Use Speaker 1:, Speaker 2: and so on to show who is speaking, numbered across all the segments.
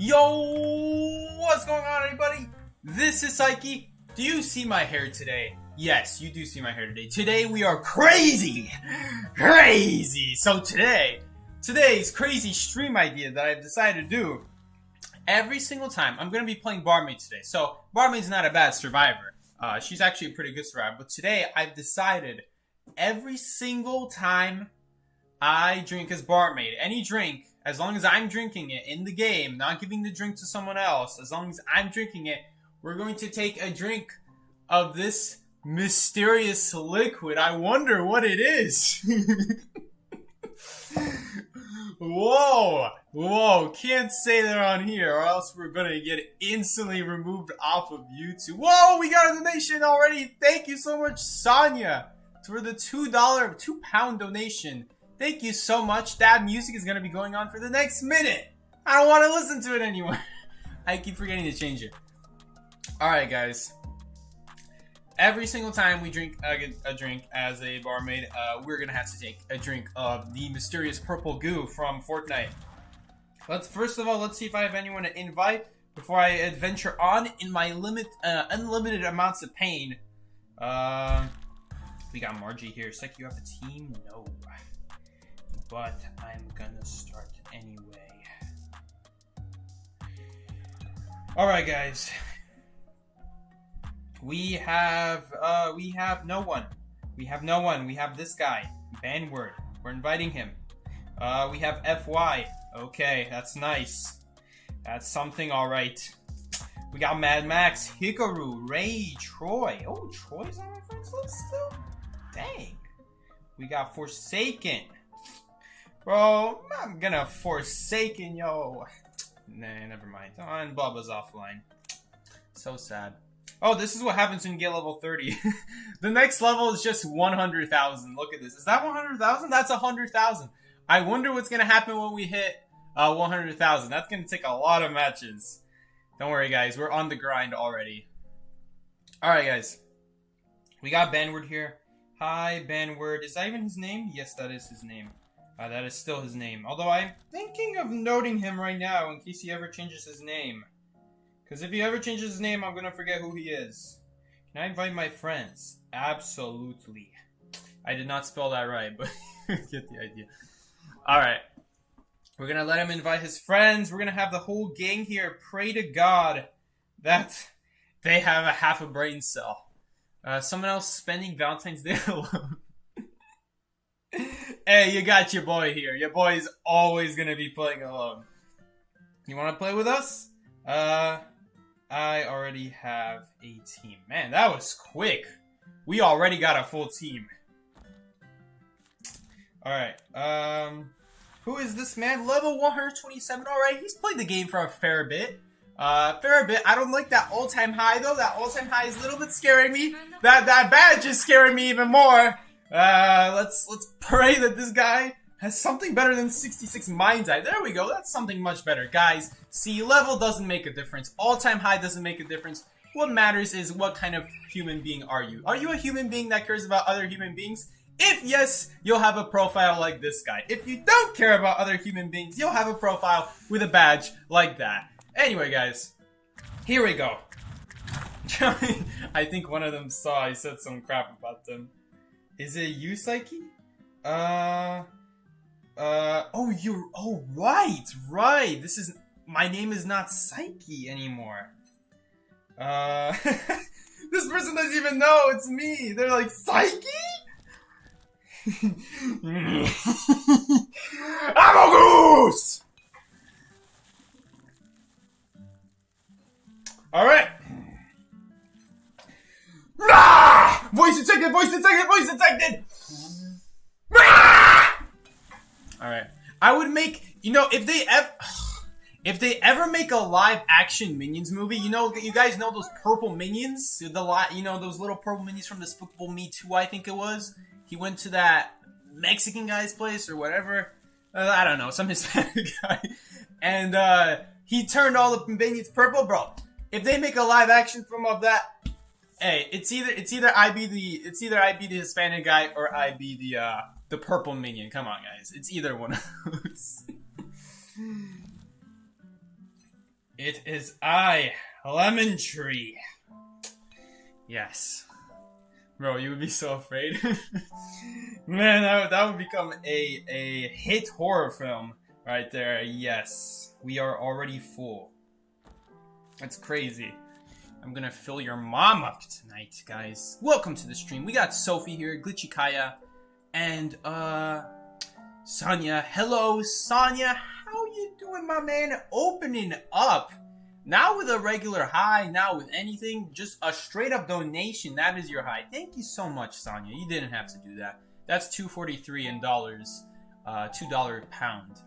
Speaker 1: Yo, what's going on, everybody? This is Psyche. Do you see my hair today? Yes, you do see my hair today. Today we are crazy. So today's crazy stream idea that I've decided to do every single time. I'm going to be playing Barmaid today. So Barmaid's not a bad survivor. She's actually a pretty good survivor. But today I've decided every single time I drink as Barmaid, any drink, as long as I'm drinking it in the game, not giving the drink to someone else, as long as I'm drinking it, we're going to take a drink of this mysterious liquid. I wonder what it is. Whoa, can't say that on here or else we're gonna get instantly removed off of YouTube. Whoa, we got a donation already. Thank you so much, Sonia, for the £2 donation. Thank you so much. That music is going to be going on for the next minute. I don't want to listen to it anymore. I keep forgetting to change it. Alright, guys. Every single time we drink a drink as a barmaid, we're going to have to take a drink of the mysterious purple goo from Fortnite. First of all, let's see if I have anyone to invite before I adventure on in my unlimited amounts of pain. We got Margie here. It's like, you have a team? No. But I'm gonna start anyway. Alright, guys. We have no one. We have this guy, Banward. We're inviting him. We have FY. Okay, that's nice. That's something, alright. We got Mad Max, Hikaru, Ray, Troy. Oh, Troy's on my friends list still? Dang. We got Forsaken. Bro, I'm gonna Forsaken, yo. Nah, never mind. Oh, and Bubba's offline. So sad. Oh, this is what happens when you get level 30. The next level is just 100,000. Look at this. Is that 100,000? That's 100,000. I wonder what's gonna happen when we hit 100,000. That's gonna take a lot of matches. Don't worry, guys. We're on the grind already. Alright, guys. We got Banward here. Hi, Banward. Is that even his name? Yes, that is his name. That is still his name. Although I'm thinking of noting him right now in case he ever changes his name. Because if he ever changes his name, I'm going to forget who he is. Can I invite my friends? Absolutely. I did not spell that right, but get the idea. Alright. We're going to let him invite his friends. We're going to have the whole gang here. Pray to God that they have a half a brain cell. Someone else spending Valentine's Day alone. Hey, you got your boy here. Your boy's always gonna be playing alone. You wanna play with us? I already have a team. Man, that was quick. We already got a full team. Alright, who is this man? Level 127. Alright, he's played the game for a fair bit. I don't like that all-time high, though. That all-time high is a little bit scaring me. That badge is scaring me even more. Let's pray that this guy has something better than 66 Mind's Eye. There we go. That's something much better. Guys, see, level doesn't make a difference. All-time high doesn't make a difference. What matters is what kind of human being are you? Are you a human being that cares about other human beings? If yes, you'll have a profile like this guy. If you don't care about other human beings, you'll have a profile with a badge like that. Anyway, guys, here we go. I think one of them saw I said some crap about them. Is it you, Psyche? Oh, right. This is, my name is not Psyche anymore. This person doesn't even know it's me. They're like, Psyche? I'm a goose! Alright. Ah! Voice detected! Ah! Alright. I would make, if they ever make a live action Minions movie, you guys know those purple minions? Those little purple minions from Despicable Me 2, I think it was? He went to that Mexican guy's place or whatever. I don't know, some Hispanic guy. And, he turned all the minions purple, bro. If they make a live action film of that, hey, it's either I be the Hispanic guy or I be the purple minion. Come on, guys. It's either one of those. It is I, Lemon Tree. Yes. Bro, you would be so afraid. Man, that would become a hit horror film right there. Yes. We are already full. That's crazy. I'm gonna fill your mom up tonight, guys. Welcome to the stream. We got Sophie here, Glitchy Kaya, and Sonya. Hello, Sonya. How you doing, my man? Opening up. Not with a regular high, not with anything. Just a straight up donation. That is your high. Thank you so much, Sonya. You didn't have to do that. That's $2.43 in dollars. $2 a pound.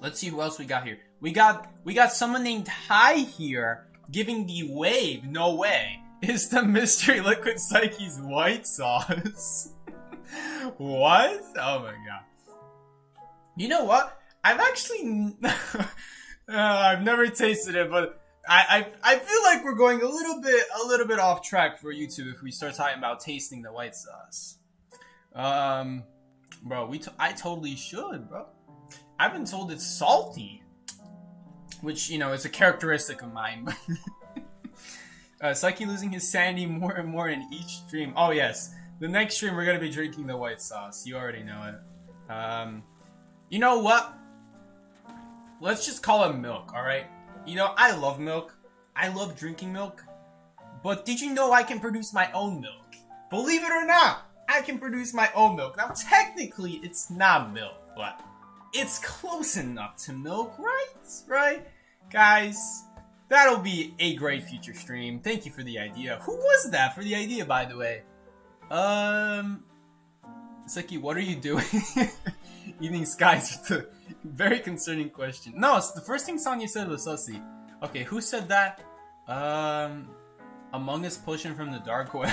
Speaker 1: Let's see who else we got here. We got someone named Hi here giving the wave. No way. Is the mystery liquid Psyche's white sauce? What? Oh my god. You know what? I've actually I've never tasted it, but I feel like we're going a little bit off track for YouTube if we start talking about tasting the white sauce. Bro, I totally should, bro. I've been told it's salty, which, you know, is a characteristic of mine. Psyche losing his sanity more and more in each stream. Oh yes, the next stream we're gonna be drinking the white sauce. You already know it. You know what? Let's just call it milk, alright? You know, I love milk. I love drinking milk. But did you know I can produce my own milk? Believe it or not, I can produce my own milk. Now, technically, it's not milk, but it's close enough to milk, right? Right? Guys, that'll be a great future stream. Thank you for the idea. Who was that for the idea, by the way? Seki, what are you doing? Eating skies with a very concerning question. No, it's the first thing Sonya said was sussy. Okay, who said that? Among Us pushing from the dark web.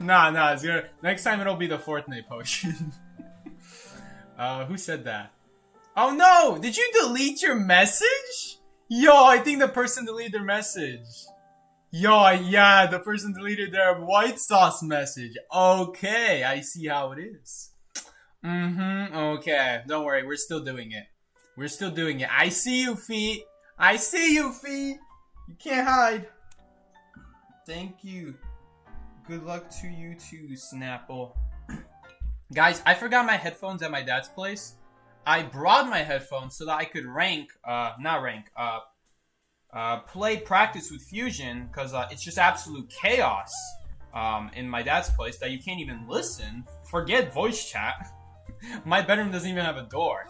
Speaker 1: Nah, it's gonna, next time it'll be the Fortnite potion. Who said that? Oh no! Did you delete your message? Yo, I think the person deleted their message. Yo, yeah, the person deleted their white sauce message. Okay, I see how it is. Okay. Don't worry, we're still doing it. We're still doing it. I see you, feet. I see you, feet. You can't hide. Thank you. Good luck to you too, Snapple. Guys, I forgot my headphones at my dad's place. I brought my headphones so that I could play practice with Fusion, because it's just absolute chaos in my dad's place that you can't even listen. Forget voice chat. My bedroom doesn't even have a door.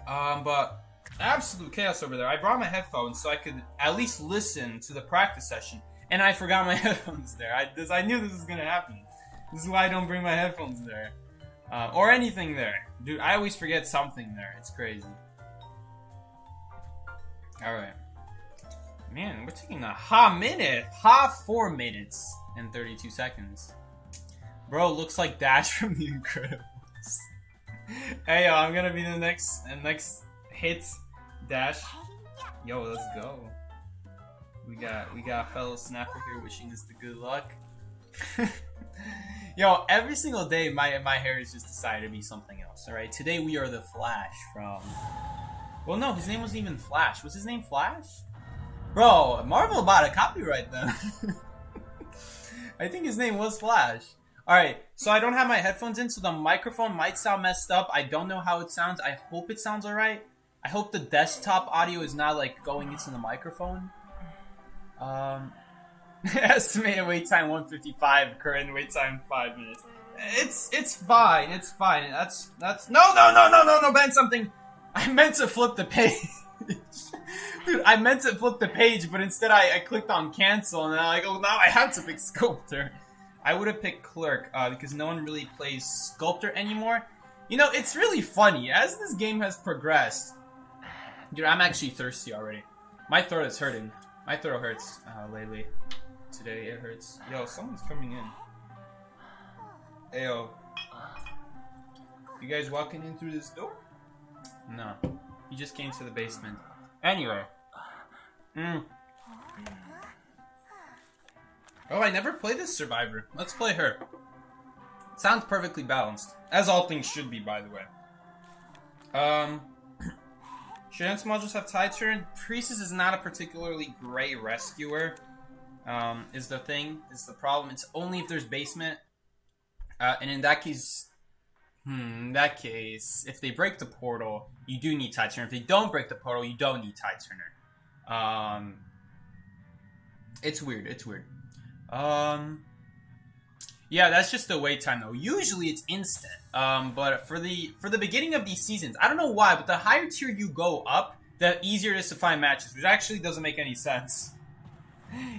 Speaker 1: But absolute chaos over there. I brought my headphones so I could at least listen to the practice session, and I forgot my headphones there. I knew this was gonna happen. This is why I don't bring my headphones there. Or anything there. Dude, I always forget something there. It's crazy. Alright. Man, we're taking a hot minute. Hot 4 minutes and 32 seconds. Bro, looks like Dash from The Incredibles. Hey, yo, I'm gonna be the next hit. Dash. Yo, let's go. We got fellow Snapper here wishing us the good luck. Yo, every single day my hair has just decided to be something else. Alright, today we are the Flash from... Well, no, his name wasn't even Flash. Was his name Flash? Bro, Marvel bought a copyright then. I think his name was Flash. Alright, so I don't have my headphones in, so the microphone might sound messed up. I don't know how it sounds. I hope it sounds alright. I hope the desktop audio is not, like, going into the microphone. Estimated wait time 155, current wait time 5 minutes. It's fine, it's fine. That's no, ban something. I meant to flip the page. Dude, I meant to flip the page, but instead I clicked on cancel, and I'm like, oh, now I have to pick Sculptor. I would have picked Clerk, because no one really plays Sculptor anymore. You know, it's really funny. As this game has progressed... Dude, I'm actually thirsty already. My throat is hurting. My throat hurts lately. Today it hurts. Yo, someone's coming in. Ayo. You guys walking in through this door? No. He just came to the basement. Anyway. Oh, I never played this Survivor. Let's play her. Sounds perfectly balanced. As all things should be, by the way. Um, should Entomol just have Tide Turn? Priestess is not a particularly great rescuer. Is the thing, is the problem. It's only if there's basement. And in that case, if they break the portal, you do need Tide Turner. If they don't break the portal, you don't need Tide Turner. It's weird. Yeah, that's just the wait time though. Usually it's instant. But for the beginning of these seasons, I don't know why, but the higher tier you go up, the easier it is to find matches, which actually doesn't make any sense.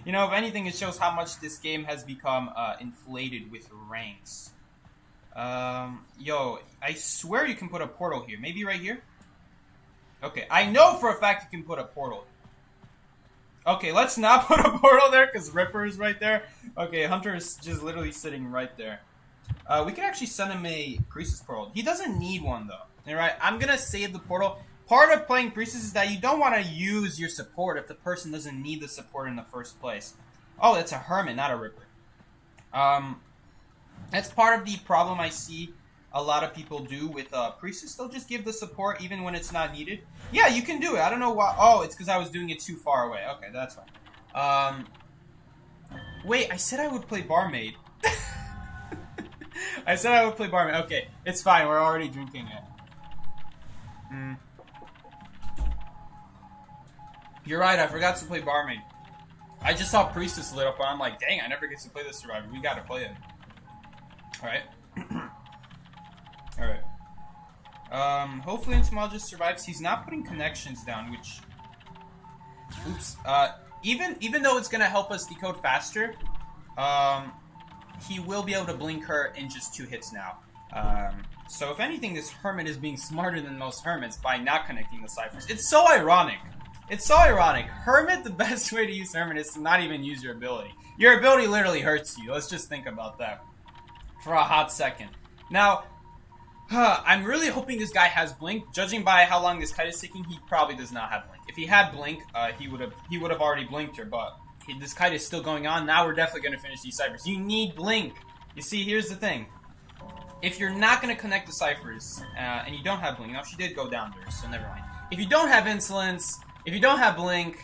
Speaker 1: You know, if anything, it shows how much this game has become inflated with ranks. Yo, I swear you can put a portal here. Maybe right here? Okay, I know for a fact you can put a portal. Okay, let's not put a portal there, because Ripper is right there. Okay, Hunter is just literally sitting right there. We could actually send him a Priestess portal. He doesn't need one, though. Alright, I'm gonna save the portal. Part of playing Priestess is that you don't want to use your support if the person doesn't need the support in the first place. Oh, that's a Hermit, not a Ripper. That's part of the problem I see a lot of people do with Priestess. They'll just give the support even when it's not needed. Yeah, you can do it. I don't know why. Oh, it's because I was doing it too far away. Okay, that's fine. Wait, I said I would play Barmaid. I said I would play Barmaid. Okay, it's fine. We're already drinking it. You're right, I forgot to play Barmaid. I just saw Priestess lit up, and I'm like, dang, I never get to play this Survivor. We gotta play it. Alright. Alright. Hopefully Entomol just survives. He's not putting connections down, which... Oops. Even though it's gonna help us decode faster, he will be able to blink her in just 2 hits now. So if anything, this Hermit is being smarter than most Hermits by not connecting the ciphers. It's so ironic. It's so ironic. Hermit, the best way to use Hermit is to not even use your ability. Your ability literally hurts you. Let's just think about that for a hot second. Now, I'm really hoping this guy has Blink. Judging by how long this kite is ticking, he probably does not have Blink. If he had Blink, he would have already blinked her, but this kite is still going on. Now we're definitely going to finish these ciphers. You need Blink. You see, here's the thing. If you're not going to connect the ciphers, and you don't have Blink, now she did go down there, so never mind. If you don't have Insolence, if you don't have Blink,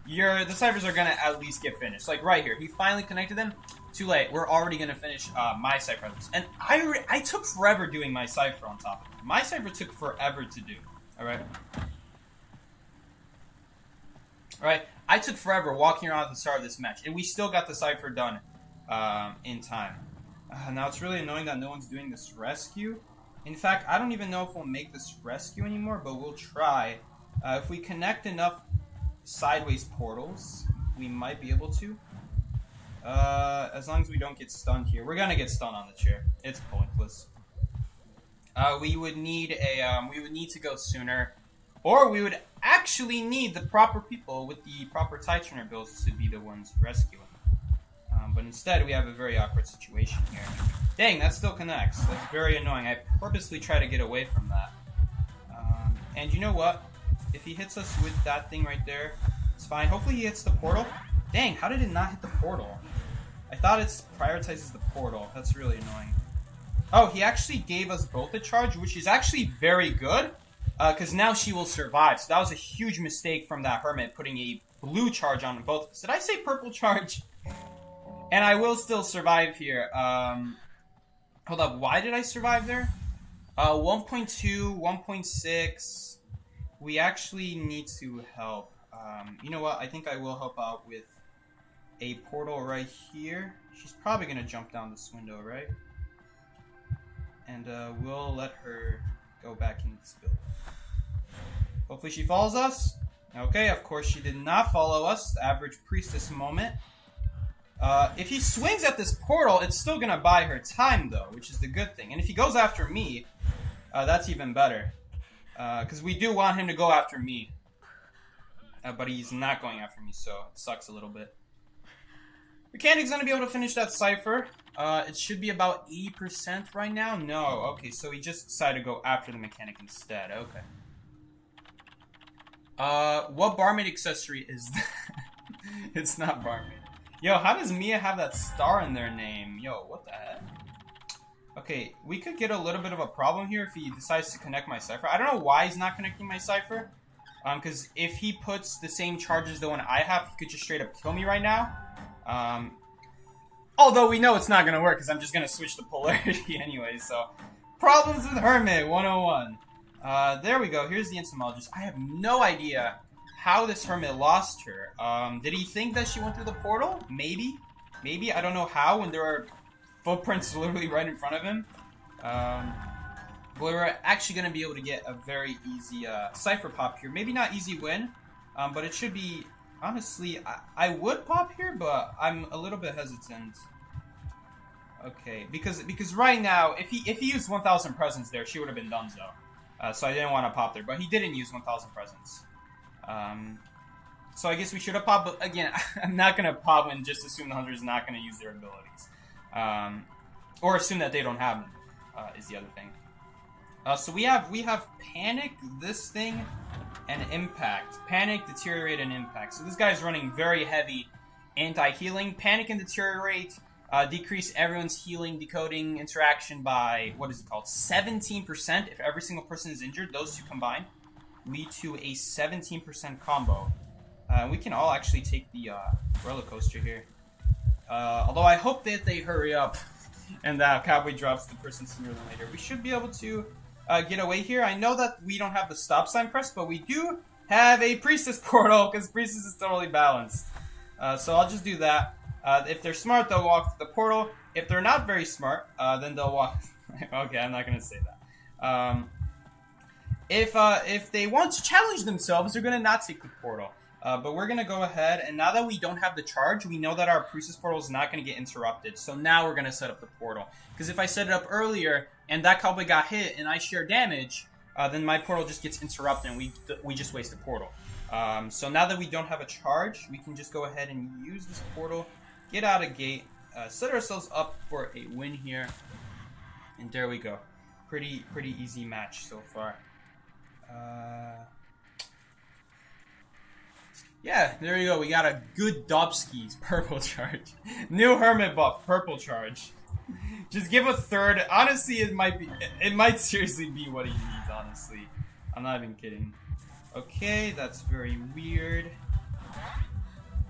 Speaker 1: the ciphers are going to at least get finished. Like right here, he finally connected them. Too late. We're already going to finish my cipher list. And I took forever doing my cipher on top of it. My cipher took forever to do. Alright? Alright, I took forever walking around at the start of this match. And we still got the cipher done in time. Now it's really annoying that no one's doing this rescue. In fact, I don't even know if we'll make this rescue anymore, but we'll try. If we connect enough sideways portals, we might be able to. As long as we don't get stunned here. We're gonna get stunned on the chair. It's pointless. We would need to go sooner. Or we would actually need the proper people with the proper Titraner builds to be the ones rescuing. But instead, we have a very awkward situation here. Dang, that still connects. That's very annoying. I purposely try to get away from that. And you know what? If he hits us with that thing right there, it's fine. Hopefully he hits the portal. Dang, how did it not hit the portal? I thought it prioritizes the portal. That's really annoying. Oh, he actually gave us both a charge, which is actually very good. Because now she will survive. So that was a huge mistake from that Hermit, putting a blue charge on both of us. Did I say purple charge? And I will still survive here. Hold up, why did I survive there? 1.2, 1.6. We actually need to help. You know what? I think I will help out with a portal right here. She's probably going to jump down this window, right? And we'll let her go back into this building. Hopefully she follows us. Okay, of course she did not follow us. The average priestess moment. If he swings at this portal, it's still going to buy her time, though, which is the good thing. And if he goes after me, that's even better. Because we do want him to go after me. But he's not going after me, so it sucks a little bit. Mechanic's going to be able to finish that cipher. It should be about 80% right now. No, okay, so he just decided to go after the mechanic instead. Okay. What Barmaid accessory is that? It's not Barmaid. Yo, how does Mia have that star in their name? Yo, what the heck? Okay, we could get a little bit of a problem here if he decides to connect my cipher. I don't know why he's not connecting my cipher. Because if he puts the same charge as the one I have, he could just straight up kill me right now. Although we know it's not gonna work, because I'm just gonna switch the polarity anyway, so... Problems with Hermit 101. There we go. Here's the entomologist. I have no idea how this Hermit lost her. Did he think that she went through the portal? Maybe. Maybe. I don't know how when there are footprints literally right in front of him. But we're actually going to be able to get a very easy cipher pop here. Maybe not easy win, but it should be... Honestly, I would pop here, but I'm a little bit hesitant. Okay, because right now, if he used 1,000 presents there, she would have been donezo. So I didn't want to pop there, but he didn't use 1,000 presents. So I guess we should have popped, but again, I'm not going to pop and just assume the hunter is not going to use their abilities. Or assume that they don't have them, is the other thing. So we have Panic, this thing, and Impact. Panic, Deteriorate, and Impact. So this guy's running very heavy anti-healing. Panic and Deteriorate decrease everyone's healing decoding interaction by, what is it called, 17%. If every single person is injured, those two combined lead to a 17% combo. We can all actually take the roller coaster here. Although I hope that they hurry up and that Cowboy drops the person sooner than later. We should be able to get away here. I know that we don't have the stop sign pressed, but we do have a Priestess portal because Priestess is totally balanced. So I'll just do that. If they're smart, they'll walk through the portal. If they're not very smart, then they'll walk... Okay, I'm not going to say that. If they want to challenge themselves, they're going to not take the portal. But we're going to go ahead, and now that we don't have the charge, we know that our Priestess portal is not going to get interrupted. So now we're going to set up the portal. Because if I set it up earlier, and that Cowboy got hit, and I share damage, then my portal just gets interrupted, and we just waste the portal. So now that we don't have a charge, we can just go ahead and use this portal, get out of gate, set ourselves up for a win here, and there we go. Pretty easy match so far. Yeah, there you go. We got a good Dobski's purple charge. New Hermit buff, purple charge. Just give a third. Honestly, it might seriously be what he needs, honestly. I'm not even kidding. Okay, that's very weird.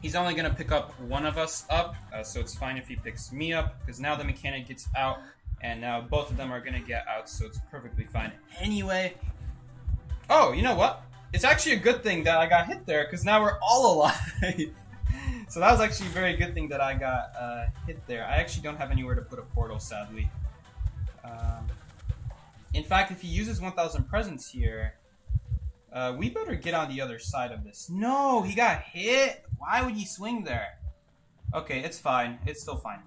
Speaker 1: He's only going to pick up one of us up, so it's fine if he picks me up, because now the mechanic gets out, and now both of them are going to get out, so it's perfectly fine. Anyway. Oh, you know what? It's actually a good thing that I got hit there, because now we're all alive. So that was actually a very good thing that I got hit there. I actually don't have anywhere to put a portal, sadly. In fact, if he uses 1,000 presents here, we better get on the other side of this. No, he got hit. Why would he swing there? Okay, it's fine. It's still fine.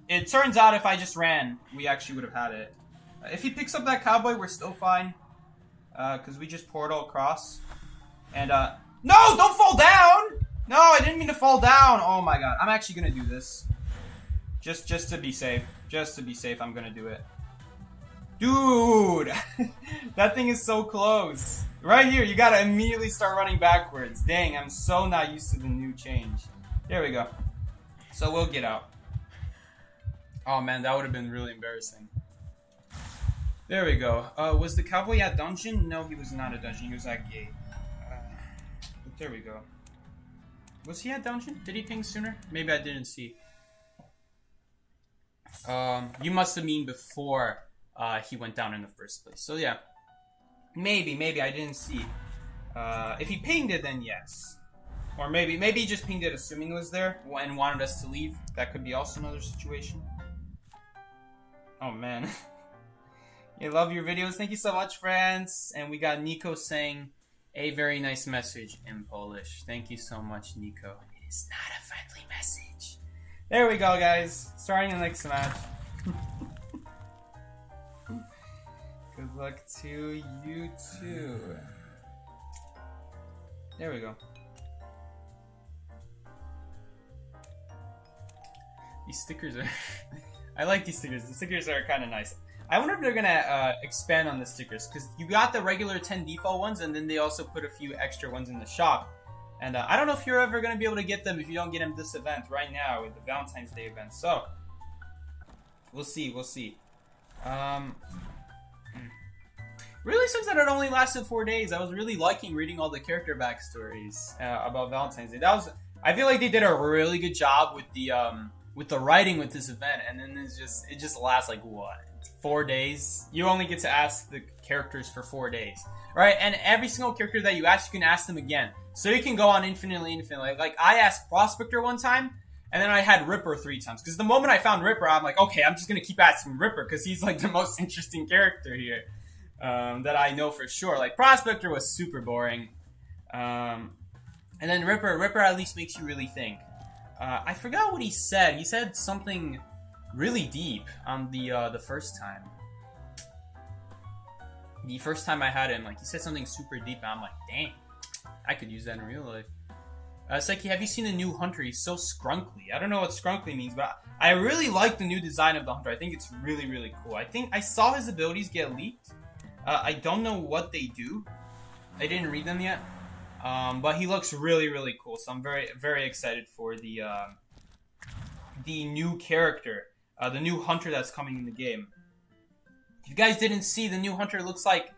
Speaker 1: It turns out if I just ran, we actually would have had it. If he picks up that Cowboy, we're still fine. Because we just portal across. And, no! Don't fall down! No, I didn't mean to fall down! Oh my god. I'm actually gonna do this. Just to be safe. Just to be safe, I'm gonna do it. Dude! That thing is so close. Right here, you gotta immediately start running backwards. Dang, I'm so not used to the new change. There we go. So we'll get out. Oh man, that would have been really embarrassing. There we go. Was the Cowboy at dungeon? No, he was not at dungeon. He was at gate. But there we go. Was he at dungeon? Did he ping sooner? Maybe I didn't see. You must have mean before he went down in the first place. So yeah. Maybe I didn't see. If he pinged it, then yes. Or maybe he just pinged it assuming it was there and wanted us to leave. That could be also another situation. Oh man. I love your videos. Thank you so much, friends. And we got Nico saying a very nice message in Polish. Thank you so much, Nico. It is not a friendly message. There we go, guys. Starting the next match. Good luck to you too. There we go. These stickers are... I like these stickers. The stickers are kind of nice. I wonder if they're gonna expand on the stickers, because you got the regular 10 default ones, and then they also put a few extra ones in the shop. And I don't know if you're ever gonna be able to get them if you don't get them this event right now with the Valentine's Day event. So We'll see. We'll see. Really sucks that it only lasted 4 days. I was really liking reading all the character backstories about Valentine's Day. That was. I feel like they did a really good job with the writing with this event, and then it just lasts like what, 4 days? You only get to ask the characters for 4 days, right? And every single character that you ask, you can ask them again, so you can go on infinitely. Like I asked Prospector one time, and then I had Ripper 3 times, because the moment I found Ripper, I'm like, okay, I'm just gonna keep asking Ripper because he's like the most interesting character here that I know for sure. Like Prospector was super boring, and then Ripper at least makes you really think. I forgot what he said. He said something really deep on the first time. The first time I had him, like, he said something super deep, and I'm like, dang, I could use that in real life. Psyche, have you seen the new Hunter? He's so scrunkly. I don't know what scrunkly means, but I really like the new design of the Hunter. I think it's really, really cool. I think I saw his abilities get leaked. I don't know what they do. I didn't read them yet. But he looks really, really cool. So I'm very, very excited for the new character, the new Hunter that's coming in the game. If you guys didn't see, the new Hunter looks like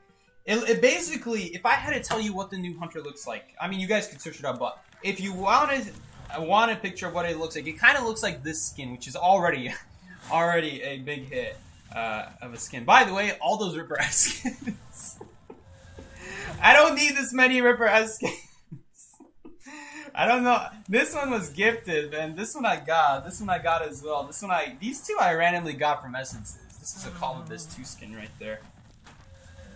Speaker 1: it basically. If I had to tell you what the new Hunter looks like, I mean, you guys could search it up. But if you want a picture of what it looks like, it kind of looks like this skin, which is already a big hit of a skin. By the way, all those Ripper S skins. I don't need this many Ripper S skins. I don't know. This one was gifted, and this one I got. This one I got as well. These two I randomly got from Essences. This is a Call of This 2 skin right there.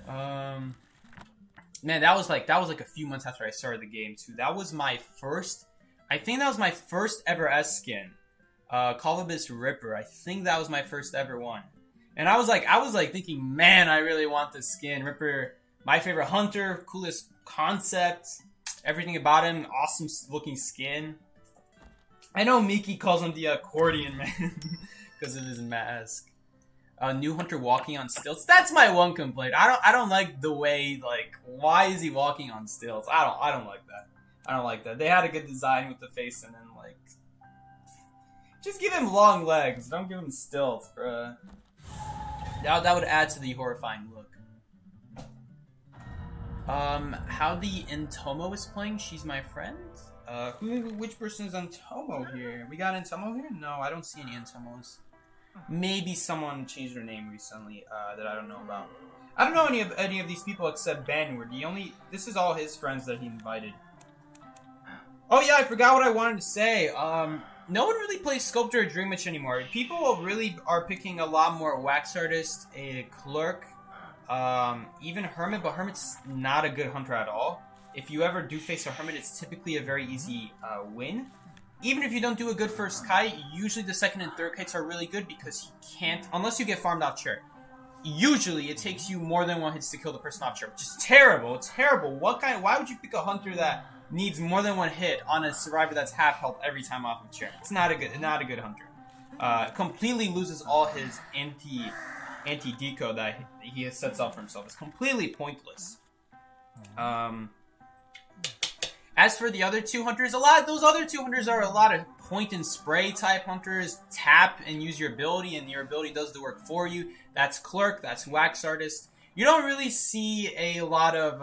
Speaker 1: Man, that was like a few months after I started the game too. That was my first. I think that was my first ever S skin. Call of This Ripper. I think that was my first ever one. And I was like thinking, man, I really want this skin. Ripper, my favorite Hunter, coolest concept, everything about him, awesome looking skin. I know Miki calls him the accordion man because of his mask. New Hunter walking on stilts. That's my one complaint. I don't like the way, like, why is he walking on stilts? I don't like that. I don't like that. They had a good design with the face, and then like, just give him long legs. Don't give him stilts, bruh. That would add to the horrifying look. How the Entomo is playing? She's my friend. Which person is Entomo here? We got Entomo here? No, I don't see any Entomos. Maybe someone changed their name recently that I don't know about. I don't know any of these people except Banward. This is all his friends that he invited. Oh yeah, I forgot what I wanted to say. No one really plays Sculptor or Dream Witch anymore. People really are picking a lot more Wax Artist, a Clerk, even Hermit, but Hermit's not a good Hunter at all. If you ever do face a Hermit, it's typically a very easy win. Even if you don't do a good first kite, usually the second and third kites are really good because he can't, unless you get farmed off chair. Usually it takes you more than one hits to kill the person off chair, which is terrible. Terrible. Why would you pick a Hunter that needs more than one hit on a survivor that's half health every time off of chair? It's not a good Hunter. Completely loses all his anti-deco that he sets up for himself. It's completely pointless. As for the other two Hunters, those other two Hunters are a lot of point and spray type Hunters. Tap and use your ability, and your ability does the work for you. That's Clerk, that's Wax Artist. You don't really see a lot of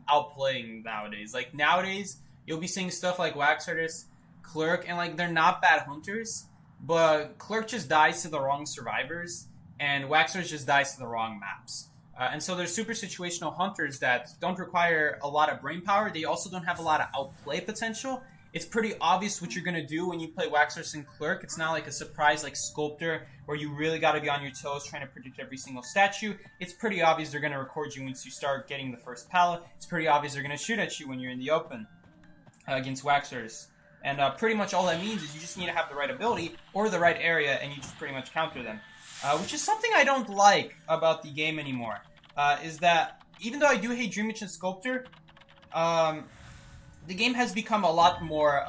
Speaker 1: outplaying nowadays. Like, nowadays, you'll be seeing stuff like Wax Artist, Clerk, and like, they're not bad Hunters, but Clerk just dies to the wrong survivors, and Wax Artist just dies to the wrong maps. And so there's super situational Hunters that don't require a lot of brain power. They also don't have a lot of outplay potential. It's pretty obvious what you're going to do when you play Wax Artist and Clerk. It's not like a surprise like Sculptor where you really got to be on your toes trying to predict every single statue. It's pretty obvious they're going to record you once you start getting the first pallet. It's pretty obvious they're going to shoot at you when you're in the open against Wax Artist. And pretty much all that means is you just need to have the right ability or the right area, and you just pretty much counter them. Which is something I don't like about the game anymore. Is that even though I do hate Dream Witch and Sculptor, the game has become a lot more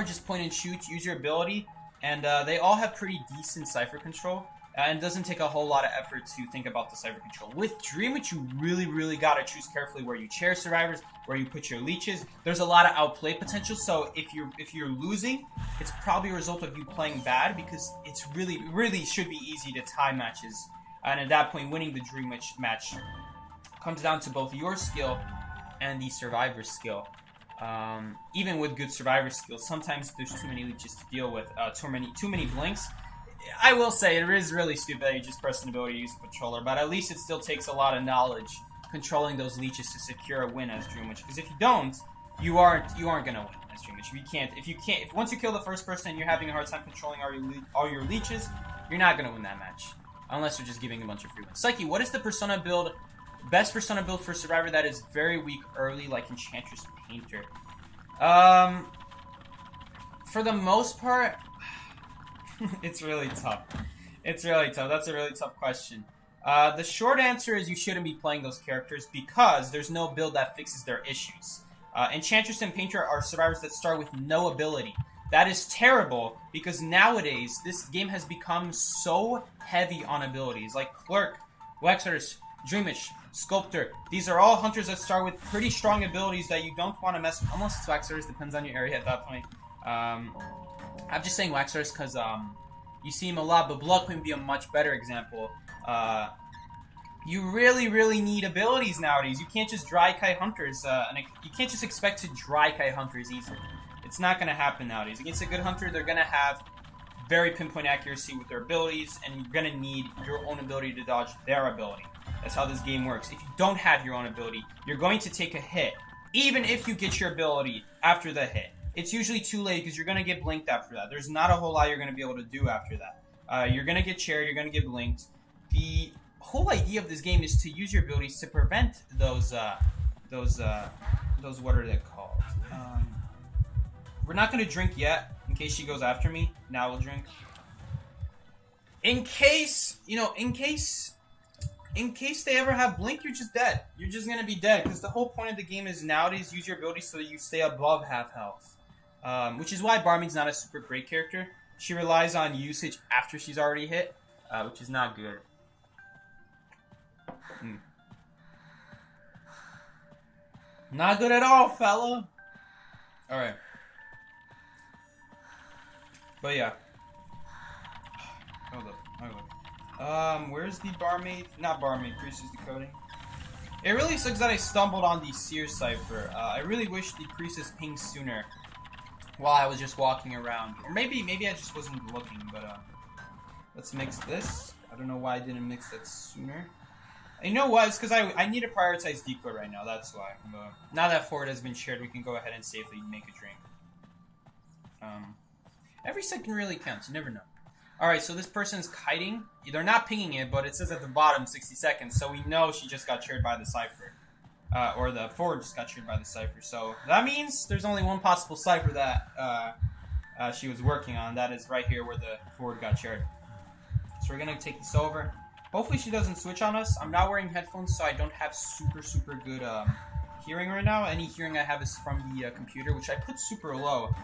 Speaker 1: just point and shoot, use your ability, and they all have pretty decent cipher control. And it doesn't take a whole lot of effort to think about the Cypher control. With Dreamwitch, you really gotta choose carefully where you chair survivors, where you put your leeches. There's a lot of outplay potential, so if you're losing, it's probably a result of you playing bad, because it's really should be easy to tie matches. And at that point, winning the Dreamwitch match comes down to both your skill and the survivor's skill. Even with good survivor skills, sometimes there's too many leeches to deal with, too many blinks. I will say, it is really stupid that you just press an ability to use the controller, but at least it still takes a lot of knowledge controlling those leeches to secure a win as Dreamwitch. Because if you don't, you aren't gonna win as Dreamwitch. If once you kill the first person and you're having a hard time controlling all your leeches, you're not gonna win that match. Unless you're just giving a bunch of free wins. Psyche, what is the persona build, best persona build for Survivor that is very weak early, like Enchantress Painter? For the most part, it's really tough. It's really tough. That's a really tough question. The short answer is you shouldn't be playing those characters because there's no build that fixes their issues. Enchantress and Painter are survivors that start with no ability. That is terrible because nowadays this game has become so heavy on abilities. Like Clerk, Waxers, Dreamwitch, Sculptor. These are all hunters that start with pretty strong abilities that you don't want to mess with. Unless it's Waxers, depends on your area at that point. I'm just saying Waxers because you see him a lot, but Blood Queen would be a much better example. You really need abilities nowadays. You can't just dry kite hunters, and you can't just expect to dry kite hunters easily. It's not going to happen nowadays. Against a good hunter, they're going to have very pinpoint accuracy with their abilities, and you're going to need your own ability to dodge their ability. That's how this game works. If you don't have your own ability, you're going to take a hit, even if you get your ability after the hit. It's usually too late because you're going to get blinked after that. There's not a whole lot you're going to be able to do after that. You're going to get chaired, you're going to get blinked. The whole idea of this game is to use your abilities to prevent those what are they called? We're not going to drink yet, in case she goes after me. Now we'll drink. In case they ever have blink, you're just dead. You're just going to be dead, because the whole point of the game is nowadays use your abilities so that you stay above half health. Which is why Barmaid's not a super great character. She relies on usage after she's already hit, which is not good. Not good at all, fella. Alright. But yeah. Hold up. Where's the Barmaid? Not Barmaid, Priestess Decoding. It really sucks that I stumbled on the Seer Cipher. I really wish the Priestess pinged sooner while I was just walking around. Or maybe I just wasn't looking, but let's mix this. I don't know why I didn't mix that sooner. You know what? It's because I need to prioritize decoy right now, that's why. Now that forward has been shared, we can go ahead and safely make a drink. Every second really counts, you never know. Alright, so this person's kiting. They're not pinging it, but it says at the bottom 60 seconds, so we know she just got shared by the Cypher. Or the forward just got shared by the Cypher. So that means there's only one possible Cypher that she was working on. That is right here where the forward got shared. So we're going to take this over. Hopefully she doesn't switch on us. I'm not wearing headphones, so I don't have super good hearing right now. Any hearing I have is from the computer, which I put super low,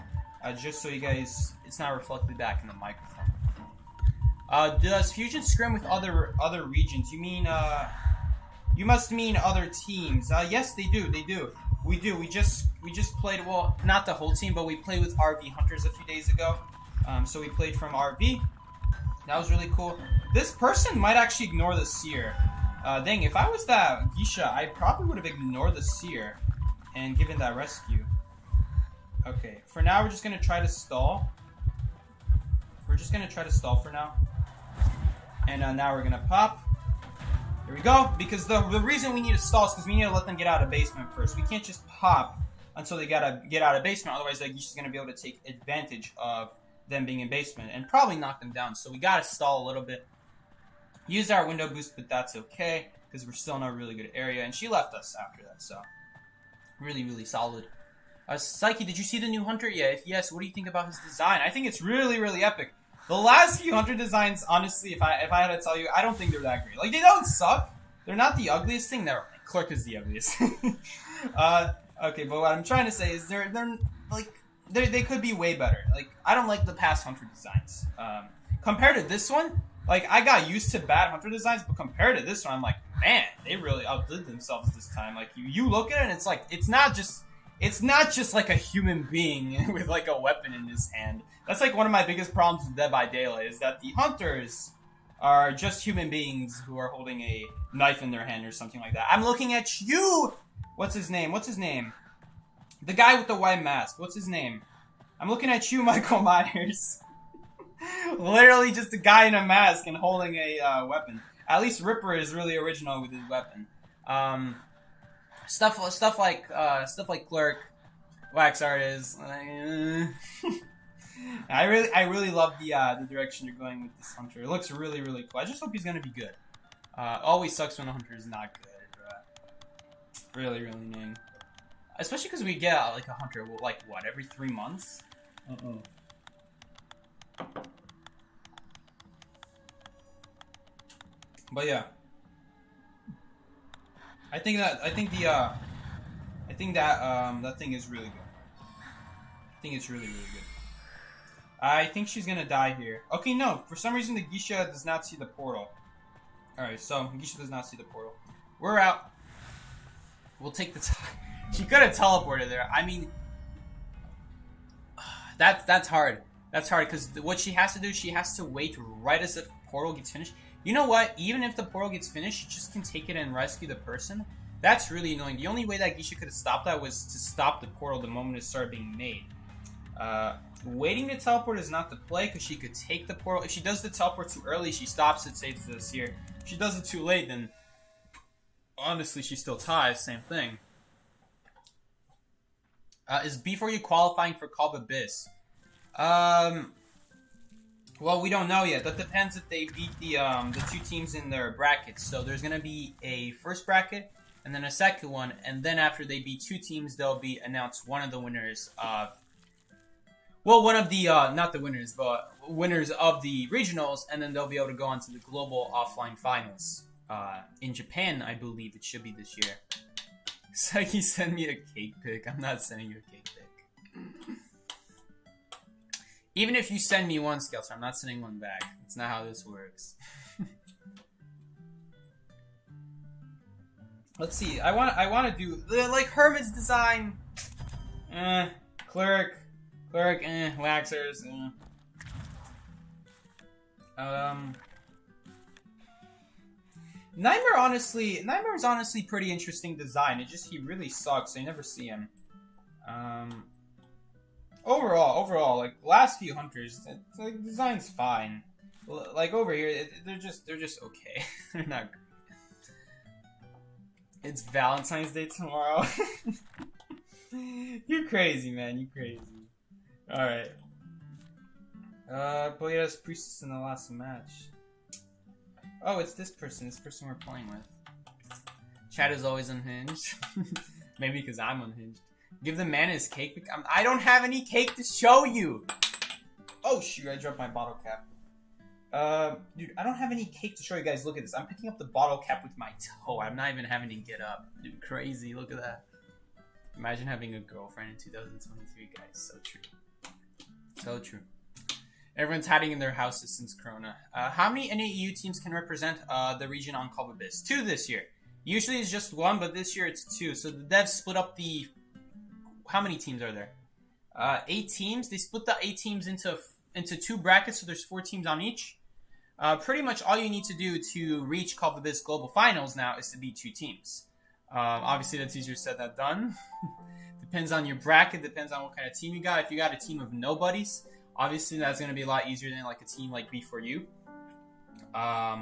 Speaker 1: just so you guys, it's not reflected back in the microphone. Does Fusion scrim with other regions? You mean, you must mean other teams. Yes, they do. We do. We just played, well, not the whole team, but we played with RV Hunters a few days ago. So we played from RV. That was really cool. This person might actually ignore the Seer. Dang, if I was that Geisha, I probably would have ignored the Seer and given that rescue. Okay, for now we're just going to try to stall. We're just going to try to stall for now. And now we're going to pop. Here we go. Because the reason we need to stall is because we need to let them get out of basement first. We can't just pop until they gotta get out of basement. Otherwise, like, Geisha's going to be able to take advantage of them being in basement and probably knock them down. So we gotta stall a little bit. Use our window boost, but that's okay because we're still in a really good area. And she left us after that, so really solid. Psyche, did you see the new Hunter? Yeah, if yes, what do you think about his design? I think it's really epic. The last few Hunter designs, honestly, if I had to tell you, I don't think they're that great. Like, they don't suck. They're not the ugliest thing. Clerk is the ugliest. Okay, but what I'm trying to say is they're like, they could be way better. Like, I don't like the past Hunter designs. Compared to this one, Like, I got used to bad hunter designs, but compared to this one, I'm like, man, they really outdid themselves this time. Like, you look at it, and it's like, it's not just like a human being with like a weapon in his hand. That's like one of my biggest problems with Dead by Daylight, is that the hunters are just human beings who are holding a knife in their hand or something like that. I'm looking at you! What's his name? The guy with the white mask. What's his name? I'm looking at you, Michael Myers. Literally just a guy in a mask and holding a weapon. At least Ripper is really original with his weapon. Stuff like Clerk, Wax Artist. I really love the direction you're going with this hunter. It looks really, really cool. I just hope he's gonna be good. Always sucks when a hunter is not good. Really, really annoying. Especially because we get like a hunter like what, every 3 months? But yeah, I think that thing is really good. I think it's really, really good. I think she's gonna die here. Okay, no. For some reason, the Geisha does not see the portal. All right, so Geisha does not see the portal. We're out. We'll take the time. She could have teleported there. I mean, that's hard. That's hard because what she has to do, she has to wait right as the portal gets finished. You know what? Even if the portal gets finished, she just can take it and rescue the person. That's really annoying. The only way that Geisha could have stopped that was to stop the portal the moment it started being made. Waiting to teleport is not the play because she could take the portal. If she does the teleport too early, she stops it, saves this here. If she does it too late, then honestly, she still ties. Same thing. Is B4U qualifying for Call of Abyss? Well, we don't know yet. That depends if they beat the 2 teams in their brackets. So there's gonna be a first bracket and then a second one, and then after they beat 2 teams, they'll be announced one of the winners of. Well, one of the not the winners, but winners of the regionals, and then they'll be able to go on to the global offline finals in Japan. I believe it should be this year. So you send me a cake pic. I'm not sending you a cake pic. Even if you send me one, Skelter, I'm not sending one back. That's not how this works. Let's see. I want to do like Hermit's design. Cleric, Waxers. Nightmare's honestly pretty interesting design. He really sucks. I never see him. Overall, like last few hunters, the design's fine. Like over here, they're just okay. They're not great. It's Valentine's Day tomorrow. You're crazy, man. You crazy. All right. Boya's priestess in the last match. Oh, it's this person. This person we're playing with. Chat is always unhinged. Maybe because I'm unhinged. Give the man his cake. I don't have any cake to show you. Oh shoot! I dropped my bottle cap. Dude, I don't have any cake to show you guys. Look at this. I'm picking up the bottle cap with my toe. I'm not even having to get up. Dude, crazy. Look at that. Imagine having a girlfriend in 2023, guys. So true. So true. Everyone's hiding in their houses since Corona. How many NAEU teams can represent the region on Call of Abyss? 2 this year. Usually it's just 1, but this year it's 2. So the devs split up the... How many teams are there? 8 teams. They split the 8 teams into 2 brackets, so there's 4 teams on each. Pretty much all you need to do to reach Call of Abyss Global Finals now is to beat 2 teams. Obviously, that's easier said than done. Depends on your bracket. Depends on what kind of team you got. If you got a team of nobodies, obviously that's going to be a lot easier than like a team like B4U,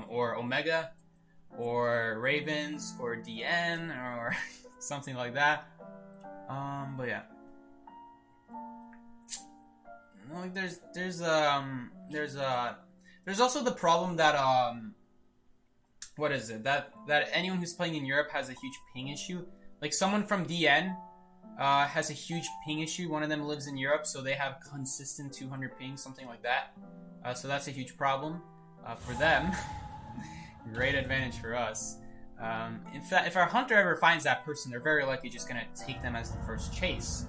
Speaker 1: or Omega, or Ravens, or DN, or something like that. But yeah. Like there's also the problem that what is it? That anyone who's playing in Europe has a huge ping issue. Like someone from DN has a huge ping issue. One of them lives in Europe, so they have consistent 200 ping, something like that. So that's a huge problem for them. Great advantage for us. In fact, if our hunter ever finds that person, they're very likely just going to take them as the first chase.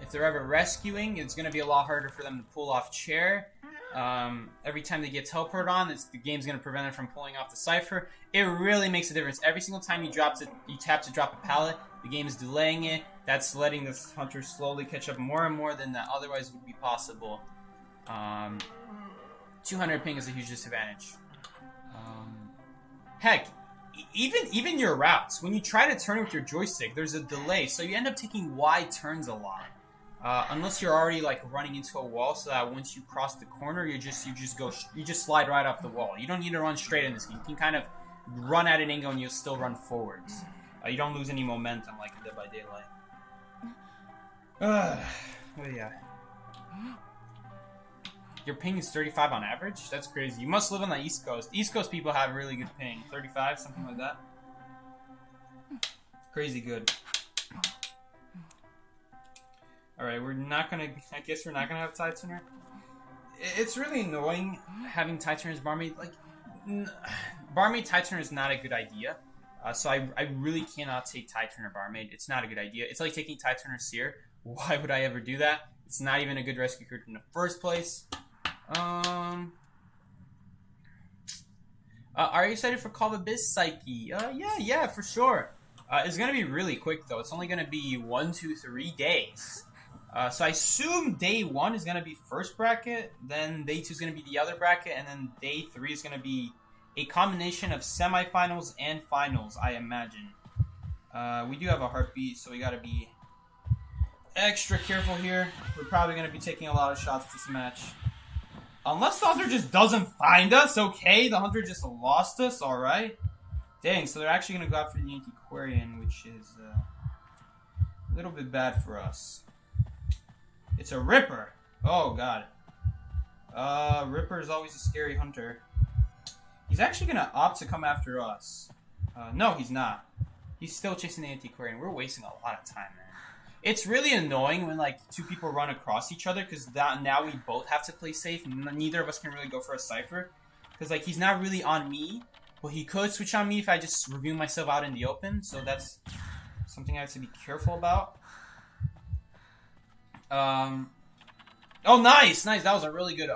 Speaker 1: If they're ever rescuing, it's going to be a lot harder for them to pull off chair. Every time they get teleported on, the game's going to prevent them from pulling off the cipher. It really makes a difference. Every single time you tap to drop a pallet, the game is delaying it. That's letting the hunter slowly catch up more and more than that otherwise would be possible. 200 ping is a huge disadvantage. Heck, even your routes, when you try to turn with your joystick, there's a delay, so you end up taking wide turns a lot. Unless you're already like running into a wall, so that once you cross the corner, you just slide right off the wall. You don't need to run straight in this game. You can kind of run at an angle and you'll still run forwards. You don't lose any momentum like Dead by Daylight. Oh yeah. Your ping is 35 on average? That's crazy. You must live on the East Coast. East Coast people have really good ping. 35, something like that. Crazy good. Alright, I guess we're not gonna have Tide Turner. It's really annoying having Tide Turner as Barmaid. Like, Barmaid Tide Turner is not a good idea. So I really cannot take Tide Turner Barmaid. It's not a good idea. It's like taking Tide Turner Seer. Why would I ever do that? It's not even a good rescue character in the first place. Are you excited for Call of Abyss Psyche? Yeah, for sure. It's gonna be really quick though. It's only gonna be 1, 2, 3 days. So I assume day 1 is gonna be first bracket, then day 2 is gonna be the other bracket, and then day 3 is gonna be a combination of semifinals and finals, I imagine. We do have a heartbeat, so we gotta be extra careful here. We're probably gonna be taking a lot of shots this match. Unless the hunter just doesn't find us, okay? The hunter just lost us, alright? Dang, so they're actually gonna go after the Antiquarian, which is a little bit bad for us. It's a Ripper. Oh, God. Ripper is always a scary hunter. He's actually gonna opt to come after us. No, he's not. He's still chasing the Antiquarian. We're wasting a lot of time, man. It's really annoying when, like, two people run across each other, because now we both have to play safe. Neither of us can really go for a cipher. Because, like, he's not really on me, but he could switch on me if I just reveal myself out in the open. So that's something I have to be careful about. Oh, nice! That was a really good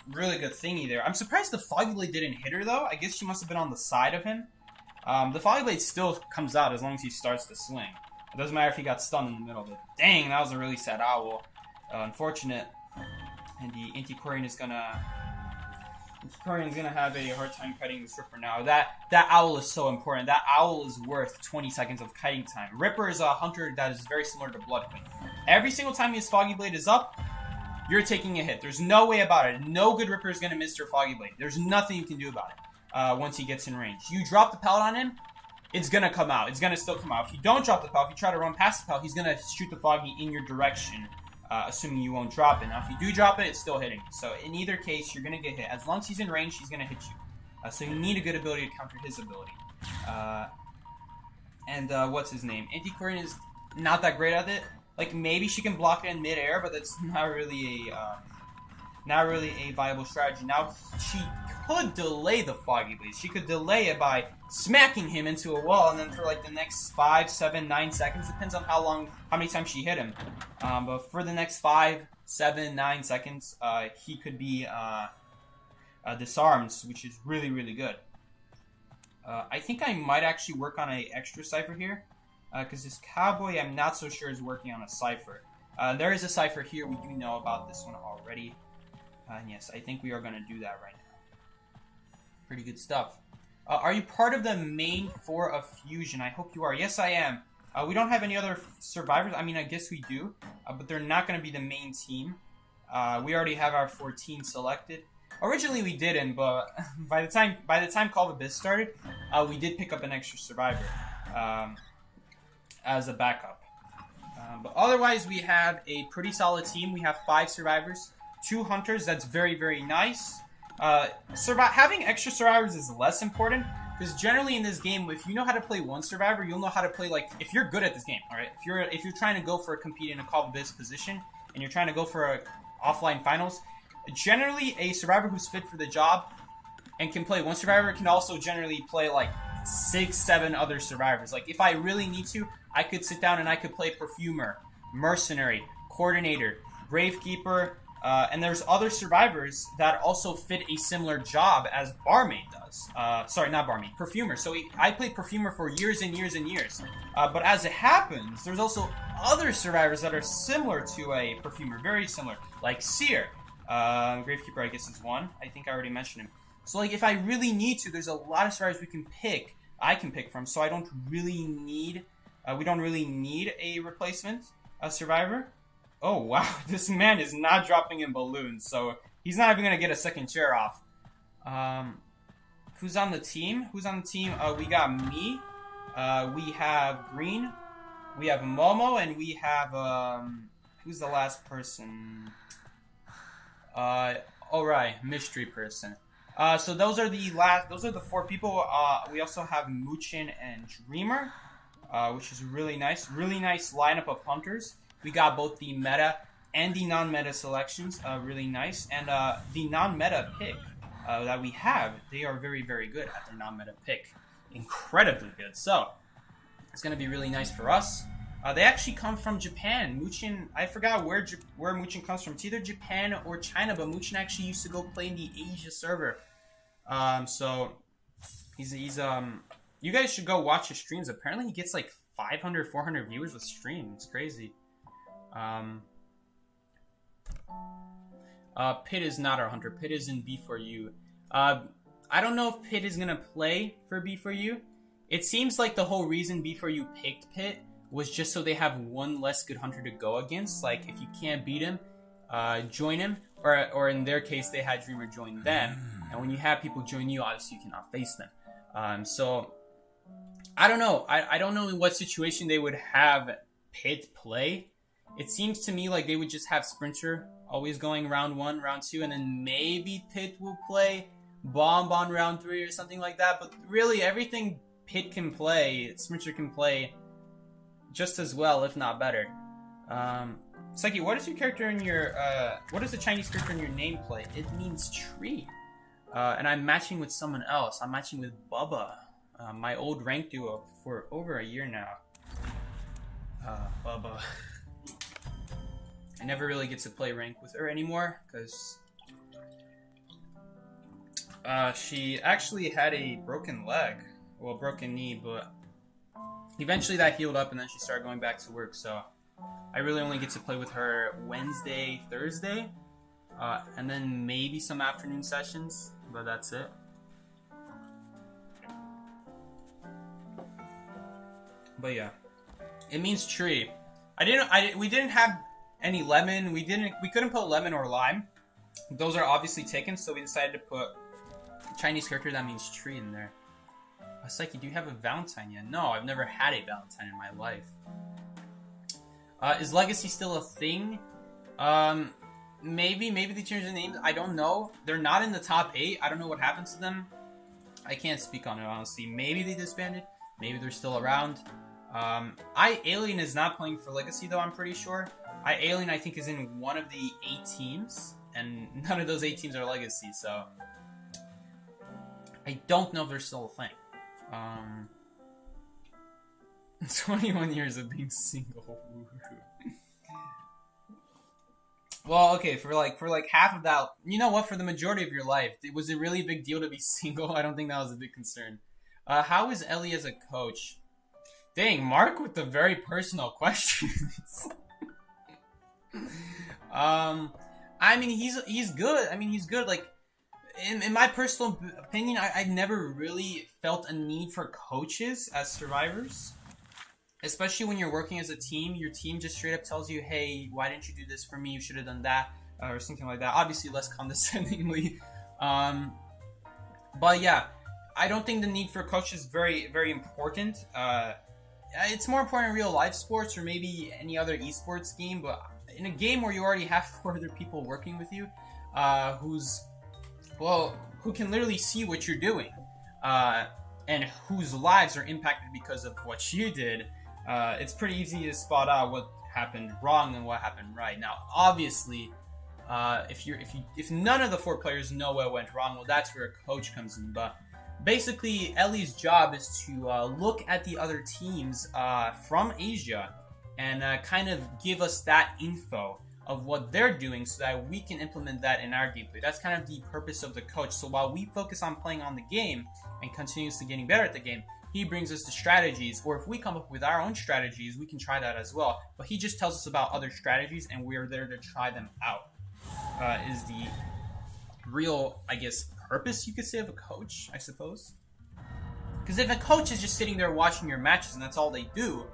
Speaker 1: thingy there. I'm surprised the Foggy Blade didn't hit her, though. I guess she must have been on the side of him. The Foggy Blade still comes out as long as he starts to swing. It doesn't matter if he got stunned in the middle of it. Dang, that was a really sad owl. Unfortunate. And the Antiquarian is gonna have a hard time kiting this Ripper now. That owl is so important. That owl is worth 20 seconds of kiting time. Ripper is a hunter that is very similar to Blood Queen. Every single time his Foggy Blade is up, you're taking a hit. There's no way about it. No good Ripper is gonna miss your Foggy Blade. There's nothing you can do about it once he gets in range. You drop the pellet on him, it's gonna come out. It's gonna still come out. If you don't drop the pellet, if you try to run past the pellet, he's gonna shoot the Foggy in your direction, assuming you won't drop it. Now, if you do drop it, it's still hitting. So, in either case, you're gonna get hit. As long as he's in range, he's gonna hit you. So, you need a good ability to counter his ability. What's his name? Antiquarian is not that great at it. Like, maybe she can block it in midair, but that's not really a viable strategy. Now, she could delay the Foggy Blade. She could delay it by smacking him into a wall, and then for like the next 5, 7, 9 seconds, depends on how many times she hit him. But for the next 5, 7, 9 seconds, he could be disarmed, which is really, really good. I think I might actually work on an extra cipher here, because this cowboy I'm not so sure is working on a cipher. There is a cipher here. We do know about this one already. And yes, I think we are going to do that right now. Pretty good stuff. Are you part of the main 4 of Fusion? I hope you are. Yes, I am. We don't have any other survivors. I mean, I guess we do. But they're not going to be the main team. We already have our 14 selected. Originally, we didn't, but by the time Call of Abyss started, we did pick up an extra survivor as a backup. But otherwise, we have a pretty solid team. We have 5 survivors, 2 hunters. That's very, very nice. Having extra survivors is less important, because generally in this game, if you know how to play one survivor, you'll know how to play, like, if you're good at this game, alright? If you're trying to go for a compete in a Call of Abyss position, and you're trying to go for a offline finals, generally a survivor who's fit for the job and can play one survivor can also generally play like 6, 7 other survivors. Like, if I really need to, I could sit down and I could play Perfumer, Mercenary, Coordinator, Gravekeeper, And there's other survivors that also fit a similar job as Barmaid does. Sorry, not Barmaid, Perfumer. So I played Perfumer for years and years and years. But as it happens, there's also other survivors that are similar to a Perfumer, very similar, like Seer. Gravekeeper, I guess, is one. I think I already mentioned him. So, like, if I really need to, there's a lot of survivors I can pick from, so I don't really need, we don't really need a replacement, survivor. Oh, wow, this man is not dropping in balloons, so he's not even going to get a second chair off. Who's on the team? We got me, we have Green, we have Momo, and we have, who's the last person? Alright, mystery person. So those are the 4 people. We also have Moochin and Dreamer, which is really nice. Really nice lineup of hunters. We got both the meta and the non-meta selections, really nice. And the non-meta pick that we have, they are very, very good at their non-meta pick. Incredibly good. So it's going to be really nice for us. They actually come from Japan. Moochin, I forgot where Moochin comes from. It's either Japan or China, but Moochin actually used to go play in the Asia server. So he's you guys should go watch his streams. Apparently he gets like 500, 400 viewers a stream. It's crazy. Pit is not our hunter. Pit is in B4U. I don't know if Pit is gonna play for B4U. It seems like the whole reason B4U picked Pit was just so they have one less good hunter to go against. Like, if you can't beat him, join him. Or in their case, they had Dreamer join them. And when you have people join you, obviously you cannot face them. So, I don't know. I don't know in what situation they would have Pit play. It seems to me like they would just have Sprinter always going round 1, round 2, and then maybe Pit will play Bomb on round 3 or something like that. But really, everything Pit can play, Sprinter can play just as well, if not better. Psyche, what is your character in your, what is the Chinese character in your nameplate? It means tree. And I'm matching with someone else. I'm matching with Bubba, my old rank duo for over a year now. Bubba. I never really get to play rank with her anymore, because she actually had a broken leg. Well, broken knee, but eventually that healed up and then she started going back to work, so I really only get to play with her Wednesday, Thursday, and then maybe some afternoon sessions, but that's it. But yeah, it means tree. We didn't have any lemon. We couldn't put lemon or lime. Those are obviously taken, so we decided to put Chinese character that means tree in there. Psyche, do you have a Valentine yet? No, I've never had a Valentine in my life. Is Legacy still a thing? Maybe they changed the names. I don't know. They're not in the top 8. I don't know what happened to them. I can't speak on it, honestly. Maybe they disbanded. Maybe they're still around. Alien is not playing for Legacy, though, I'm pretty sure. Alien, I think, is in one of the 8 teams, and none of those 8 teams are Legacy, so I don't know if they're still a thing. 21 years of being single. Well, okay, for like half of that, you know what, for the majority of your life, was it really a big deal to be single? I don't think that was a big concern. How is Ellie as a coach? Dang, Mark with the very personal questions. I mean, he's good. I mean, he's good. Like, in my personal opinion, I never really felt a need for coaches as survivors. Especially when you're working as a team, your team just straight up tells you, hey, why didn't you do this for me? You should have done that, or something like that. Obviously, less condescendingly. But yeah, I don't think the need for a coach is very, very important. It's more important in real life sports or maybe any other esports game, but in a game where you already have 4 other people working with you, who can literally see what you're doing, and whose lives are impacted because of what you did, it's pretty easy to spot out what happened wrong and what happened right. Now, obviously, if none of the 4 players know what went wrong, well, that's where a coach comes in. But basically, Ellie's job is to look at the other teams from Asia and kind of give us that info of what they're doing so that we can implement that in our gameplay. That's kind of the purpose of the coach. So while we focus on playing on the game and continuously getting better at the game, he brings us the strategies, or if we come up with our own strategies, we can try that as well. But he just tells us about other strategies, and we're there to try them out. Is the real, I guess, purpose, you could say, of a coach, I suppose. Because if a coach is just sitting there watching your matches and that's all they do,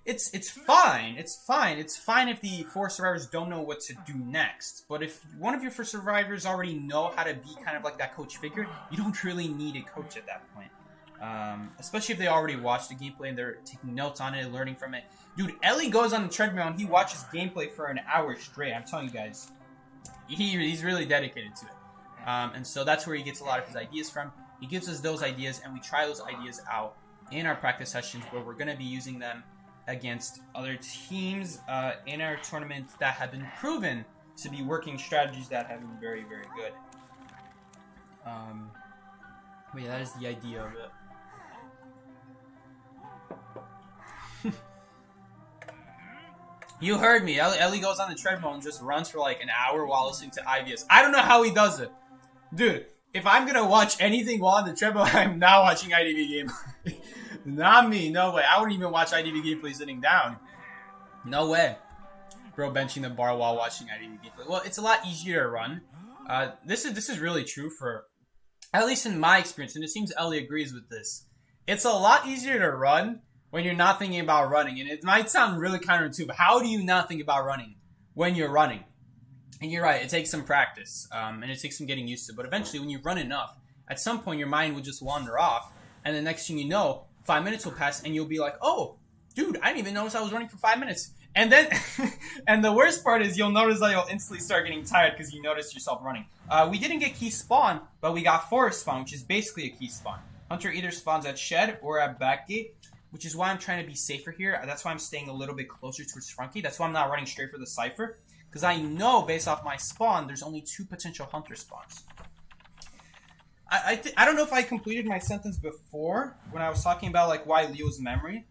Speaker 1: it's fine. It's fine. It's fine if the 4 survivors don't know what to do next. But if one of your 4 survivors already know how to be kind of like that coach figure, you don't really need a coach at that point. Especially if they already watched the gameplay and they're taking notes on it, learning from it. Dude, Ellie goes on the treadmill and he watches gameplay for an hour straight. I'm telling you guys, he's really dedicated to it. And so that's where he gets a lot of his ideas from. He gives us those ideas, and we try those ideas out in our practice sessions where we're going to be using them against other teams in our tournament that have been proven to be working strategies that have been very, very good. But yeah, that is the idea of it. You heard me. Ellie goes on the treadmill and just runs for like an hour while listening to IVS. I don't know how he does it. Dude, if I'm going to watch anything while on the treadmill, I'm not watching IDV gameplay. Not me. No way. I wouldn't even watch IDV gameplay sitting down. No way. Bro, benching the bar while watching IDV gameplay. Well, it's a lot easier to run. This is really true for, at least in my experience, and it seems Ellie agrees with this. It's a lot easier to run when you're not thinking about running. And it might sound really counterintuitive, but how do you not think about running when you're running? And you're right, it takes some practice, and it takes some getting used to. But eventually, when you run enough, at some point your mind will just wander off, and the next thing you know, 5 minutes will pass, and you'll be like, "Oh, dude, I didn't even notice I was running for 5 minutes." And then, and the worst part is you'll notice that you'll instantly start getting tired because you notice yourself running. We didn't get key spawn, but we got forest spawn, which is basically a key spawn. Hunter either spawns at shed or at back gate, which is why I'm trying to be safer here. That's why I'm staying a little bit closer towards front gate. That's why I'm not running straight for the Cypher. Because I know, based off my spawn, there's only 2 potential Hunter spawns. I don't know if I completed my sentence before, when I was talking about like why Leo's Memory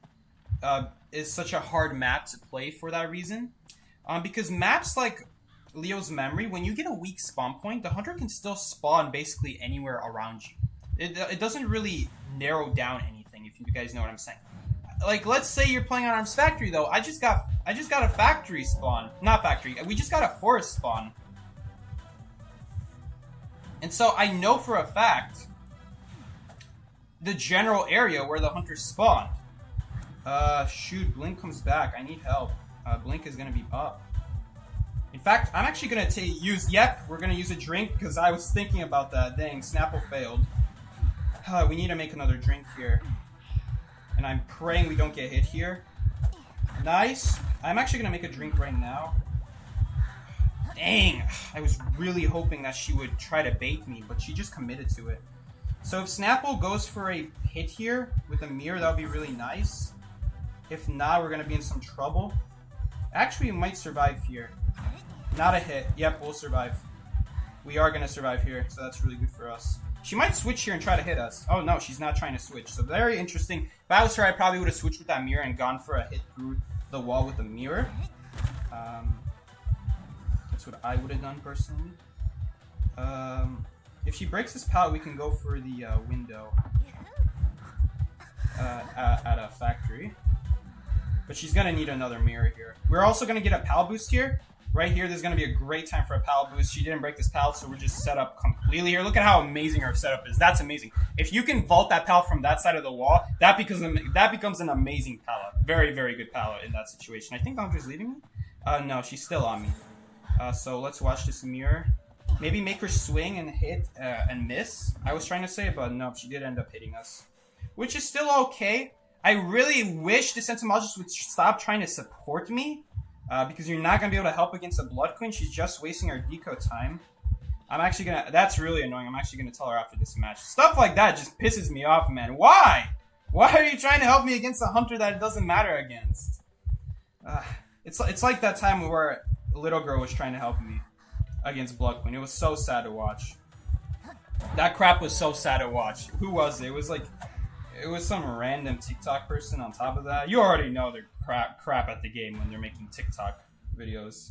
Speaker 1: is such a hard map to play for that reason. Because maps like Leo's Memory, when you get a weak spawn point, the Hunter can still spawn basically anywhere around you. It doesn't really narrow down anything, if you guys know what I'm saying. Like, let's say you're playing on Arms Factory, though. I just got a factory spawn. Not factory. We just got a forest spawn. And so I know for a fact the general area where the Hunters spawned. Shoot, Blink comes back. I need help. Blink is going to be up. In fact, I'm actually going to use... Yep, we're going to use a drink because I was thinking about that. Dang, Snapple failed. We need to make another drink here. And I'm praying we don't get hit here. Nice. I'm actually going to make a drink right now. Dang. I was really hoping that she would try to bait me, but she just committed to it. So if Snapple goes for a hit here with a mirror, that would be really nice. If not, we're going to be in some trouble. Actually, we might survive here. Not a hit. Yep, we'll survive. We are going to survive here, so that's really good for us. She might switch here and try to hit us. Oh, no, she's not trying to switch. So very interesting. If I was her, I probably would have switched with that mirror and gone for a hit through the wall with the mirror. That's what I would have done, personally. If she breaks this pallet, we can go for the window at a factory. But she's going to need another mirror here. We're also going to get a pal boost here. Right here, there's going to be a great time for a pallet boost. She didn't break this pallet, so we're just set up completely here. Look at how amazing our setup is. That's amazing. If you can vault that pallet from that side of the wall, that becomes an amazing pallet. Very, very good pallet in that situation. I think Andre's leaving me? No, she's still on me. So let's watch this mirror. Maybe make her swing and hit and miss, I was trying to say, but no, she did end up hitting us. Which is still okay. I really wish the Sentimologist would stop trying to support me. Because you're not going to be able to help against a Blood Queen. She's just wasting our deco time. I'm actually going to... That's really annoying. I'm actually going to tell her after this match. Stuff like that just pisses me off, man. Why? Why are you trying to help me against a Hunter that it doesn't matter against? It's like that time where a little girl was trying to help me against Blood Queen. It was so sad to watch. That crap was so sad to watch. Who was it? It was like... It was some random TikTok person on top of that. You already know they're crap at the game when they're making TikTok videos.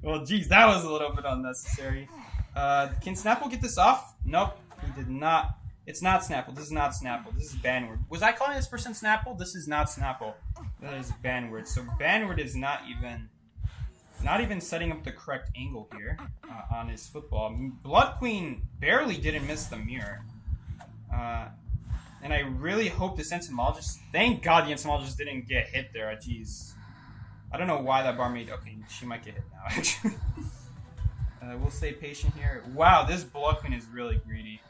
Speaker 1: Well, geez, that was a little bit unnecessary. Can Snapple get this off? Nope, he did not. It's not Snapple. This is not Snapple. This is Banward. Was I calling this person Snapple? This is not Snapple. That is Banward. So Banward is not even setting up the correct angle here on his football. Blood Queen barely didn't miss the mirror. And I really hope this entomologist... Thank God the entomologist didn't get hit there. Jeez. I don't know why that barmaid... Okay, she might get hit now, actually. We'll stay patient here. Wow, this Blood Queen is really greedy.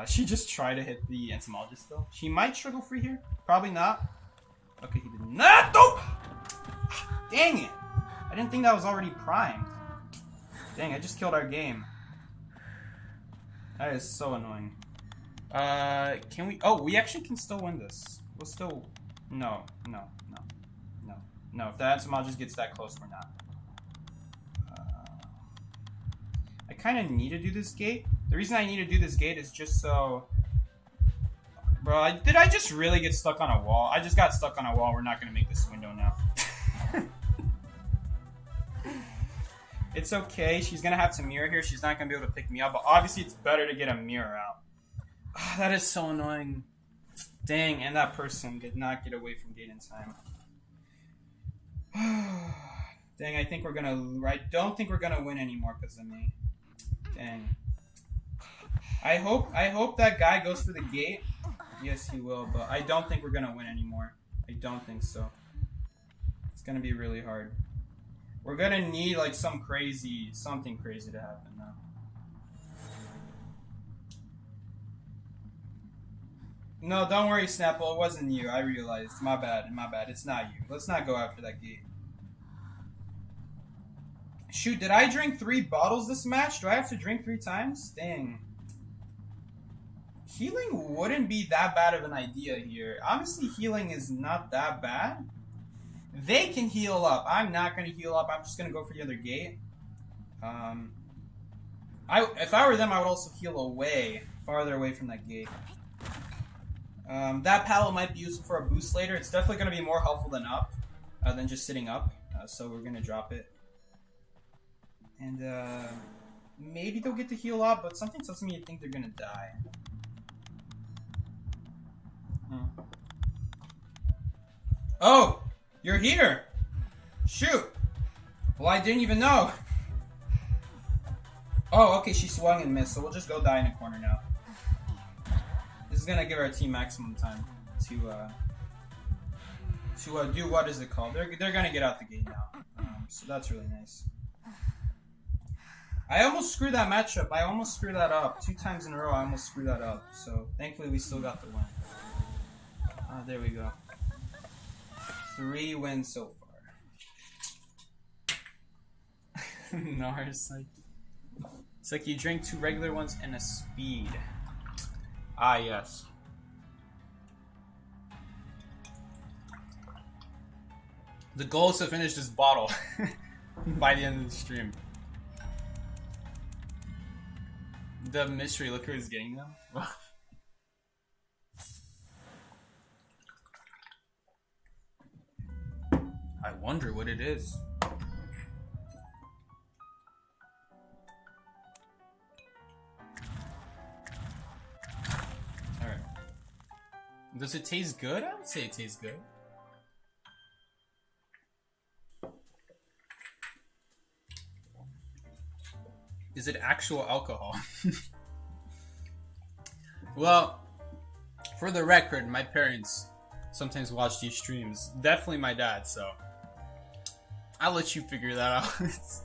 Speaker 1: She just tried to hit the entomologist, though. She might struggle free here. Probably not. Okay, he did not. Oh! Dang it. I didn't think that was already primed. Dang, I just killed our game. That is so annoying. Can we... Oh, we actually can still win this. We'll still... No. If that entomologist gets that close, we're not. I kind of need to do this gate. The reason I need to do this gate is just so... Bro, did I just really get stuck on a wall? I just got stuck on a wall. We're not going to make this window now. It's okay. She's going to have to mirror here. She's not going to be able to pick me up. But obviously, it's better to get a mirror out. Oh, that is so annoying. Dang, and that person did not get away from gate in time. Dang, I think we're going to... I don't think we're going to win anymore because of me. Dang. I hope that guy goes for the gate. Yes, he will, but I don't think we're going to win anymore. I don't think so. It's going to be really hard. We're going to need like something crazy to happen now. No, don't worry, Snapple. It wasn't you. I realized. My bad. It's not you. Let's not go after that gate. Shoot, did I drink 3 bottles this match? Do I have to drink 3 times? Dang. Healing wouldn't be that bad of an idea here. Honestly, healing is not that bad. They can heal up. I'm not going to heal up. I'm just going to go for the other gate. If I were them, I would also heal away. Farther away from that gate. That pallet might be useful for a boost later. It's definitely going to be more helpful than up. Than just sitting up. So we're going to drop it. And maybe they'll get to heal up, but something tells me you think they're going to die. Oh! You're here! Shoot! Well, I didn't even know. Oh, okay, she swung and missed, so we'll just go die in a corner now. This is gonna give our team maximum time to do what is it called? They're gonna get out the gate now, so that's really nice. I almost screwed that matchup. I almost screwed that up 2 times in a row. I almost screwed that up. So thankfully we still got the win. There we go. 3 wins so far. Nars, like, it's like you drink 2 regular ones and a speed. Ah, yes. The goal is to finish this bottle by the end of the stream. The mystery, look who's getting them. I wonder what it is. Alright. Does it taste good? I would say it tastes good. Is it actual alcohol? Well, for the record, my parents sometimes watch these streams. Definitely my dad, so I'll let you figure that out. It's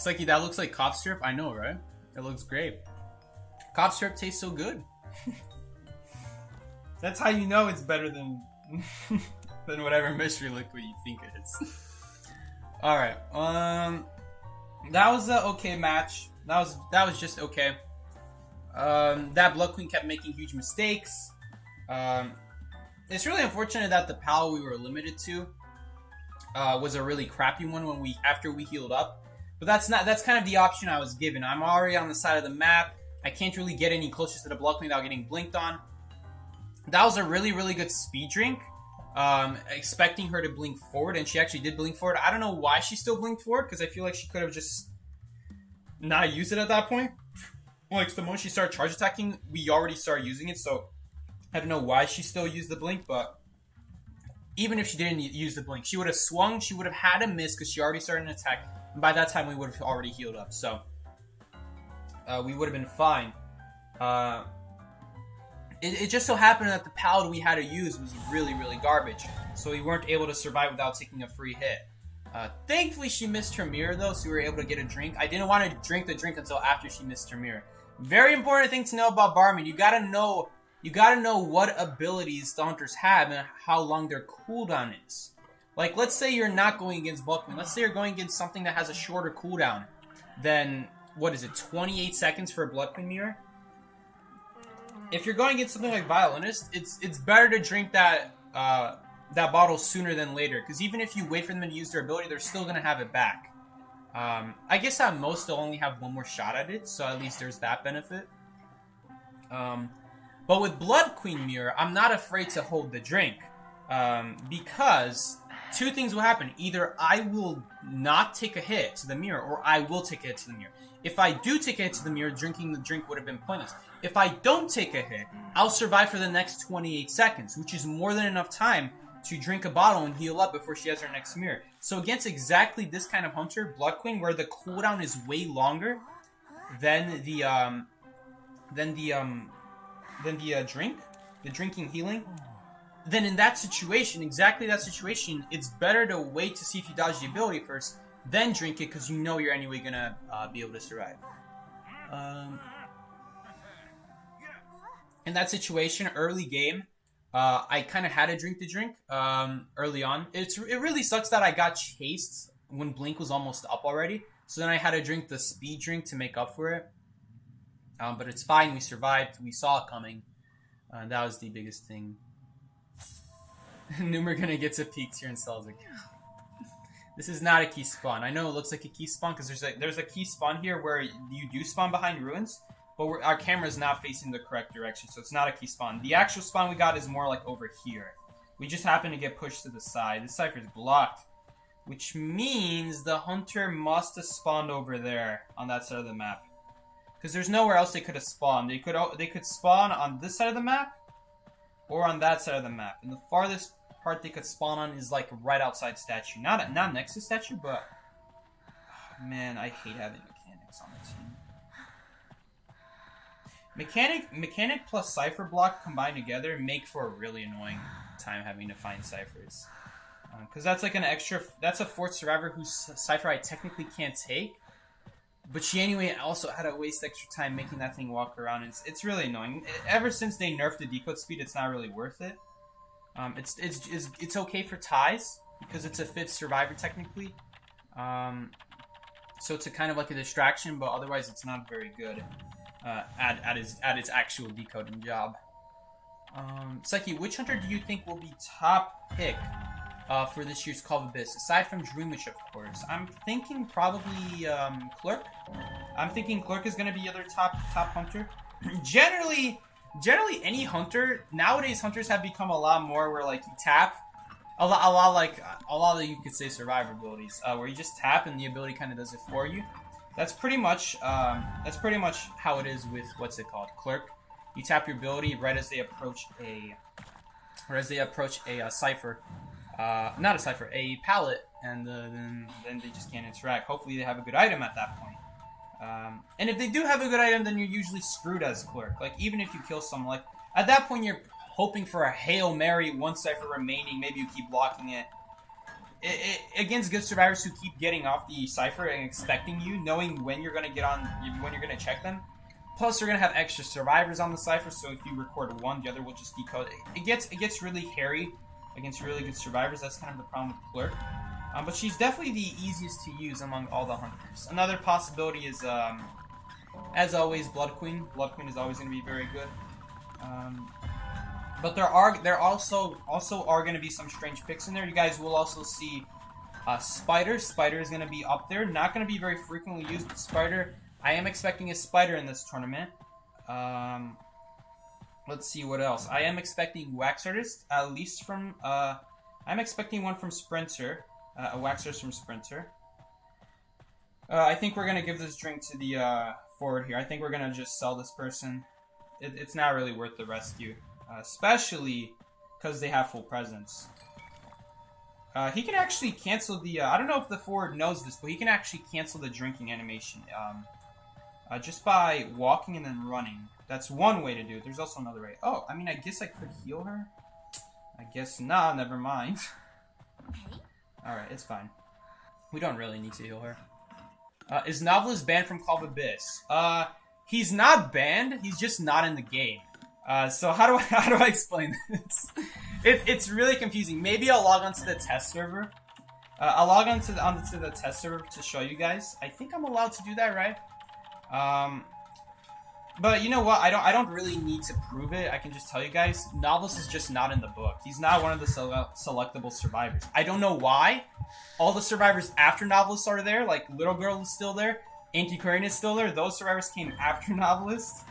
Speaker 1: like, that looks like cough syrup. I know, right? It looks great. Cough syrup tastes so good. That's how you know it's better than than whatever mystery liquid you think it is. All right. That was an okay match. That was just okay. That Blood Queen kept making huge mistakes. It's really unfortunate that the pal we were limited to was a really crappy one after we healed up. But that's kind of the option I was given. I'm already on the side of the map. I can't really get any closer to the Blood Queen without getting blinked on. That was a really, really good speed drink. expecting her to blink forward, and she actually did blink forward. I don't know why she still blinked forward, because I feel like she could have just not used it at that point. Like, the moment she started charge attacking, we already started using it, so I don't know why she still used the blink, but even if she didn't use the blink, she would have swung, she would have had a miss because she already started an attack, and by that time we would have already healed up, so we would have been fine. It just so happened that the paladin we had to use was really, really garbage, so we weren't able to survive without taking a free hit. Thankfully, she missed her mirror, though, so we were able to get a drink. I didn't want to drink the drink until after she missed her mirror. Very important thing to know about Barmaid. You gotta know what abilities the hunters have and how long their cooldown is. Like, let's say you're not going against Bloodqueen. Let's say you're going against something that has a shorter cooldown than, what is it, 28 seconds for a Bloodqueen mirror? If you're going against something like Violinist, it's better to drink that bottle sooner than later, because even if you wait for them to use their ability, they're still going to have it back. I guess at most they'll only have one more shot at it, so at least there's that benefit. But with Bloodqueen Mirror, I'm not afraid to hold the drink, because two things will happen. Either I will not take a hit to the mirror, or I will take a hit to the mirror. If I do take a hit to the mirror, drinking the drink would have been pointless. If I don't take a hit, I'll survive for the next 28 seconds, which is more than enough time to drink a bottle and heal up before she has her next mirror. So against exactly this kind of hunter, Bloodqueen, where the cooldown is way longer than the drink, the drinking healing, then in that situation, exactly that situation, it's better to wait to see if you dodge the ability first, then drink it, because you know you're anyway gonna be able to survive. In that situation, early game, I kind of had to drink the drink early on. It really sucks that I got chased when Blink was almost up already, so then I had to drink the speed drink to make up for it. But it's fine, we survived, we saw it coming. That was the biggest thing. Numer gonna get to peak tier and sells it. This is not a key spawn. I know it looks like a key spawn because there's a key spawn here where you do spawn behind ruins, but our camera is not facing the correct direction, so it's not a key spawn. The actual spawn we got is more like over here. We just happen to get pushed to the side. This cipher is blocked, which means the hunter must have spawned over there on that side of the map, because there's nowhere else they could have spawned. They could spawn on this side of the map or on that side of the map, and the farthest part they could spawn on is like right outside statue. Not next to statue, but man, I hate having mechanics on the team. Mechanic plus Cypher block combined together make for a really annoying time having to find ciphers. Because that's like an extra, that's a fourth survivor whose Cypher I technically can't take. But she anyway also had to waste extra time making that thing walk around. It's really annoying. Ever since they nerfed the decode speed, it's not really worth it. It's okay for ties because it's a fifth survivor technically. So it's a kind of like a distraction, but otherwise it's not very good at its actual decoding job. Psyche, which hunter do you think will be top pick for this year's Call of Abyss, aside from Dreamish, of course? I'm thinking probably Clerk. I'm thinking Clerk is going to be the other top hunter. Generally any hunter nowadays, hunters have become a lot more where like you tap a lot of you could say survivor abilities, where you just tap and the ability kind of does it for you. That's pretty much how it is with what's it called, Clerk. You tap your ability right as they approach a cipher, not a cipher, a pallet, and then they just can't interact. Hopefully they have a good item at that point. And if they do have a good item, then you're usually screwed as Clerk. Like, even if you kill someone, like, at that point you're hoping for a Hail Mary, one cipher remaining, maybe you keep blocking it. Against good survivors who keep getting off the cipher and expecting you, knowing when you're going to when you're going to check them. Plus, you're going to have extra survivors on the cipher, so if you record one, the other will just decode it. It gets really hairy against really good survivors. That's kind of the problem with Clerk. But she's definitely the easiest to use among all the hunters. Another possibility is, as always, Bloodqueen. Bloodqueen is always going to be very good. But there also are going to be some strange picks in there. You guys will also see Spider. Spider is going to be up there. Not going to be very frequently used, but Spider. I am expecting a Spider in this tournament. Let's see what else. I am expecting wax artist, at least from, I'm expecting one from Sprinter. A wax artist from Sprinter. I think we're gonna give this drink to the, forward here. I think we're gonna just sell this person. It's not really worth the rescue. Especially because they have full presence. He can actually cancel the, I don't know if the forward knows this, but he can actually cancel the drinking animation. Just by walking and then running. That's one way to do it. There's also another way. Oh, I mean, I guess I could heal her? I guess not, never mind. Alright, it's fine. We don't really need to heal her. Is Novelist banned from Call of Abyss? He's not banned, he's just not in the game. So how do I explain this? It's really confusing. Maybe I'll log onto the test server. I'll log onto the test server to show you guys. I think I'm allowed to do that, right? But you know what? I don't really need to prove it. I can just tell you guys. Novelist is just not in the book. He's not one of the selectable survivors. I don't know why. All the survivors after Novelist are there. Like Little Girl is still there. Antiquarian is still there. Those survivors came after Novelist.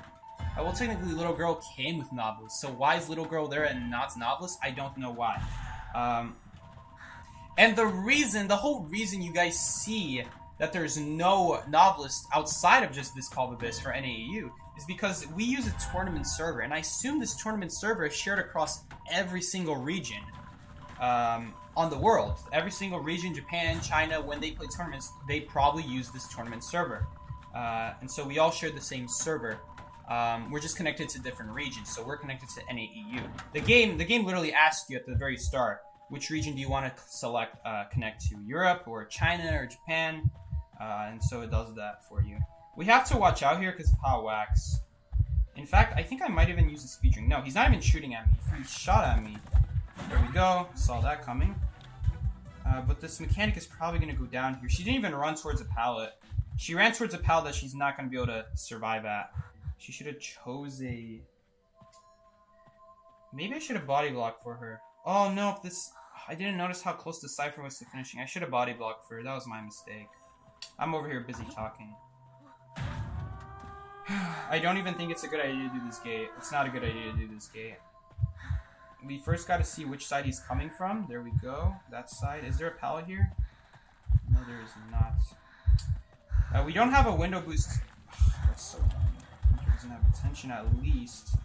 Speaker 1: Well, technically, Little Girl came with Novelist. So why is Little Girl there and not Novelist? I don't know why. And the whole reason you guys see that there's no Novelist outside of just this Call of Abyss for NAEU is because we use a tournament server. And I assume this tournament server is shared across every single region on the world. Every single region, Japan, China, when they play tournaments, they probably use this tournament server. And so we all share the same server. We're just connected to different regions, so we're connected to NAEU. The game literally asks you at the very start, which region do you want to select, connect to? Europe, or China, or Japan? And so it does that for you. We have to watch out here because of how wax. In fact, I think I might even use a speed drink. No, he's not even shooting at me. He shot at me. There we go. Saw that coming. But this mechanic is probably going to go down here. She didn't even run towards a pallet. She ran towards a pallet that she's not going to be able to survive at. She should have chose a... Maybe I should have body blocked for her. Oh no, I didn't notice how close the Cypher was to finishing. I should have body blocked for her. That was my mistake. I'm over here busy talking. I don't even think it's a good idea to do this gate. It's not a good idea to do this gate. We first got to see which side he's coming from. There we go. That side. Is there a pallet here? No, there is not. We don't have a window boost. That's so dumb. He doesn't have attention at least.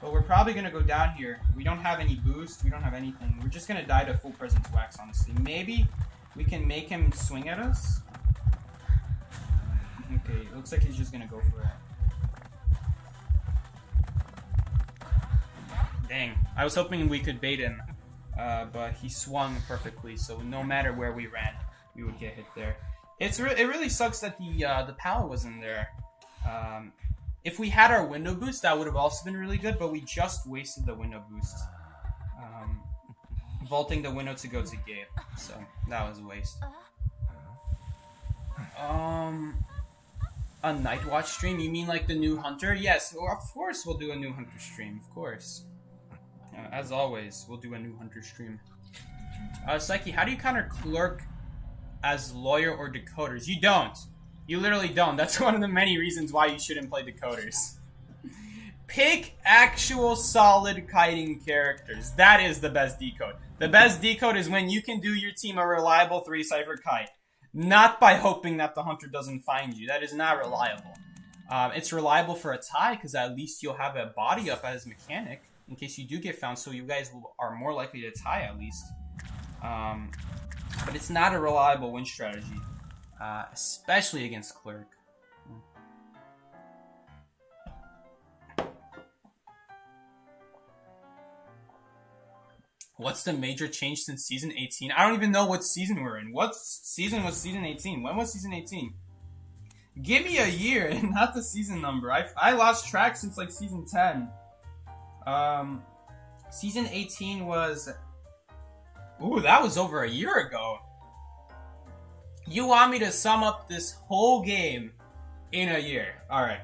Speaker 1: But we're probably going to go down here. We don't have any boost. We don't have anything. We're just going to die to full presence wax, honestly. Maybe we can make him swing at us. Okay, it looks like he's just going to go for it. Dang. I was hoping we could bait him. But he swung perfectly, so no matter where we ran, we would get hit there. It really sucks that the pallet wasn't there. If we had our window boost, that would have also been really good, but we just wasted the window boost. Vaulting the window to go to gate, so that was a waste. A Night Watch stream? You mean like the new Hunter? Yes, well, of course we'll do a new Hunter stream, of course. As always, we'll do a new Hunter stream. Psyche, how do you counter Clerk as lawyer or decoders? You don't. You literally don't. That's one of the many reasons why you shouldn't play decoders. Pick actual solid kiting characters. That is the best decode. The best decode is when you can do your team a reliable 3-cipher kite. Not by hoping that the hunter doesn't find you. That is not reliable. It's reliable for a tie because at least you'll have a body up as mechanic in case you do get found, so you guys are more likely to tie at least. But it's not a reliable win strategy. Especially against Clerk. What's the major change since Season 18? I don't even know what season we're in. What season was Season 18? When was Season 18? Give me a year and not the season number. I lost track since like Season 10. Season 18 was... Ooh, that was over a year ago. You want me to sum up this whole game in a year. Alright.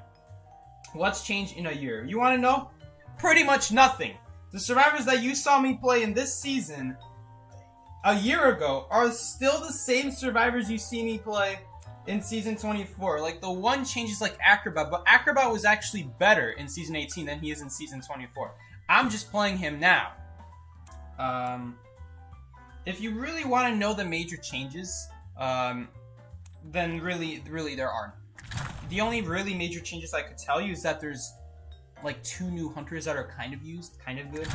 Speaker 1: What's changed in a year? You want to know? Pretty much nothing. The survivors that you saw me play in this season a year ago are still the same survivors you see me play in Season 24. Like, the one change is like Acrobat, but Acrobat was actually better in Season 18 than he is in Season 24. I'm just playing him now. If you really want to know the major changes, then really there aren't. The only really major changes I could tell you is that there's like 2 new hunters that are kind of used, kind of good,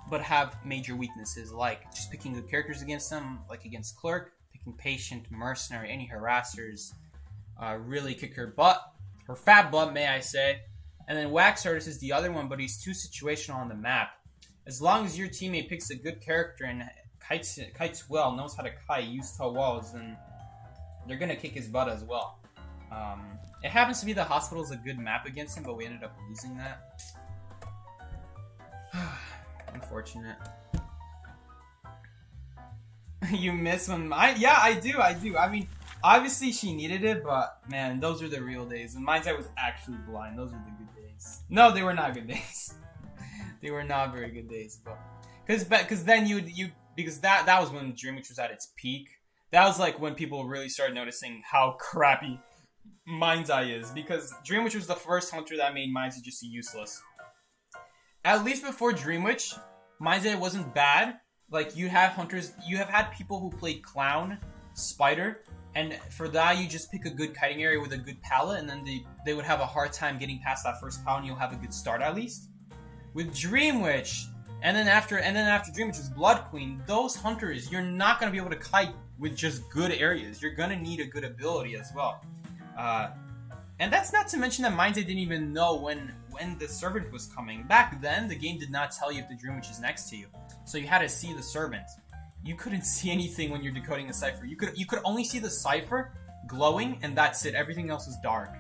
Speaker 1: but have major weaknesses, like just picking good characters against them, like against Clerk, picking Patient, Mercenary, any harassers, really kick her butt, her fat butt, may I say. And then Wax Artist is the other one, but he's too situational on the map. As long as your teammate picks a good character and kites well, knows how to kite, use tall walls, then they're gonna kick his butt as well. It happens to be the hospital's a good map against him, but we ended up losing that. Unfortunate. You miss when yeah, I do. I mean, obviously she needed it, but man, those are the real days. And Mind's Eye was actually blind. Those are the good days. No, they were not good days. They were not very good days, but because then because that was when Dream Witch was at its peak. That was like when people really started noticing how crappy Mind's Eye is, because Dream Witch was the first hunter that made Mind's Eye just useless. At least before Dream Witch, Mind's Eye wasn't bad. Like, you have had people who played Clown, Spider, and for that you just pick a good kiting area with a good palette, and then they would have a hard time getting past that first palette, and you'll have a good start at least. With Dream Witch, and then after Dream Witch was Blood Queen, those hunters, you're not gonna be able to kite with just good areas. You're gonna need a good ability as well. And that's not to mention that Mind's Eye didn't even know when the servant was coming. Back then, the game did not tell you if the Dream Witch is next to you, so you had to see the servant. You couldn't see anything when you're decoding a cipher. You could only see the cipher glowing, and that's it. Everything else was dark.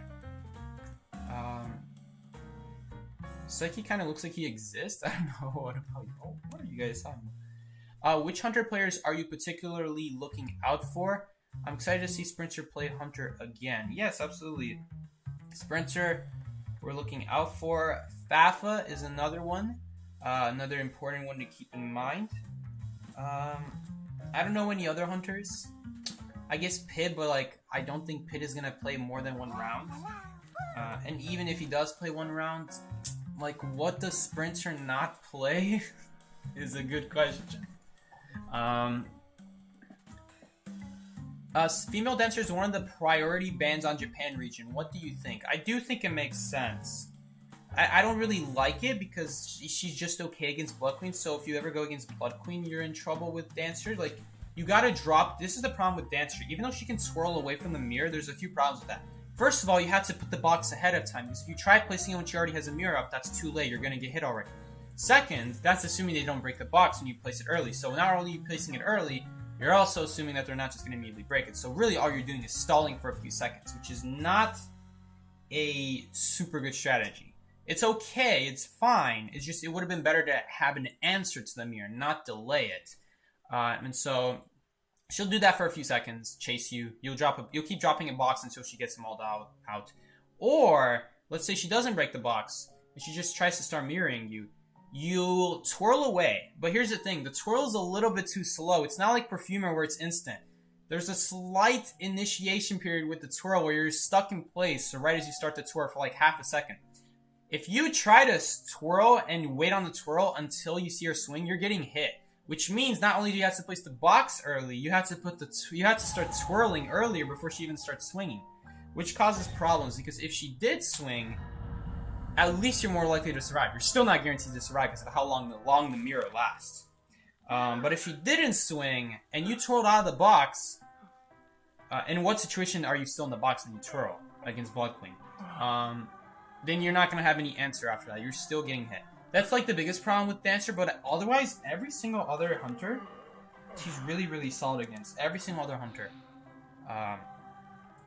Speaker 1: Psyche kind of looks like he exists. I don't know. What about you? Oh, what are you guys talking about? Which hunter players are you particularly looking out for? I'm excited to see Sprinter play hunter again. Yes, absolutely. Sprinter, we're looking out for. Fafa is another one. Another important one to keep in mind. I don't know any other hunters. I guess Pid, but like, I don't think Pid is going to play more than 1 round. And even if he does play 1 round, like, what does Sprinter not play? Is a good question. Female dancer is one of the priority bans on Japan region. What do you think? I do think it makes sense. I don't really like it because she's just okay against Blood Queen. So if you ever go against Blood Queen, you're in trouble with Dancer. Like, you gotta drop. This is the problem with Dancer. Even though she can swirl away from the mirror, there's a few problems with that. First of all, you have to put the box ahead of time, because if you try placing it when she already has a mirror up, that's too late. You're gonna get hit already. Second, that's assuming they don't break the box when you place it early. So not only are you placing it early, you're also assuming that they're not just gonna immediately break it. So really, all you're doing is stalling for a few seconds, which is not a super good strategy. It's okay, it's fine. It's just, it would have been better to have an answer to the mirror, not delay it. And so she'll do that for a few seconds, chase you. You'll keep dropping a box until she gets them all out. Or let's say she doesn't break the box and she just tries to start mirroring you. You'll twirl away. But here's the thing, the twirl is a little bit too slow. It's not like Perfumer where it's instant. There's a slight initiation period with the twirl where you're stuck in place, so right as you start to twirl for like half a second. If you try to twirl and wait on the twirl until you see her swing, you're getting hit. Which means not only do you have to place the box early, you have to start twirling earlier before she even starts swinging, which causes problems, because if she did swing, at least you're more likely to survive. You're still not guaranteed to survive because of how long the mirror lasts. But if she didn't swing and you twirled out of the box, in what situation are you still in the box and you twirl against Blood Queen? Then you're not going to have any answer after that. You're still getting hit. That's like the biggest problem with Dancer, but otherwise, every single other hunter, she's really, really solid against. Every single other hunter.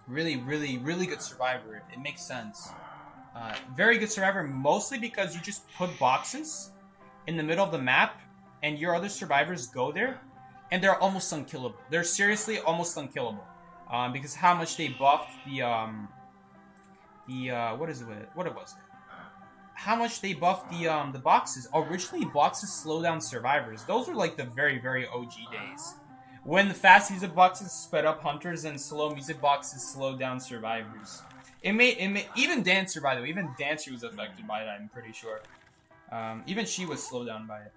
Speaker 1: Really, really, really good survivor. It makes sense. Very good survivor, mostly because you just put boxes in the middle of the map, and your other survivors go there, and they're almost unkillable. They're seriously almost unkillable. Because how much they buffed what was it? How much they buffed the boxes. Originally, boxes slow down survivors. Those were like the very, very OG days. When the fast music boxes sped up hunters and slow music boxes slowed down survivors. It made even Dancer, by the way, even Dancer was affected by that, I'm pretty sure. Even she was slowed down by it.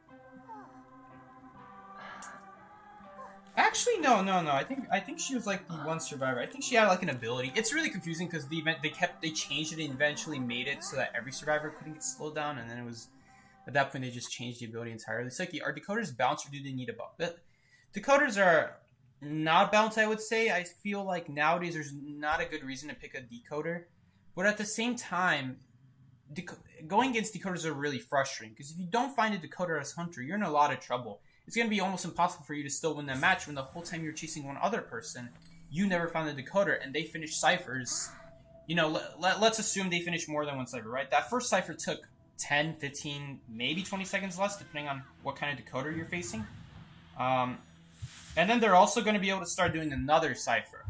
Speaker 1: Actually, no. I think she was like the one survivor. I think she had like an ability. It's really confusing because the event they changed it and eventually made it so that every survivor couldn't get slowed down, and then it was at that point they just changed the ability entirely. It's like, are decoders balanced or do they need a buff? But decoders are not balanced, I would say. I feel like nowadays there's not a good reason to pick a decoder, but at the same time, going against decoders are really frustrating because if you don't find a decoder as hunter, you're in a lot of trouble. It's going to be almost impossible for you to still win that match when the whole time you're chasing one other person, you never found the decoder and they finished ciphers. You know, let's assume they finished more than one cipher, right? That first cipher took 10, 15, maybe 20 seconds less, depending on what kind of decoder you're facing. And then they're also going to be able to start doing another cipher.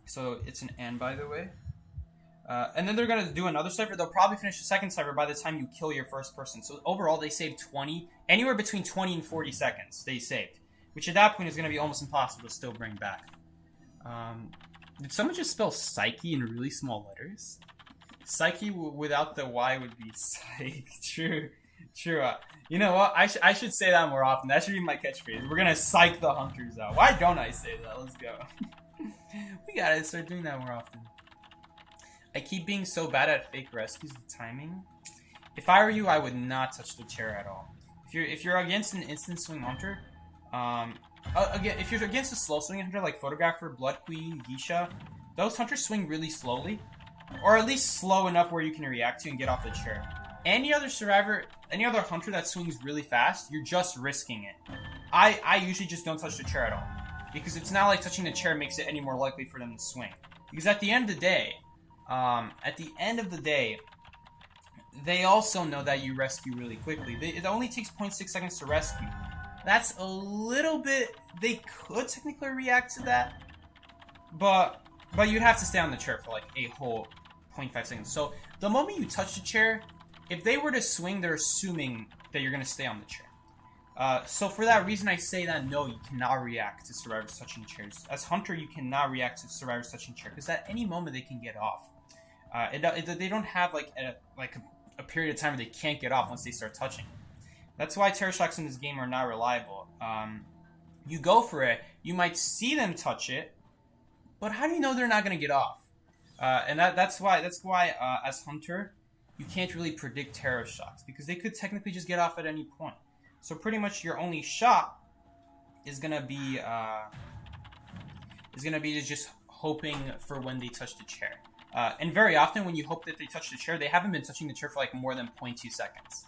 Speaker 1: So it's an and, by the way. And then they're going to do another cipher. They'll probably finish the second cipher by the time you kill your first person. So overall, they saved anywhere between 20 and 40 seconds they saved. Which at that point is going to be almost impossible to still bring back. Did someone just spell psyche in really small letters? Psyche without the Y would be psych. True. You know what? I should say that more often. That should be my catchphrase. We're going to psych the hunters out. Why don't I say that? Let's go. We got to start doing that more often. I keep being so bad at fake rescues, the timing. If I were you, I would not touch the chair at all. If you're against an instant swing hunter, again, if you're against a slow swing hunter like Photographer, Blood Queen, Geisha, those hunters swing really slowly, or at least slow enough where you can react to and get off the chair. Any other survivor, any other hunter that swings really fast, you're just risking it. I usually just don't touch the chair at all, because it's not like touching the chair makes it any more likely for them to swing. Because at the end of the day, they also know that you rescue really quickly. It only takes 0.6 seconds to rescue. That's a little bit... They could technically react to that, but you'd have to stay on the chair for like a whole 0.5 seconds. So the moment you touch the chair, if they were to swing, they're assuming that you're going to stay on the chair. So for that reason, I say that no, you cannot react to survivors touching chairs. As hunter, you cannot react to survivors touching chair because at any moment they can get off. They don't have like a period of time where they can't get off once they start touching. That's why terror shocks in this game are not reliable. You go for it, you might see them touch it, but how do you know they're not going to get off? And that's why as hunter, you can't really predict terror shocks because they could technically just get off at any point. So pretty much your only shot is gonna be just hoping for when they touch the chair. And very often when you hope that they touch the chair, they haven't been touching the chair for like more than 0.2 seconds.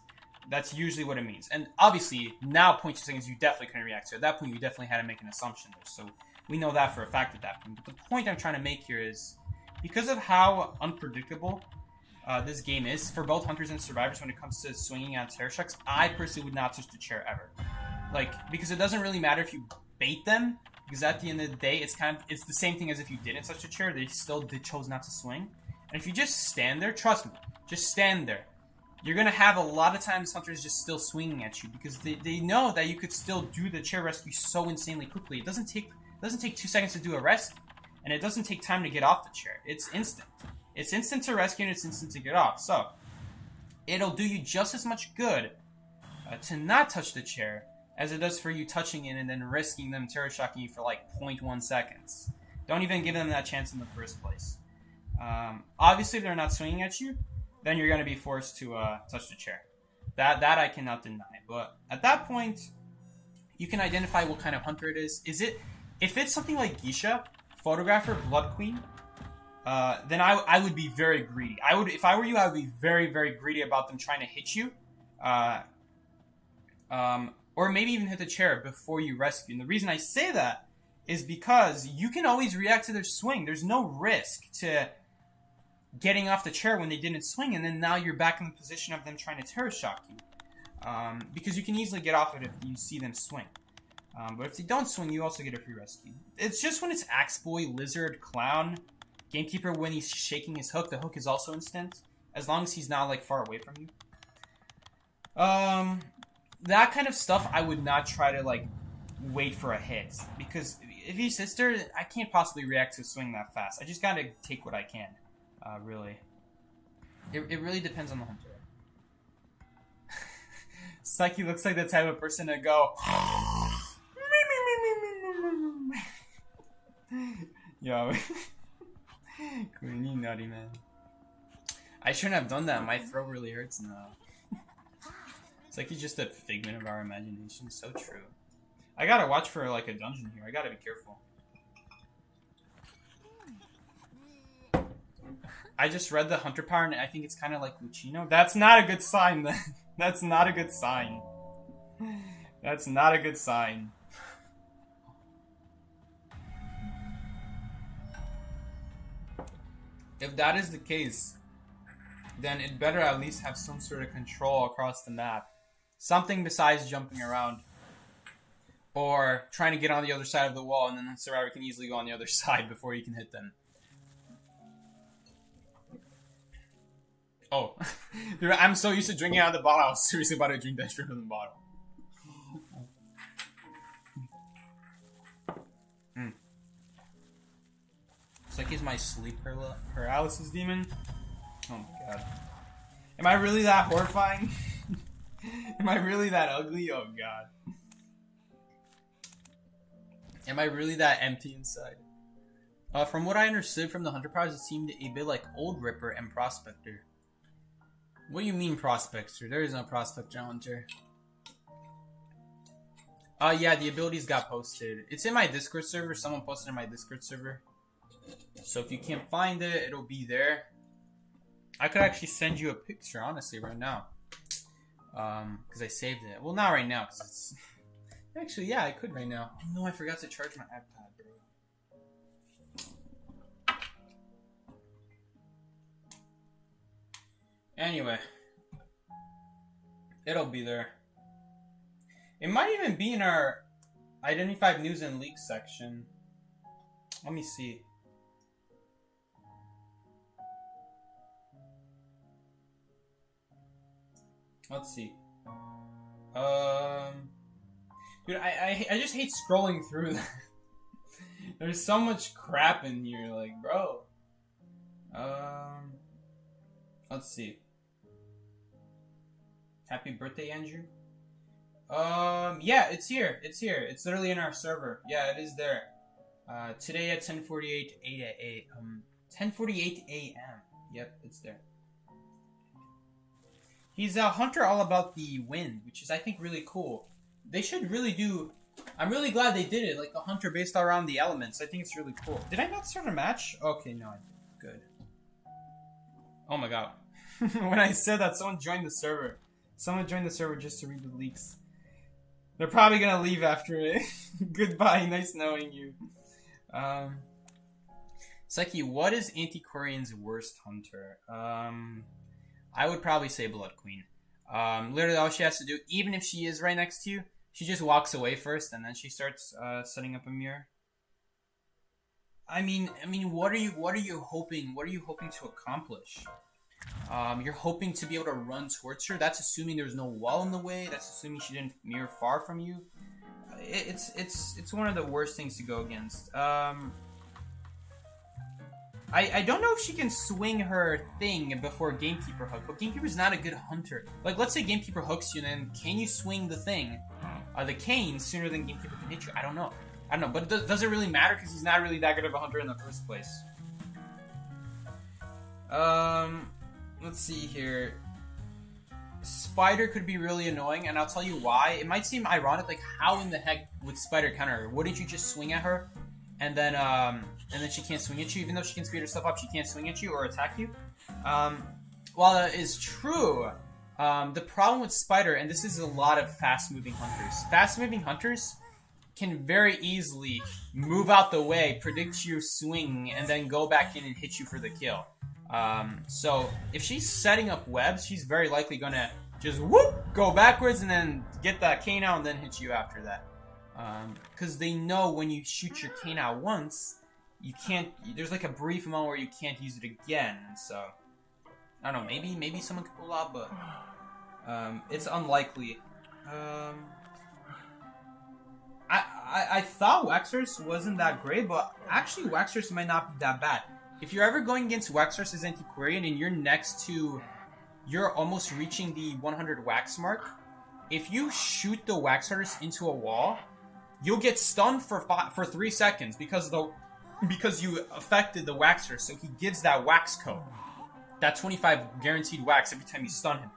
Speaker 1: That's usually what it means. And obviously now 0.2 seconds you definitely couldn't react to. At that point you definitely had to make an assumption there. So we know that for a fact at that point. But the point I'm trying to make here is because of how unpredictable this game is for both hunters and survivors when it comes to swinging on terror shocks, I personally would not touch the chair ever. Because it doesn't really matter if you bait them, because at the end of the day, it's the same thing as if you didn't touch the chair. They still chose not to swing. And if you just stand there, trust me, just stand there. You're gonna have a lot of times hunters just still swinging at you because they know that you could still do the chair rescue so insanely quickly. It doesn't take 2 seconds to do a rescue, and it doesn't take time to get off the chair. It's instant. It's instant to rescue and it's instant to get off. So, it'll do you just as much good to not touch the chair as it does for you touching it and then risking them terror shocking you for like 0.1 seconds. Don't even give them that chance in the first place. Obviously, if they're not swinging at you, then you're going to be forced to touch the chair. That I cannot deny. But at that point, you can identify what kind of hunter it is. If it's something like Geisha, Photographer, Blood Queen, then I would be very greedy. If I were you, I would be very, very greedy about them trying to hit you, or maybe even hit the chair before you rescue. And the reason I say that is because you can always react to their swing. There's no risk to getting off the chair when they didn't swing, and then now you're back in the position of them trying to terror shock you, because you can easily get off it if you see them swing. But if they don't swing, you also get a free rescue. It's just when it's Axe Boy, Lizard, Clown, Gamekeeper, when he's shaking his hook, the hook is also instant, as long as he's not like far away from you. That kind of stuff I would not try to like wait for a hit. Because if he sits there, I can't possibly react to a swing that fast. I just gotta take what I can. Really. It really depends on the hunter. Psyche looks like the type of person to go. Yo. Queen, you nutty man. I shouldn't have done that. My throat really hurts now. It's like he's just a figment of our imagination. So true. I gotta watch for like a dungeon here. I gotta be careful. I just read the hunter power and I think it's kind of like Lucino. That's not a good sign then. That's not a good sign. That's not a good sign. If that is the case, then it better at least have some sort of control across the map. Something besides jumping around. Or trying to get on the other side of the wall and then the survivor can easily go on the other side before you can hit them. Oh. Dude, I'm so used to drinking out of the bottle, I was seriously about to drink that straight from the bottle. It's like he's my sleep paralysis demon. Oh my god. Am I really that horrifying? Am I really that ugly? Oh god. Am I really that empty inside? From what I understood from the Hunter powers, it seemed a bit like Old Ripper and Prospector. What do you mean Prospector? There is no Prospector Hunter. Yeah, the abilities got posted. It's in my Discord server. Someone posted in my Discord server. So if you can't find it, it'll be there. I could actually send you a picture, honestly, right now. Because I saved it. Well, not right now, because it's... Actually, yeah, I could right now. Oh, no, I forgot to charge my iPad, bro. Anyway. It'll be there. It might even be in our Identified News and Leaks section. Let me see. Let's see. Dude, I just hate scrolling through that. There's so much crap in here, like, bro. Let's see. Happy birthday, Andrew. Yeah, it's here. It's here. It's literally in our server. Yeah, it is there. Today at 10:48 a.m. Yep, it's there. He's a hunter all about the wind, which is, I think, really cool. They should really do... I'm really glad they did it, like a hunter based around the elements. I think it's really cool. Did I not start a match? Okay, no, I did. Good. Oh my god. When I said that, someone joined the server. Someone joined the server just to read the leaks. They're probably gonna leave after it. Goodbye, nice knowing you. Psyche, what is Antiquarian's worst hunter? I would probably say Blood Queen. Literally all she has to do, even if she is right next to you, she just walks away first and then she starts setting up a mirror. I mean, what are you hoping to accomplish? You're hoping to be able to run towards her. That's assuming there's no wall in the way. That's assuming she didn't mirror far from you. It's one of the worst things to go against. I don't know if she can swing her thing before Gamekeeper hook, but Gamekeeper's not a good hunter. Like, let's say Gamekeeper hooks you, and then can you swing the thing, the cane, sooner than Gamekeeper can hit you? I don't know, but does it really matter? Because he's not really that good of a hunter in the first place. Let's see here. Spider could be really annoying, and I'll tell you why. It might seem ironic, like, how in the heck would Spider counter her? Wouldn't you just swing at her, and then she can't swing at you? Even though she can speed herself up, she can't swing at you or attack you. While that is true, the problem with Spider, and this is a lot of fast-moving hunters. Fast-moving hunters can very easily move out the way, predict you swing, and then go back in and hit you for the kill. So if she's setting up webs, she's very likely gonna just whoop, go backwards, and then get that cane out and then hit you after that. Because they know when you shoot your cane out once, you can't. There's like a brief moment where you can't use it again. So I don't know. Maybe someone could pull out, but it's unlikely. I thought Waxers wasn't that great, but actually Waxers might not be that bad. If you're ever going against Waxers as Antiquarian and you're next to, you're almost reaching the 100 wax mark, if you shoot the Waxers into a wall, you'll get stunned for 3 seconds because you affected the Waxer. So he gives that wax code, that 25 guaranteed wax every time you stun him.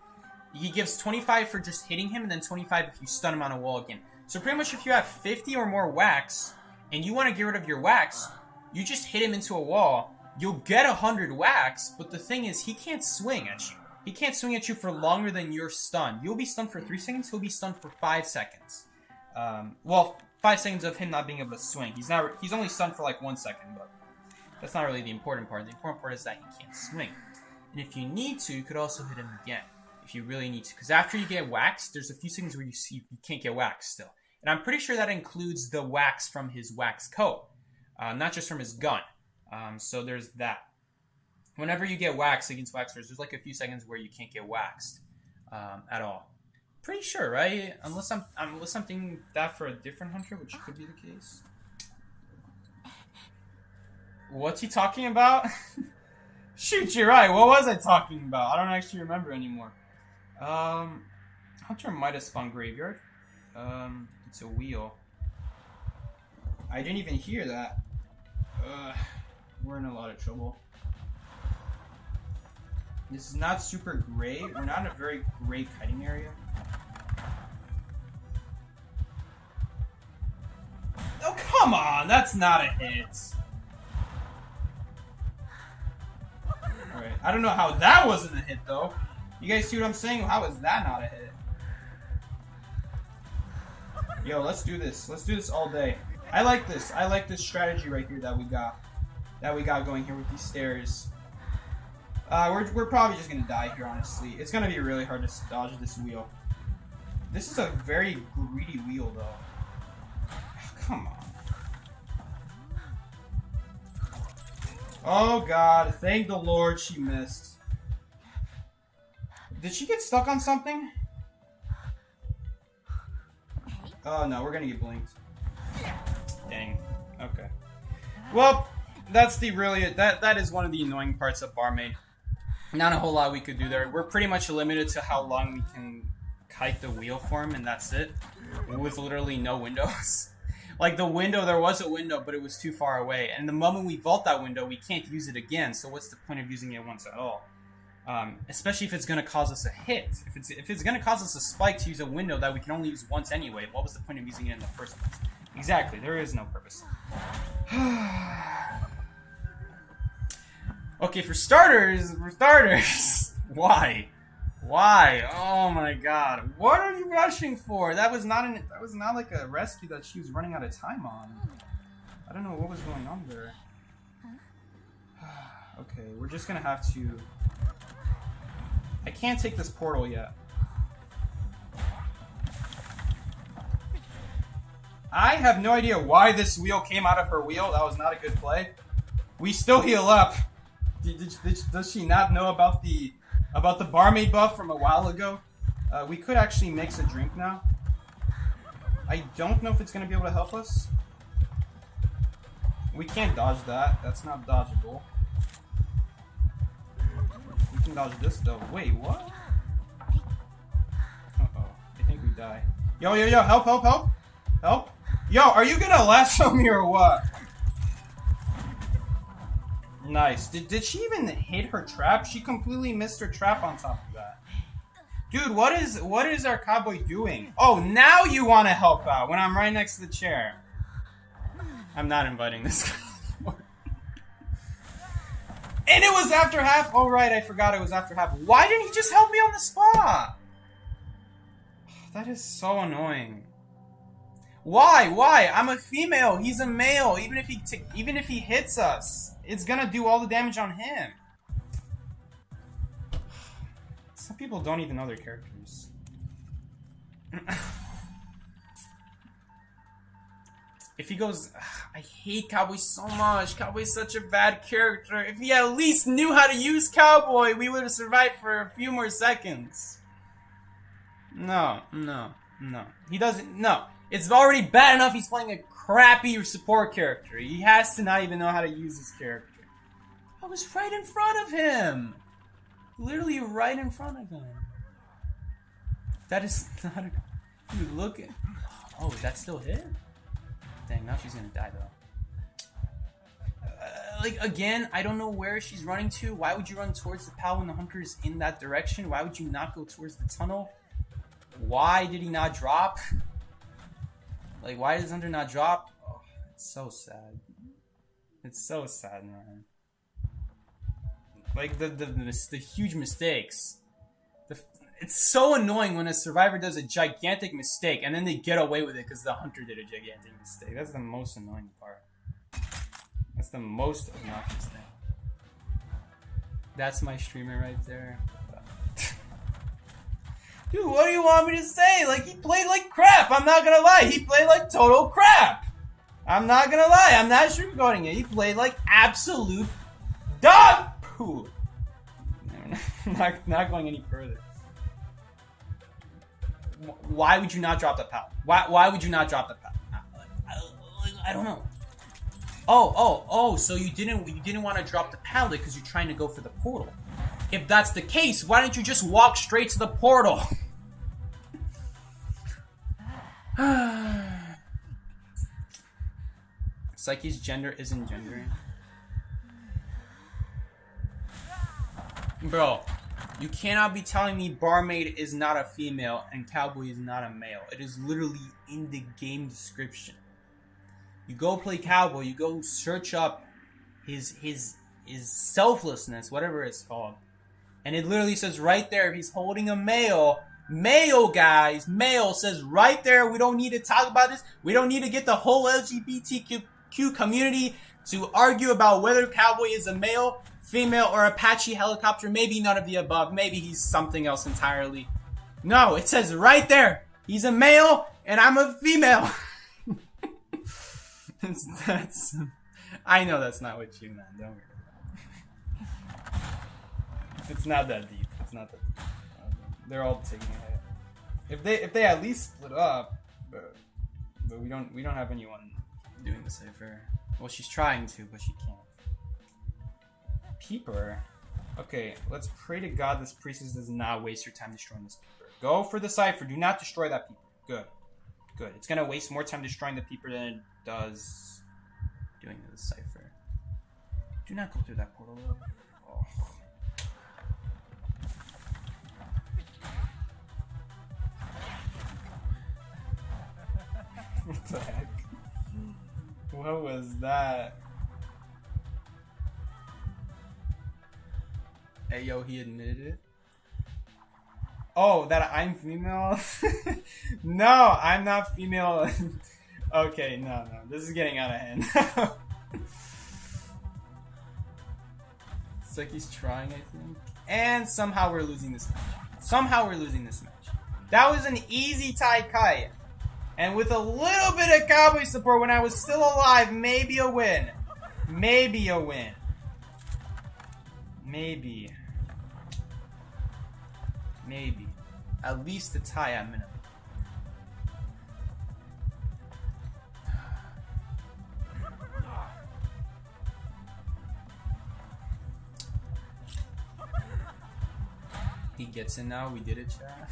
Speaker 1: He gives 25 for just hitting him, and then 25 if you stun him on a wall again. So pretty much if you have 50 or more wax, and you want to get rid of your wax, you just hit him into a wall. You'll get 100 wax, but the thing is, he can't swing at you. He can't swing at you for longer than you're stunned. You'll be stunned for 3 seconds, he'll be stunned for 5 seconds. Well, 5 seconds of him not being able to swing. He's only stunned for like 1 second, but that's not really the important part. The important part is that he can't swing. And if you need to, you could also hit him again. If you really need to. Because after you get waxed, there's a few seconds where you can't get waxed still. And I'm pretty sure that includes the wax from his wax coat. Not just from his gun. So there's that. Whenever you get waxed against Waxers, there's like a few seconds where you can't get waxed at all. Pretty sure, right? Unless I'm thinking that for a different hunter, which could be the case. What's he talking about? Shoot, you're right. What was I talking about? I don't actually remember anymore. Hunter might have spawned graveyard. It's a wheel. I didn't even hear that. We're in a lot of trouble. This is not super great. We're not in a very great kiting area. Oh, come on! That's not a hit. Alright, I don't know how that wasn't a hit, though. You guys see what I'm saying? How is that not a hit? Yo, let's do this. Let's do this all day. I like this. I like this strategy right here that we got going here with these stairs. We're probably just gonna die here, honestly. It's gonna be really hard to dodge this wheel. This is a very greedy wheel, though. Come on. Oh god, thank the Lord she missed. Did she get stuck on something? Oh no, we're gonna get blinked. Dang. Okay. Well, that's that is one of the annoying parts of Barmaid. Not a whole lot we could do there. We're pretty much limited to how long we can kite the wheel for him, and that's it. With literally no windows. Like the window, there was a window, but it was too far away. And the moment we vault that window, we can't use it again. So what's the point of using it once at all? Especially if it's going to cause us a hit. If it's going to cause us a spike to use a window that we can only use once anyway, what was the point of using it in the first place? Exactly, there is no purpose. Okay, for starters, why? Why? Oh my god. What are you rushing for? That was not like a rescue that she was running out of time on. I don't know what was going on there. Okay, we're just gonna have to... I can't take this portal yet. I have no idea why this wheel came out of her wheel. That was not a good play. We still heal up. Does she not know about the Barmaid buff from a while ago? We could actually mix a drink now. I don't know if it's going to be able to help us. We can't dodge that. That's not dodgeable. We can dodge this though. Wait, what? Uh-oh. I think we die. Yo, help, help, help! Help! Yo, are you gonna lasso me or what? Nice. Did she even hit her trap? She completely missed her trap on top of that. Dude, what is our cowboy doing? Oh, now you want to help out when I'm right next to the chair. I'm not inviting this guy anymore. And it was after half. Oh, right, I forgot it was after half. Why didn't he just help me on the spot? That is so annoying. Why? I'm a female. He's a male. Even if he hits us, it's gonna do all the damage on him. Some people don't even know their characters. If he goes... I hate Cowboy so much. Cowboy's such a bad character. If he at least knew how to use Cowboy, we would have survived for a few more seconds. No. He doesn't... No. It's already bad enough he's playing a crappy support character. He has to not even know how to use his character. I was right in front of him. Literally right in front of him. That is not a... Dude, look at... Oh, that still hit? Dang, now she's gonna die, though. Like, again, I don't know where she's running to. Why would you run towards the PAL when the hunter is in that direction? Why would you not go towards the tunnel? Why did he not drop? Like, why does Hunter not drop? Oh, it's so sad. It's so sad, man. Like, the huge mistakes. It's so annoying when a survivor does a gigantic mistake and then they get away with it because the hunter did a gigantic mistake. That's the most annoying part. That's the most obnoxious thing. That's my streamer right there. Dude, what do you want me to say? Like, he played like crap. I'm not gonna lie. He played like total crap. I'm not gonna lie. I'm not sugarcoating it. He played like absolute dog poo. Not going any further. Why would you not drop the PAL? Why would you not drop the PAL? I don't know. Oh, so you didn't want to drop the PAL because you're trying to go for the portal. If that's the case, why don't you just walk straight to the portal? Psyche's gender isn't gendering. Bro, you cannot be telling me Barmaid is not a female and Cowboy is not a male. It is literally in the game description. You go play Cowboy, you go search up his selflessness, whatever it's called. And it literally says right there, if he's holding a male, guys, male says right there, we don't need to talk about this. We don't need to get the whole LGBTQ community to argue about whether Cowboy is a male, female, or Apache helicopter. Maybe none of the above. Maybe he's something else entirely. No, it says right there, he's a male and I'm a female. I know that's not what you meant. Don't worry. It's not that deep. It's not that deep. They're all taking a hit. If they at least split up, but we don't have anyone doing the cipher. Well, she's trying to, but she can't. Peeper. Okay, let's pray to God this priestess does not waste your time destroying this peeper. Go for the cipher. Do not destroy that peeper. Good. Good. It's gonna waste more time destroying the peeper than it does doing the cipher. Do not go through that portal. Oh. What the heck? What was that? Hey yo, he admitted it. Oh, that I'm female? No, I'm not female. Okay, no. This is getting out of hand. It's like he's trying, I think. And somehow we're losing this match. That was an easy Tai Kai. And with a little bit of Cowboy support when I was still alive, maybe a win. Maybe. At least a tie at minimum. He gets in now. We did it, chat.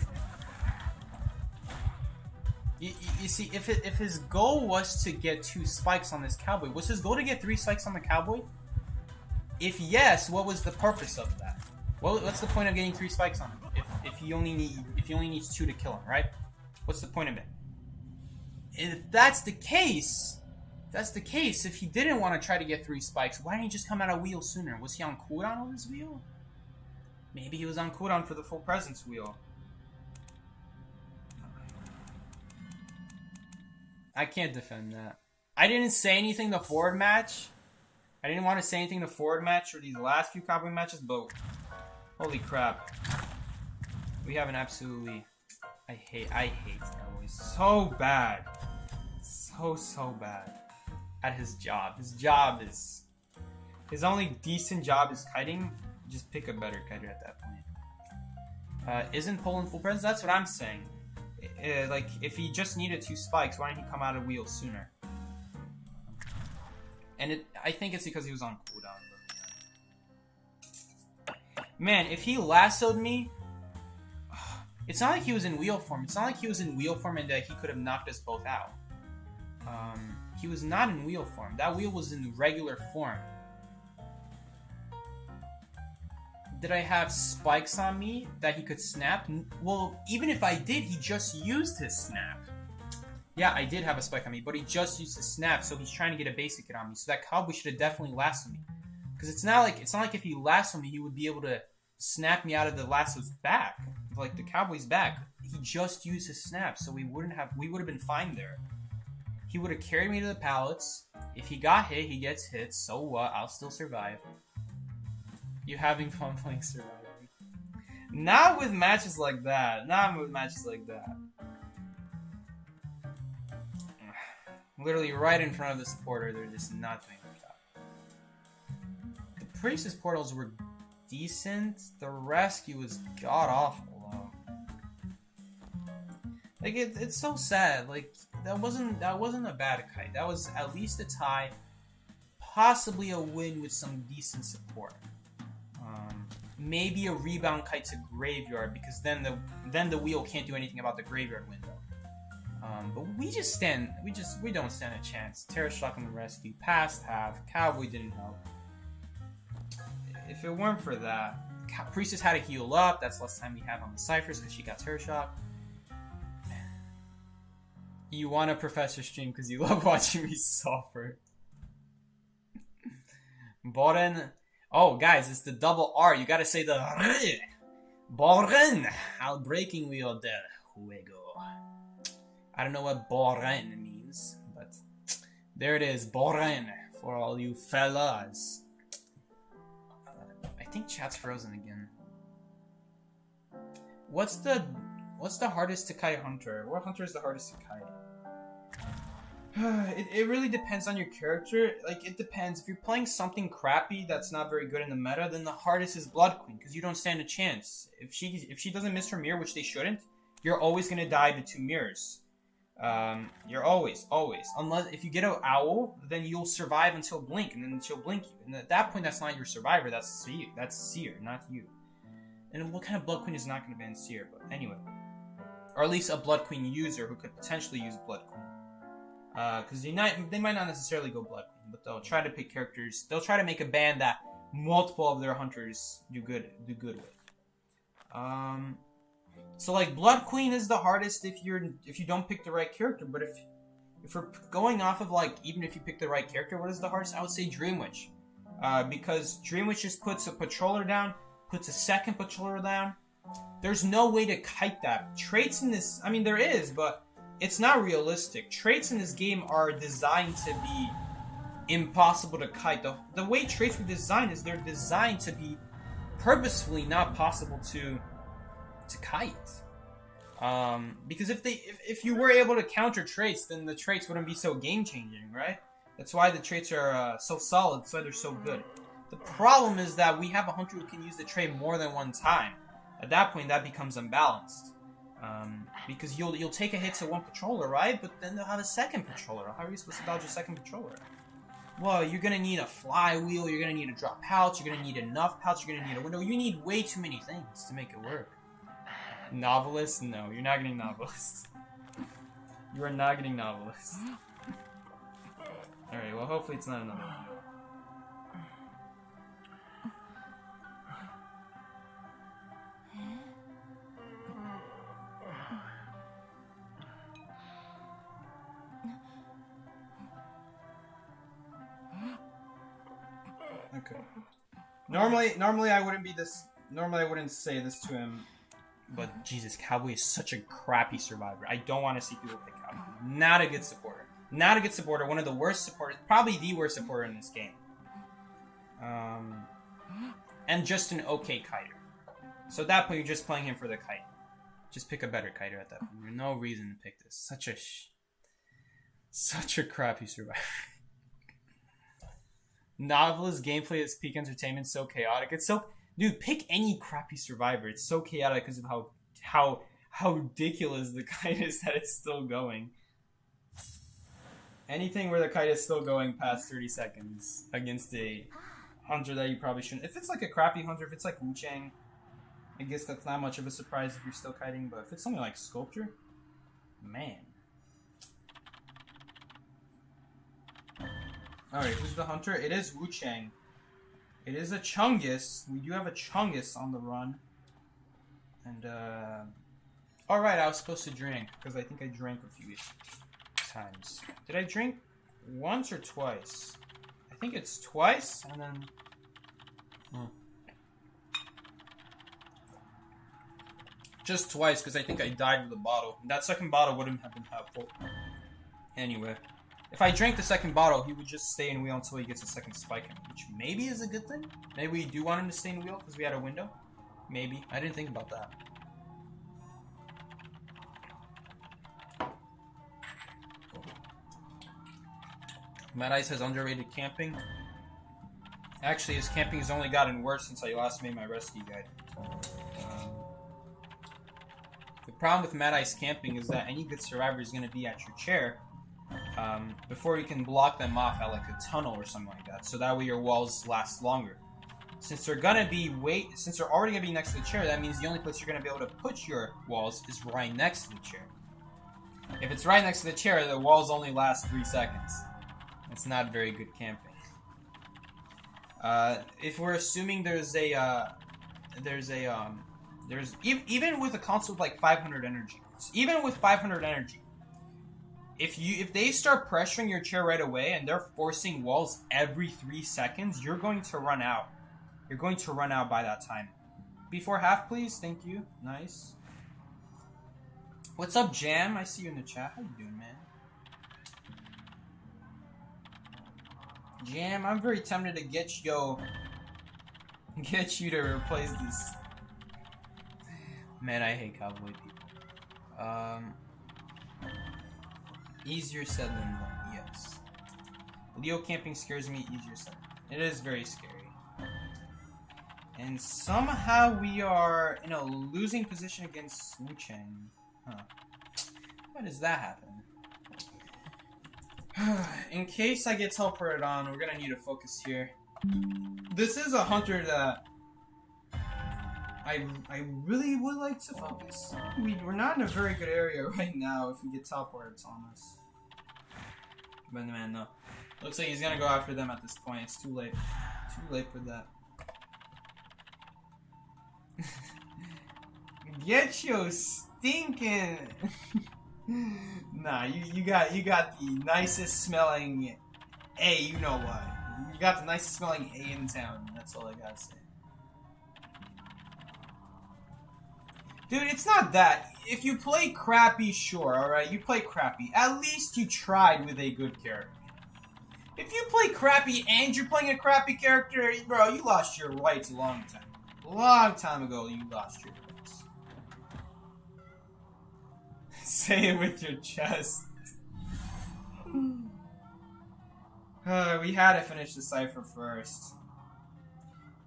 Speaker 1: You see, if his goal was to get 2 spikes on this Cowboy, was his goal to get 3 spikes on the Cowboy? If yes, what was the purpose of that? What's the point of getting 3 spikes on him if he only needs 2 to kill him, right? What's the point of it? If that's the case, if he didn't want to try to get 3 spikes, why didn't he just come out of wheel sooner? Was he on cooldown on his wheel? Maybe he was on cooldown for the full presence wheel. I can't defend that. I didn't say anything the forward match. I didn't want to say anything the forward match or these last few Cowboy matches, but holy crap. We have an absolutely... I hate Cowboy so bad. So bad. At his job. His job is... His only decent job is kiting. Just pick a better kiter at that point. Isn't Poland full presence? That's what I'm saying. like, if he just needed 2 spikes, why didn't he come out of wheels sooner? And I think it's because he was on cooldown. Man, if he lassoed me, it's not like he was in wheel form. It's not like he was in wheel form and that he could have knocked us both out. He was not in wheel form. That wheel was in regular form. Did I have spikes on me that he could snap? Well, even if I did, he just used his snap. Yeah, I did have a spike on me, but he just used his snap, so he's trying to get a basic hit on me. So that cowboy should have definitely lassoed me. Because it's not like if he lassoed me, he would be able to snap me out of the lasso's back. Like the cowboy's back. He just used his snap, so we would have been fine there. He would have carried me to the pallets. If he got hit, he gets hit. So what? I'll still survive. You having fun playing Survivor? Not with matches like that. Not with matches like that. Literally right in front of the supporter, they're just not doing their job. The Priestess portals were decent. The rescue was god awful. Like it's so sad. Like that wasn't a bad kite. That was at least a tie, possibly a win with some decent support. Maybe a rebound kite to graveyard because then the wheel can't do anything about the graveyard window. But we don't stand a chance. Terror Shock on the rescue, past half, Cowboy didn't help. If it weren't for that, Priestess had to heal up. That's less time we have on the ciphers because she got Terror Shock. You want a Professor stream because you love watching me suffer. Boren. Oh, guys, it's the double R. You gotta say the Boren. Al breaking wheel del juego. I don't know what Boren means, but there it is, Boren, for all you fellas. I think chat's frozen again. What's the hardest to kite hunter? What hunter is the hardest to kite? It really depends on your character. Like, it depends. If you're playing something crappy that's not very good in the meta, then the hardest is Blood Queen, because you don't stand a chance. If she doesn't miss her mirror, which they shouldn't, you're always going to die to 2 mirrors. You're always. Unless, if you get an owl, then you'll survive until blink, and then she'll blink you. And at that point, that's not your survivor, that's Seer, not you. And what kind of Blood Queen is not going to ban Seer? But anyway. Or at least a Blood Queen user who could potentially use Blood Queen. Because they might not necessarily go Blood Queen, but they'll try to pick characters. They'll try to make a ban that multiple of their hunters do good with. So like Blood Queen is the hardest if you don't pick the right character. But if we're going off of like even if you pick the right character, what is the hardest? I would say Dream Witch, because Dream Witch just puts a patroller down, puts a second patroller down. There's no way to kite that. Traits in this, I mean there is, but it's not realistic. Traits in this game are designed to be impossible to kite. The way traits were designed is they're designed to be purposefully not possible to kite. Because if you were able to counter traits, then the traits wouldn't be so game changing, right? That's why the traits are so solid. That's why they're so good. The problem is that we have a hunter who can use the trait more than one time. At that point, that becomes unbalanced. Because you'll take a hit to one patroller, right? But then they'll have a second patroller. How are you supposed to dodge a second patroller? Well, you're gonna need a flywheel, you're gonna need a drop pouch, you're gonna need enough pouch, you're gonna need a window. You need way too many things to make it work. Novelist? No, you're not getting novelist. You are not getting novelist. Alright, well hopefully it's not another one. Okay. Normally I wouldn't be this. Normally I wouldn't say this to him. But Jesus, Cowboy is such a crappy survivor. I don't want to see people pick Cowboy. Not a good supporter. Not a good supporter. One of the worst supporters. Probably the worst supporter in this game. And just an okay kiter. So at that point, you're just playing him for the kite. Just pick a better kiter at that point. There's no reason to pick this. Such a crappy survivor. Novelist gameplay is peak entertainment, so chaotic. It's so... Dude, pick any crappy survivor. It's so chaotic because of how ridiculous the kite is that it's still going. Anything where the kite is still going past 30 seconds against a hunter that you probably shouldn't. If it's like a crappy hunter, if it's like Wu Chang, I guess that's not much of a surprise if you're still kiting, but if it's something like Sculptor, man. Alright, who's the hunter? It is Wu Chang. It is a Chungus. We do have a Chungus on the run. And, alright, I was supposed to drink, because I think I drank a few times. Did I drink once or twice? I think it's twice, and then... Just twice, because I think I died with the bottle. That second bottle wouldn't have been helpful. Anyway. If I drank the second bottle, he would just stay in wheel until he gets a second spike in, which maybe is a good thing. Maybe we do want him to stay in wheel, because we had a window. Maybe. I didn't think about that. Mad Ice has underrated camping. Actually, his camping has only gotten worse since I last made my rescue guide. The problem with Mad Ice camping is that any good survivor is going to be at your chair before you can block them off at like a tunnel or something like that. So that way your walls last longer. Since they're already going to be next to the chair, that means the only place you're going to be able to put your walls is right next to the chair. If it's right next to the chair, the walls only last 3 seconds. It's not very good camping. If we're assuming even with a console with like 500 energy, even with 500 energy, if they start pressuring your chair right away and they're forcing walls every 3 seconds, you're going to run out. You're going to run out by that time. Before half, please. Thank you. Nice. What's up, Jam? I see you in the chat. How you doing, man? Jam, I'm very tempted to get you to replace this. Man, I hate cowboy people. Easier said than done, yes. Leo camping scares me, easier said. It is very scary. And somehow we are in a losing position against Wu Chang. Huh. Why does that happen? In case I get teleported on, we're gonna need to focus here. This is a hunter that I really would like to focus. We're not in a very good area right now if we get teleported on us. But man, no. Looks like he's gonna go after them at this point. It's too late. Too late for that. Get your stinking... Nah, you got the nicest smelling A, you know what. You got the nicest smelling A in town, that's all I gotta say. Dude, it's not that. If you play crappy, sure, alright, you play crappy. At least you tried with a good character. If you play crappy and you're playing a crappy character, bro, you lost your rights a long time. A long time ago, you lost your rights. Say it with your chest. We had to finish the cipher first.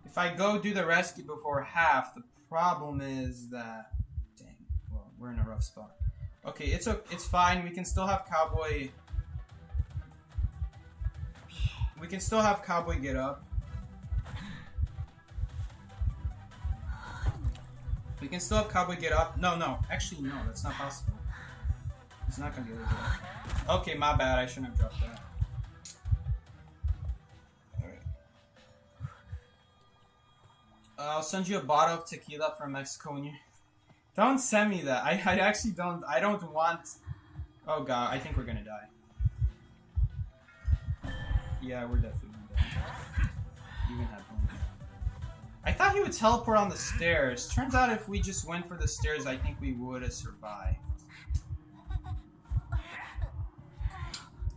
Speaker 1: If I go do the rescue before half, the problem is that... Dang, well, we're in a rough spot. Okay, it's fine. We can still have Cowboy... We can still have Cowboy get up. We can still have Cowboy get up. No. Actually, no. That's not possible. He's not gonna be able to get up. Okay, my bad. I shouldn't have dropped that. Alright. I'll send you a bottle of tequila from Mexico when you... Don't send me that. I actually don't... I don't want... Oh god, I think we're gonna die. Yeah, we're definitely gonna die. Even have one. I thought he would teleport on the stairs. Turns out if we just went for the stairs, I think we would have survived.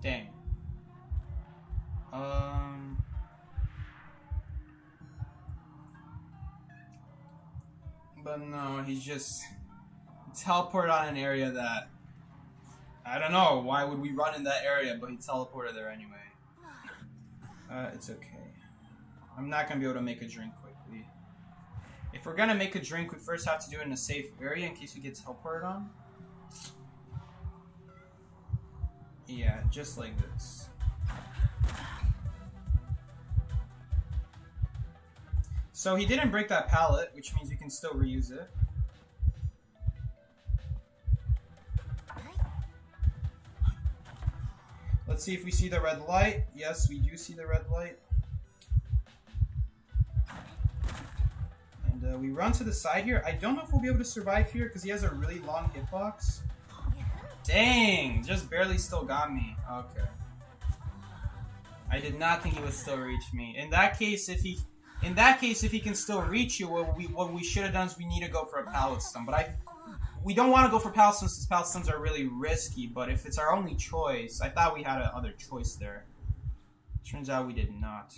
Speaker 1: Dang. But no, he's just teleported on an area that... I don't know, why would we run in that area, but he teleported there anyway. It's okay. I'm not gonna be able to make a drink quickly. If we're gonna make a drink, we first have to do it in a safe area in case we get teleported on. Yeah, just like this. So he didn't break that pallet, which means we can still reuse it. Let's see if we see the red light. Yes, we do see the red light. And we run to the side here. I don't know if we'll be able to survive here because he has a really long hitbox. Dang! Just barely still got me. Okay. I did not think he would still reach me. In that case, if he can still reach you, what we should have done is we need to go for a pallet stun. But we don't want to go for pallet stuns because pallet stuns are really risky. But if it's our only choice, I thought we had another choice there. Turns out we did not.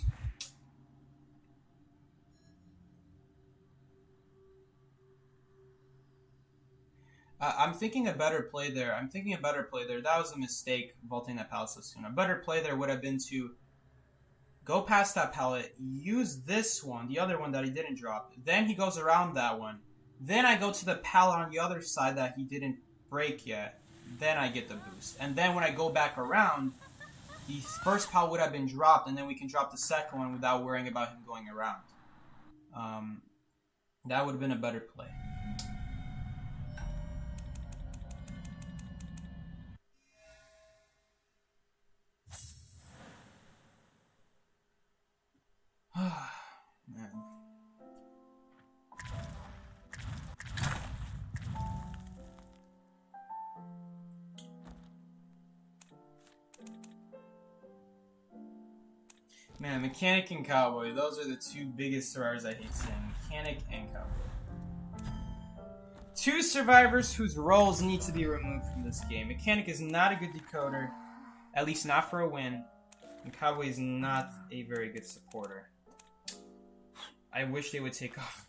Speaker 1: I'm thinking a better play there. That was a mistake, vaulting that pallet so soon. A better play there would have been to go past that pallet, use this one, the other one that he didn't drop. Then he goes around that one. Then I go to the pallet on the other side that he didn't break yet. Then I get the boost. And then when I go back around, the first pallet would have been dropped, and then we can drop the second one without worrying about him going around. That would have been a better play. Man, Mechanic and Cowboy, those are the two biggest survivors I hate seeing. Mechanic and Cowboy. Two survivors whose roles need to be removed from this game. Mechanic is not a good decoder, at least not for a win, and Cowboy is not a very good supporter. I wish they would take off.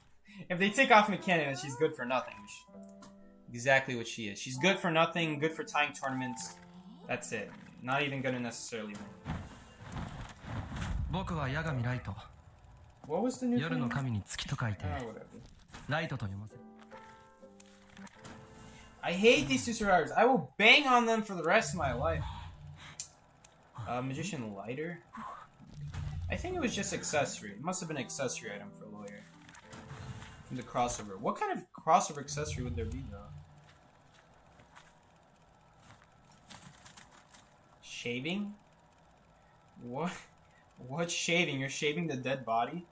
Speaker 1: If they take off Mechanic, then she's good for nothing. Exactly what she is. She's good for nothing, good for tying tournaments. That's it. Not even gonna necessarily win. What was the new thing? I hate these two survivors. I will bang on them for the rest of my life. Magician lighter? I think it was just accessory. It must have been an accessory item for lawyer. From the crossover. What kind of crossover accessory would there be though? Shaving? What? What shaving? You're shaving the dead body?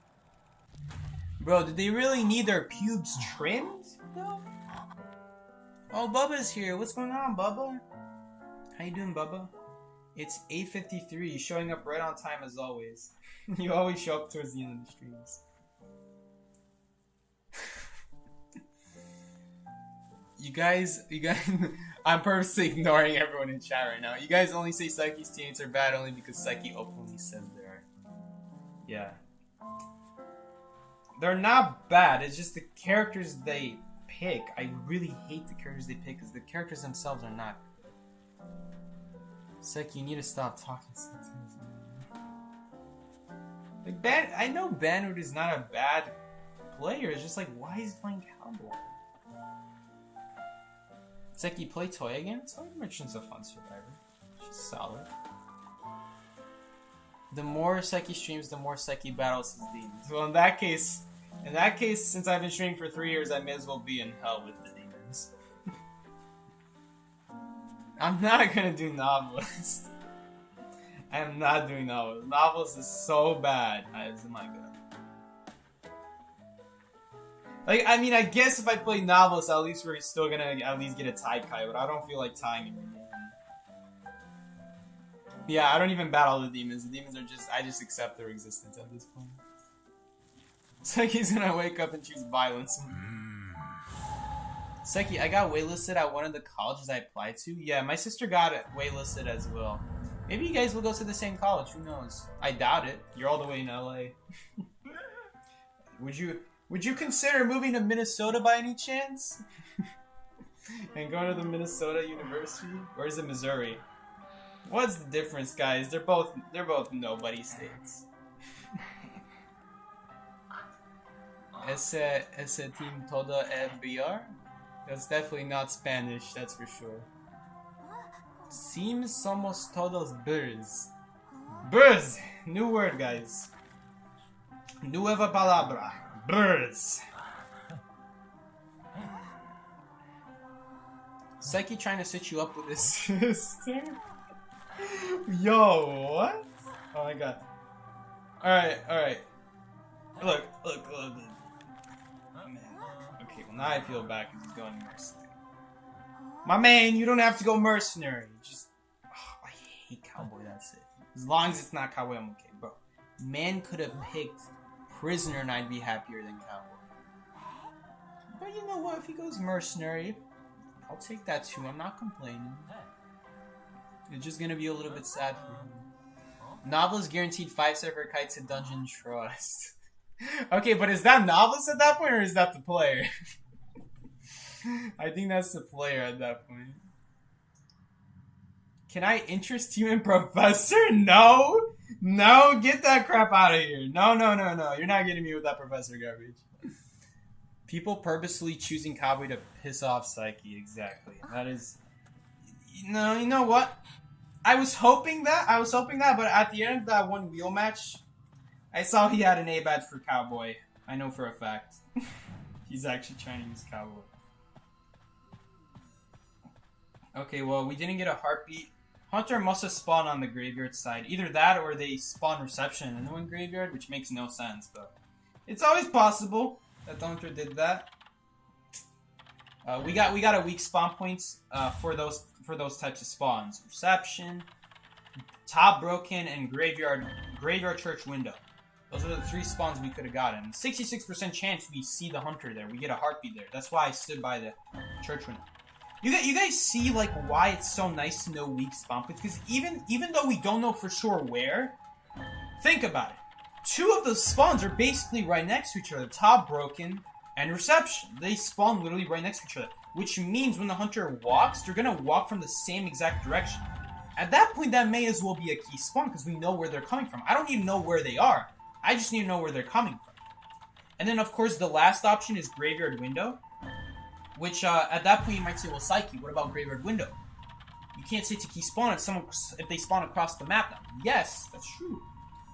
Speaker 1: Bro, did they really need their pubes trimmed? No? Oh, Bubba's here. What's going on, Bubba? How you doing, Bubba? It's 8:53, showing up right on time as always. You always show up towards the end of the streams. You guys, I'm purposely ignoring everyone in chat right now. You guys only say Psyche's teammates are bad only because Psyche openly says they are. Yeah. They're not bad, it's just the characters they pick. I really hate the characters they pick because the characters themselves are not good. Psyche, you need to stop talking sometimes, man. Like, I know Banwood is not a bad player, it's just like, why is he playing Cowboy? Psyche, play Toy again? Toy Merchant's a fun survivor. She's solid. The more Psyche streams, the more Psyche battles his demons. Well, in that case, since I've been streaming for 3 years, I may as well be in hell with the demons. I'm not gonna do Novelist. I am not doing Novelist. Novelist is so bad. Oh my god. Like, I mean, I guess if I play Novelist, at least we're still gonna at least get a tie Kai, but I don't feel like tying him again. Yeah, I don't even battle the demons. The demons are just, I just accept their existence at this point. Psyche's gonna wake up and choose violence. Psyche, I got waitlisted at one of the colleges I applied to. Yeah, my sister got waitlisted as well. Maybe you guys will go to the same college, who knows? I doubt it. You're all the way in LA. Would you consider moving to Minnesota by any chance? And going to the Minnesota University? Or is it Missouri? What's the difference, guys? They're both nobody states. ese team todo FBR? That's definitely not Spanish, that's for sure. Seems somos todos birds. Birds! New word, guys. Nueva palabra. Birds. Psyche trying to set you up with his sister? Yo, what? Oh my god. Alright. Look. Man. Okay, well now I feel bad because he's going mercenary. My man, you don't have to go mercenary. Just, I hate cowboy, that's it. As long as it's not cowboy, I'm okay, bro. Man could have picked prisoner and I'd be happier than cowboy. But you know what, if he goes mercenary, I'll take that too, I'm not complaining. It's just gonna be a little bit sad for him. Novelist guaranteed 5-star for kites at Dungeon Trust. Okay, but is that Novelist at that point, or is that the player? I think that's the player at that point. Can I interest you in Professor? No! No, get that crap out of here. No. You're not getting me with that Professor garbage. People purposely choosing Cowboy to piss off Psyche, exactly. That is... No, you know what? I was hoping that, but at the end of that one wheel match, I saw he had an A badge for Cowboy. I know for a fact. He's actually trying to use Cowboy. Okay, well, we didn't get a heartbeat. Hunter must have spawned on the graveyard side. Either that or they spawned reception in the one graveyard, which makes no sense, but it's always possible that the Hunter did that. We got a weak spawn points for those types of spawns. Reception, top broken, and graveyard church window. Those are the 3 spawns we could have gotten. 66% chance we see the Hunter there. We get a heartbeat there. That's why I stood by the church window. You guys see like why it's so nice to know weak spawn points? Because even though we don't know for sure where, think about it. 2 of those spawns are basically right next to each other. Top broken and reception. They spawn literally right next to each other. Which means when the Hunter walks, they're gonna walk from the same exact direction. At that point, that may as well be a key spawn because we know where they're coming from. I don't even know where they are. I just need to know where they're coming from. And then, of course, the last option is Graveyard Window. Which, at that point, you might say, well, Psyche, what about Graveyard Window? You can't say to key spawn if they spawn across the map now. Yes, that's true.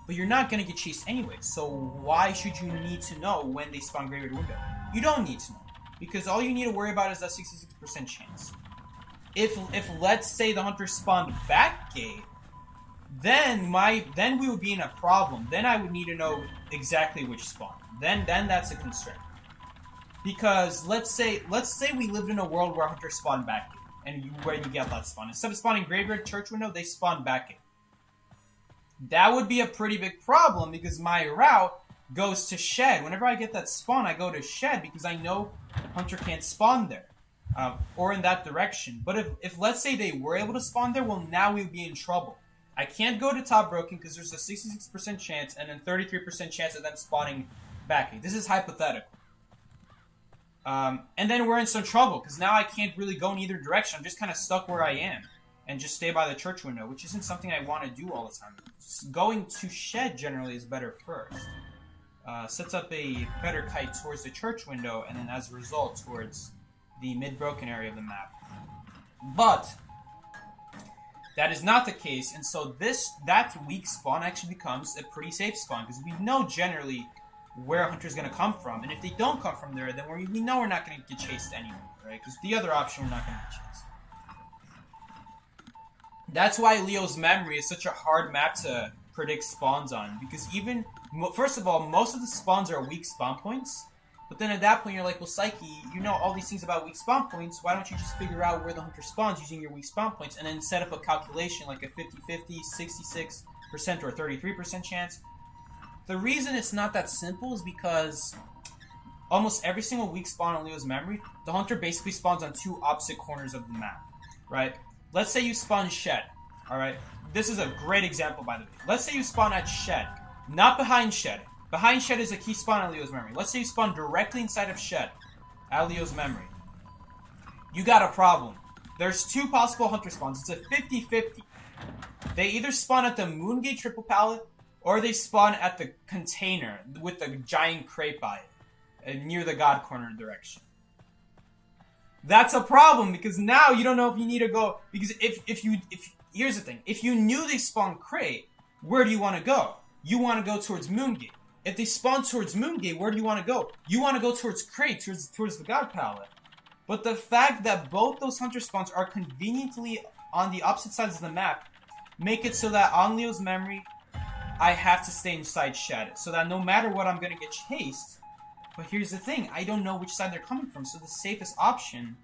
Speaker 1: But you're not going to get chased anyway, so why should you need to know when they spawn Graveyard Window? You don't need to know. Because all you need to worry about is that 66% chance. If let's say the Hunter spawned back gate, then we would be in a problem. Then I would need to know exactly which spawn. Then that's a constraint. Because let's say we lived in a world where Hunter spawned back gate, and where you get that spawn. Instead of spawning graveyard church window, they spawn back gate. That would be a pretty big problem because my route goes to shed. Whenever I get that spawn, I go to shed because I know Hunter can't spawn there. Or in that direction. But if let's say they were able to spawn there, well, now we would be in trouble. I can't go to top broken because there's a 66% chance and then 33% chance of them spawning back. This is hypothetical. And then we're in some trouble because now I can't really go in either direction. I'm just kind of stuck where I am and just stay by the church window, which isn't something I want to do all the time. Going to shed generally is better first. Sets up a better kite towards the church window and then as a result towards the mid-broken area of the map. But that is not the case, and so that weak spawn actually becomes a pretty safe spawn because we know generally where Hunter's going to come from, and if they don't come from there, then we know we're not going to get chased anyway, right? Because the other option, we're not going to get chased. That's why Leo's Memory is such a hard map to predict spawns on, because first of all, most of the spawns are weak spawn points, but then at that point you're like, well, Psyche, you know all these things about weak spawn points, why don't you just figure out where the Hunter spawns using your weak spawn points, and then set up a calculation like a 50-50, 66%, or 33% chance. The reason it's not that simple is because almost every single weak spawn in Leo's Memory, the Hunter basically spawns on 2 opposite corners of the map, right? Let's say you spawn Shed, alright? This is a great example, by the way. Let's say you spawn at Shed, not behind Shed. Behind Shed is a key spawn at Leo's Memory. Let's say you spawn directly inside of Shed at Leo's Memory. You got a problem. There's 2 possible Hunter spawns. It's a 50-50. They either spawn at the Moongate Triple Pallet, or they spawn at the container with the giant crate by it. near the God Corner direction. That's a problem because now you don't know if you need to go, because if here's the thing, if you knew they spawned Crate, where do you want to go? You want to go towards Moongate. If they spawn towards Moongate, where do you want to go? You want to go towards Crate, towards the God Palette. But the fact that both those hunter spawns are conveniently on the opposite sides of the map make it so that on Leo's memory, I have to stay inside Shed, so that no matter what, I'm gonna get chased. But here's the thing, I don't know which side they're coming from, so the safest option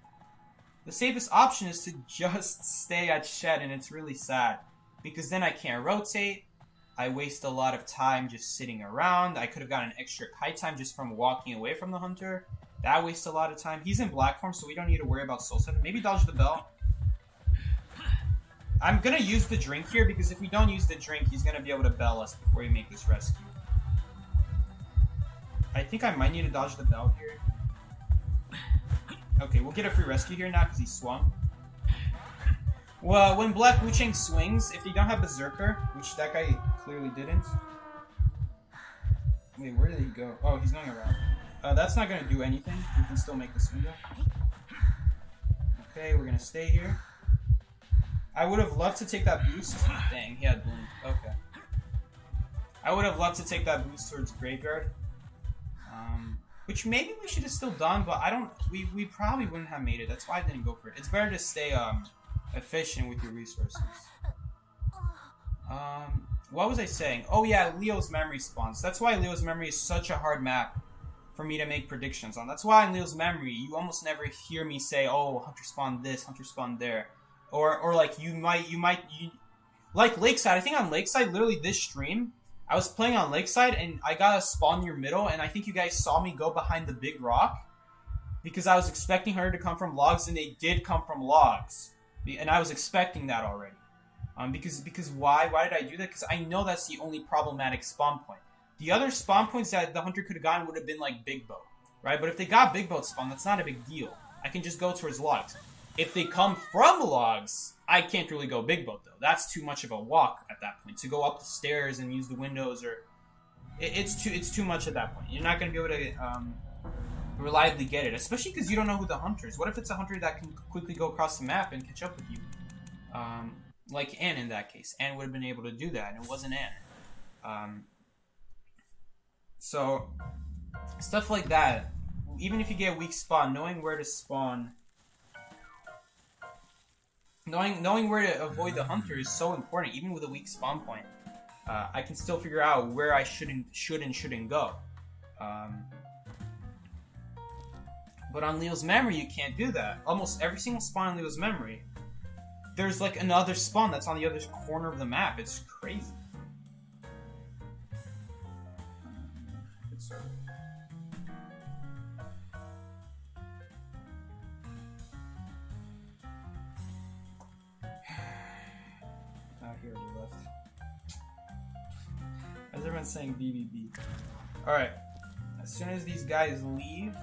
Speaker 1: is to just stay at Shed, and it's really sad. Because then I can't rotate, I waste a lot of time just sitting around, I could have gotten extra kite time just from walking away from the hunter. That wastes a lot of time. He's in black form, so we don't need to worry about soul setting. Maybe dodge the bell. I'm gonna use the drink here, because if we don't use the drink, he's gonna be able to bell us before we make this rescue. I think I might need to dodge the bell here. Okay, we'll get a free rescue here now because he swung. Well, when Black Wu Chang swings, if you don't have Berserker, which that guy clearly didn't. Wait, where did he go? Oh, he's going around. That's not going to do anything. We can still make this window. Okay, we're going to stay here. I would have loved to take that boost. Dang, he had bloomed. Okay. I would have loved to take that boost towards Graveyard. Which maybe we should have still done, but I don't... We probably wouldn't have made it. That's why I didn't go for it. It's better to stay efficient with your resources. What was I saying? Oh yeah, Leo's memory spawns. That's why Leo's memory is such a hard map for me to make predictions on. That's why in Leo's memory, you almost never hear me say, oh, hunter spawned this, hunter spawned there. Or like, you might, like Lakeside, I think on Lakeside, literally this stream, I was playing on Lakeside, and I got a spawn near middle, and I think you guys saw me go behind the big rock, because I was expecting her to come from logs, and they did come from logs. And I was expecting that already. Because why? Why did I do that? Because I know that's the only problematic spawn point. The other spawn points that the hunter could have gotten would have been like Big Boat, right? But if they got Big Boat spawn, that's not a big deal. I can just go towards logs. If they come from logs, I can't really go Big Boat, though. That's too much of a walk at that point. To go up the stairs and use the windows, or... It's too much at that point. You're not going to be able to reliably get it, especially because you don't know who the hunter is. What if it's a hunter that can quickly go across the map and catch up with you? Like Anne in that case. Anne would have been able to do that, and it wasn't Anne. So, stuff like that. Even if you get a weak spawn, knowing where to spawn... Knowing where to avoid the hunter is so important, even with a weak spawn point. I can still figure out where I should and shouldn't go. But on Leo's memory, you can't do that. Almost every single spawn on Leo's memory, there's like another spawn that's on the other corner of the map. It's crazy. Here on the left. As everyone's saying BBB. Alright. As soon as these guys leave,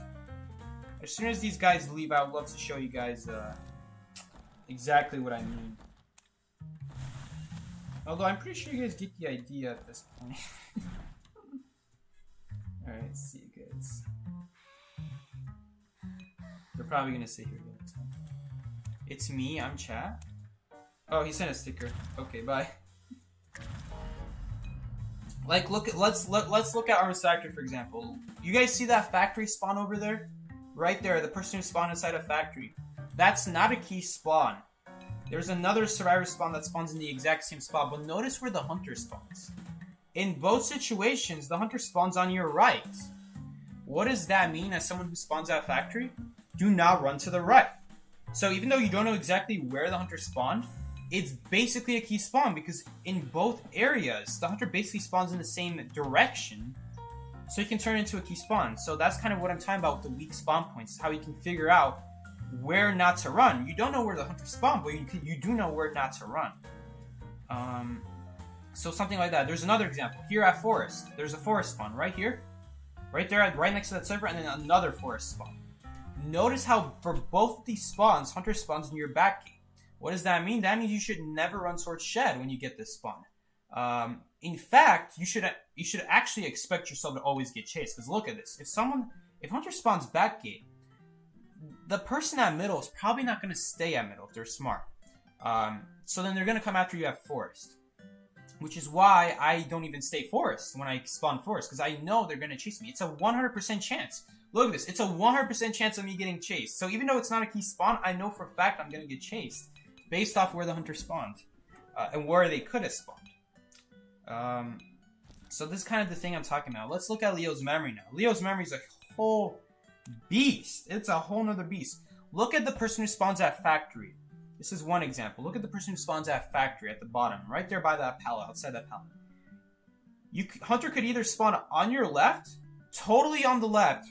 Speaker 1: I would love to show you guys exactly what I mean. Although I'm pretty sure you guys get the idea at this point. Alright, see you guys. They're probably gonna sit here the next time. It's me, I'm chat. Oh, he sent a sticker. Okay, bye. Like, let's look at Armor's Factory, for example. You guys see that factory spawn over there? Right there, the person who spawned inside a factory. That's not a key spawn. There's another survivor spawn that spawns in the exact same spot, but notice where the hunter spawns. In both situations, the hunter spawns on your right. What does that mean as someone who spawns at a factory? Do not run to the right. So even though you don't know exactly where the hunter spawned, it's basically a key spawn, because in both areas, the hunter basically spawns in the same direction, so you can turn it into a key spawn. So that's kind of what I'm talking about with the weak spawn points, how you can figure out where not to run. You don't know where the hunter spawned, but you do know where not to run. So something like that. There's another example. Here at Forest, there's a forest spawn right here, right there, right next to that server, and then another forest spawn. Notice how for both of these spawns, hunter spawns in your back gate. What does that mean? That means you should never run towards Shed when you get this spawn. In fact, you should actually expect yourself to always get chased. Because look at this. If if Hunter spawns back gate, the person at middle is probably not going to stay at middle if they're smart. So then they're going to come after you at forest. Which is why I don't even stay forest when I spawn forest, because I know they're going to chase me. It's a 100% chance. Look at this. It's a 100% chance of me getting chased. So even though it's not a key spawn, I know for a fact I'm going to get chased based off where the hunter spawned and where they could have spawned. So this is kind of the thing I'm talking about. Let's look at Leo's memory now. Leo's memory is a whole beast. It's a whole nother beast. Look at the person who spawns at factory. This is one example. Look at the person who spawns at factory at the bottom, right there by that pallet, outside that pallet. Hunter could either spawn on your left, totally on the left,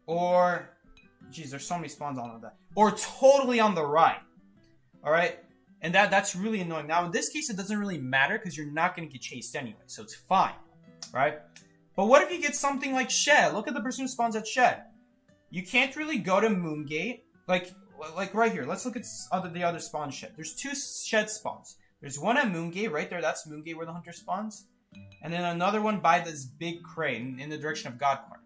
Speaker 1: or, geez, there's so many spawns on that, or totally on the right. All right, and that's really annoying. Now in this case, it doesn't really matter because you're not going to get chased anyway, so it's fine, right? But what if you get something like Shed? Look at the person who spawns at Shed. You can't really go to Moongate. Like right here, let's look at the other spawn shed. There's 2 shed spawns. There's one at Moongate, right there. That's Moongate where the hunter spawns. And then another one by this big crane in the direction of God Corner.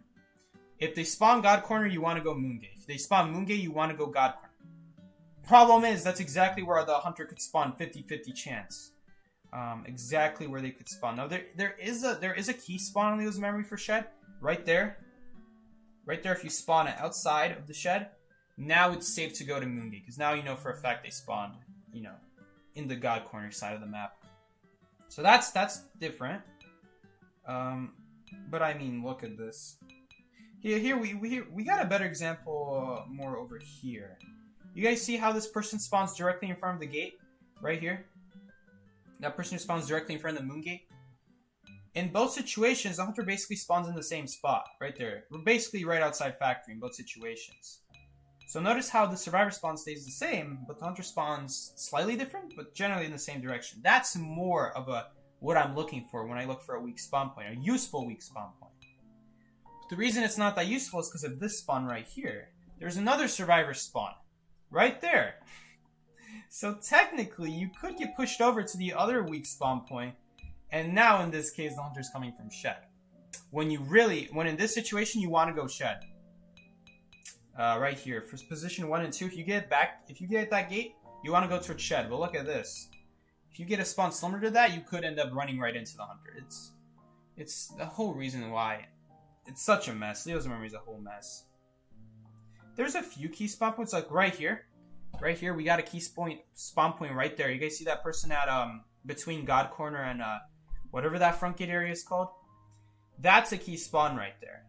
Speaker 1: If they spawn God Corner, you want to go Moongate. If they spawn Moongate, you want to go God Corner. Problem is, that's exactly where the hunter could spawn 50-50 chance. Exactly where they could spawn. Now, there is a key spawn on Leo's memory for shed. Right there. Right there, if you spawn it outside of the shed, now it's safe to go to Moongate, because now you know for a fact they spawned, in the God Corner side of the map. So that's different. But I mean, look at this. Here we got a better example more over here. You guys see how this person spawns directly in front of the gate? Right here? That person who spawns directly in front of the Moongate? In both situations, the hunter basically spawns in the same spot. Right there. We're basically right outside factory in both situations. So notice how the survivor spawn stays the same, but the hunter spawns slightly different, but generally in the same direction. That's more of what I'm looking for when I look for a weak spawn point, a useful weak spawn point. But the reason it's not that useful is because of this spawn right here. There's another survivor spawn right there. So technically, you could get pushed over to the other weak spawn point, and now in this case, the hunter's coming from shed. When in this situation, you want to go shed. Right here, for position 1 and 2, if you get that gate, you want to go towards shed. But look at this. If you get a spawn similar to that, you could end up running right into the hunter. It's the whole reason why it's such a mess. Leo's memory is a whole mess. There's a few key spawn points, like right here. Right here, we got a key spawn point right there. You guys see that person at between God Corner and whatever that front gate area is called? That's a key spawn right there.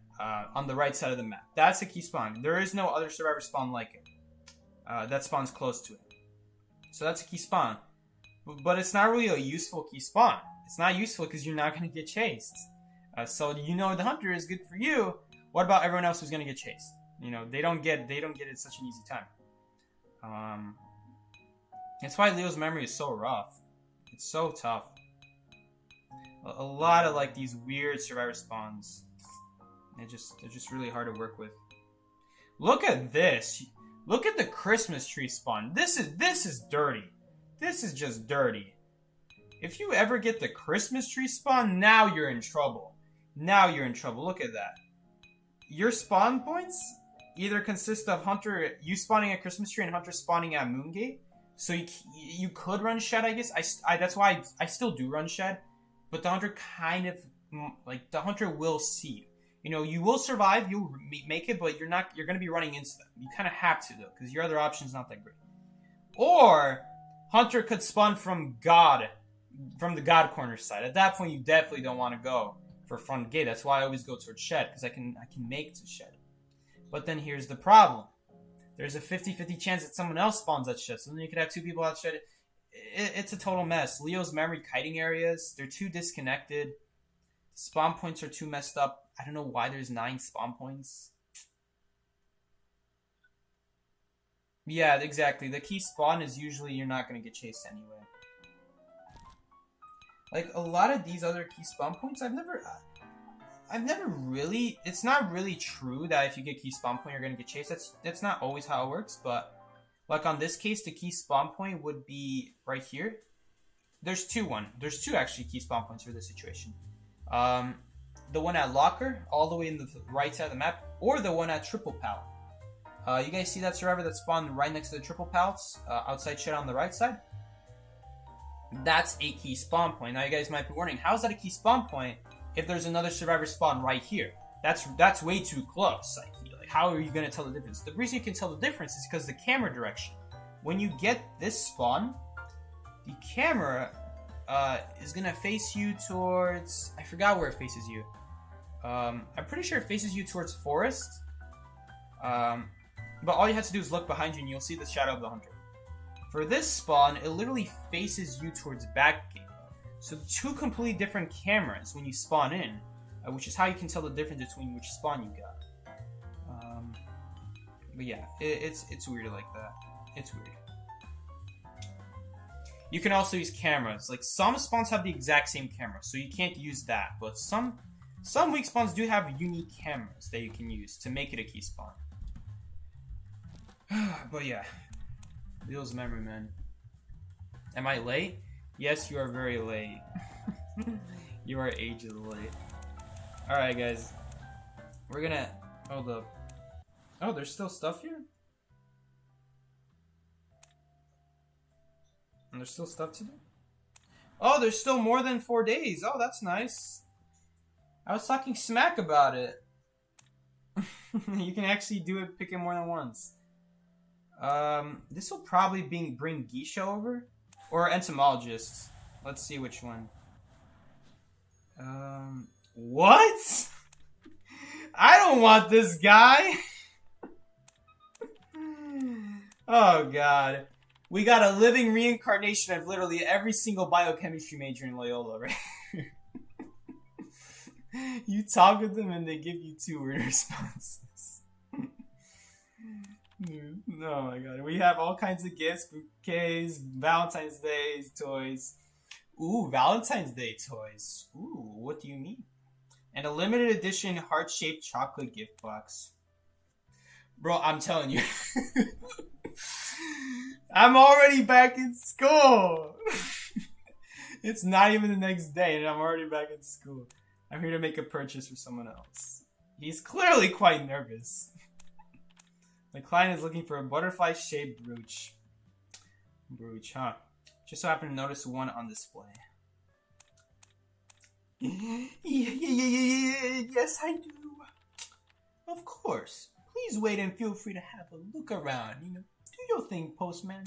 Speaker 1: On the right side of the map. That's a key spawn. There is no other survivor spawn like it. That spawns close to it. So that's a key spawn. But it's not really a useful key spawn. It's not useful because you're not going to get chased. So the hunter is good for you. What about everyone else who's going to get chased? They don't get it such an easy time. That's why Leo's memory is so rough. It's so tough. A lot of like these weird survivor spawns. They're just really hard to work with. Look at this. Look at the Christmas tree spawn. This is dirty. This is just dirty. If you ever get the Christmas tree spawn, now you're in trouble. Now you're in trouble. Look at that. Your spawn points either consist of you spawning at Christmas tree and hunter spawning at Moongate. So you could run shed, I guess. That's why I still do run shed. But the hunter the hunter will see you. You will survive, you'll make it, but you're going to be running into them. You kind of have to, though, because your other option's not that great. Or, hunter could spawn from the God Corner side. At that point, you definitely don't want to go for front gate. That's why I always go towards shed, because I can make to shed. But then here's the problem. There's a 50-50 chance that someone else spawns at shed, so then you could have 2 people at shed. It's a total mess. Leo's memory kiting areas, they're too disconnected. Spawn points are too messed up. I don't know why there's 9 spawn points. Yeah, exactly. The key spawn is usually you're not going to get chased anyway. Like, a lot of these other key spawn points, I've never really... It's not really true that if you get key spawn point, you're going to get chased. That's not always how it works, but... Like, on this case, the key spawn point would be right There's two actually key spawn points for this situation. the one at Locker, all the way in the right side of the map, or the one at Triple Pallet. You guys see that survivor that spawned right next to the triple pallets, outside shed on the right side? That's a key spawn point. Now you guys might be wondering, how's that a key spawn point if there's another survivor spawn right here? That's way too close. Like how are you gonna tell the difference? The reason you can tell the difference is because the camera direction. When you get this spawn, the camera is gonna face you towards, I forgot where it faces you. I'm pretty sure it faces you towards forest. But all you have to do is look behind you and you'll see the shadow of the hunter. For this spawn, it literally faces you towards back gate. So two completely different cameras when you spawn in, which is how you can tell the difference between which spawn you got. But yeah, it's weird like that. It's weird. You can also use cameras. Like some spawns have the exact same camera, so you can't use that. But some weak spawns do have unique cameras that you can use to make it a key spawn. But yeah, Bill's memory, man. Am I late? Yes, you are very late. You are ages late. Alright, guys. We're gonna... Hold up. Oh, there's still stuff here? And there's still stuff to do? Oh, there's still more than 4 days. Oh, that's nice. I was talking smack about it. You can actually do it, pick it more than once. This will probably bring Geisha over. Or entomologists. Let's see which one. What? I don't want this guy. Oh god. We got a living reincarnation of literally every single biochemistry major in Loyola, right? You talk with them and they give you 2 weird responses. Oh my god. We have all kinds of gifts, bouquets, Valentine's Day toys. Ooh, Valentine's Day toys. Ooh, what do you mean? And a limited edition heart-shaped chocolate gift box. Bro, I'm telling you. I'm already back in school. It's not even the next day and I'm already back in school. I'm here to make a purchase for someone else. He's clearly quite nervous. The client is looking for a butterfly-shaped brooch. Brooch, huh? Just so happened to notice one on display. Yes, I do. Of course. Please wait and feel free to have a look around. You know, do your thing, postman.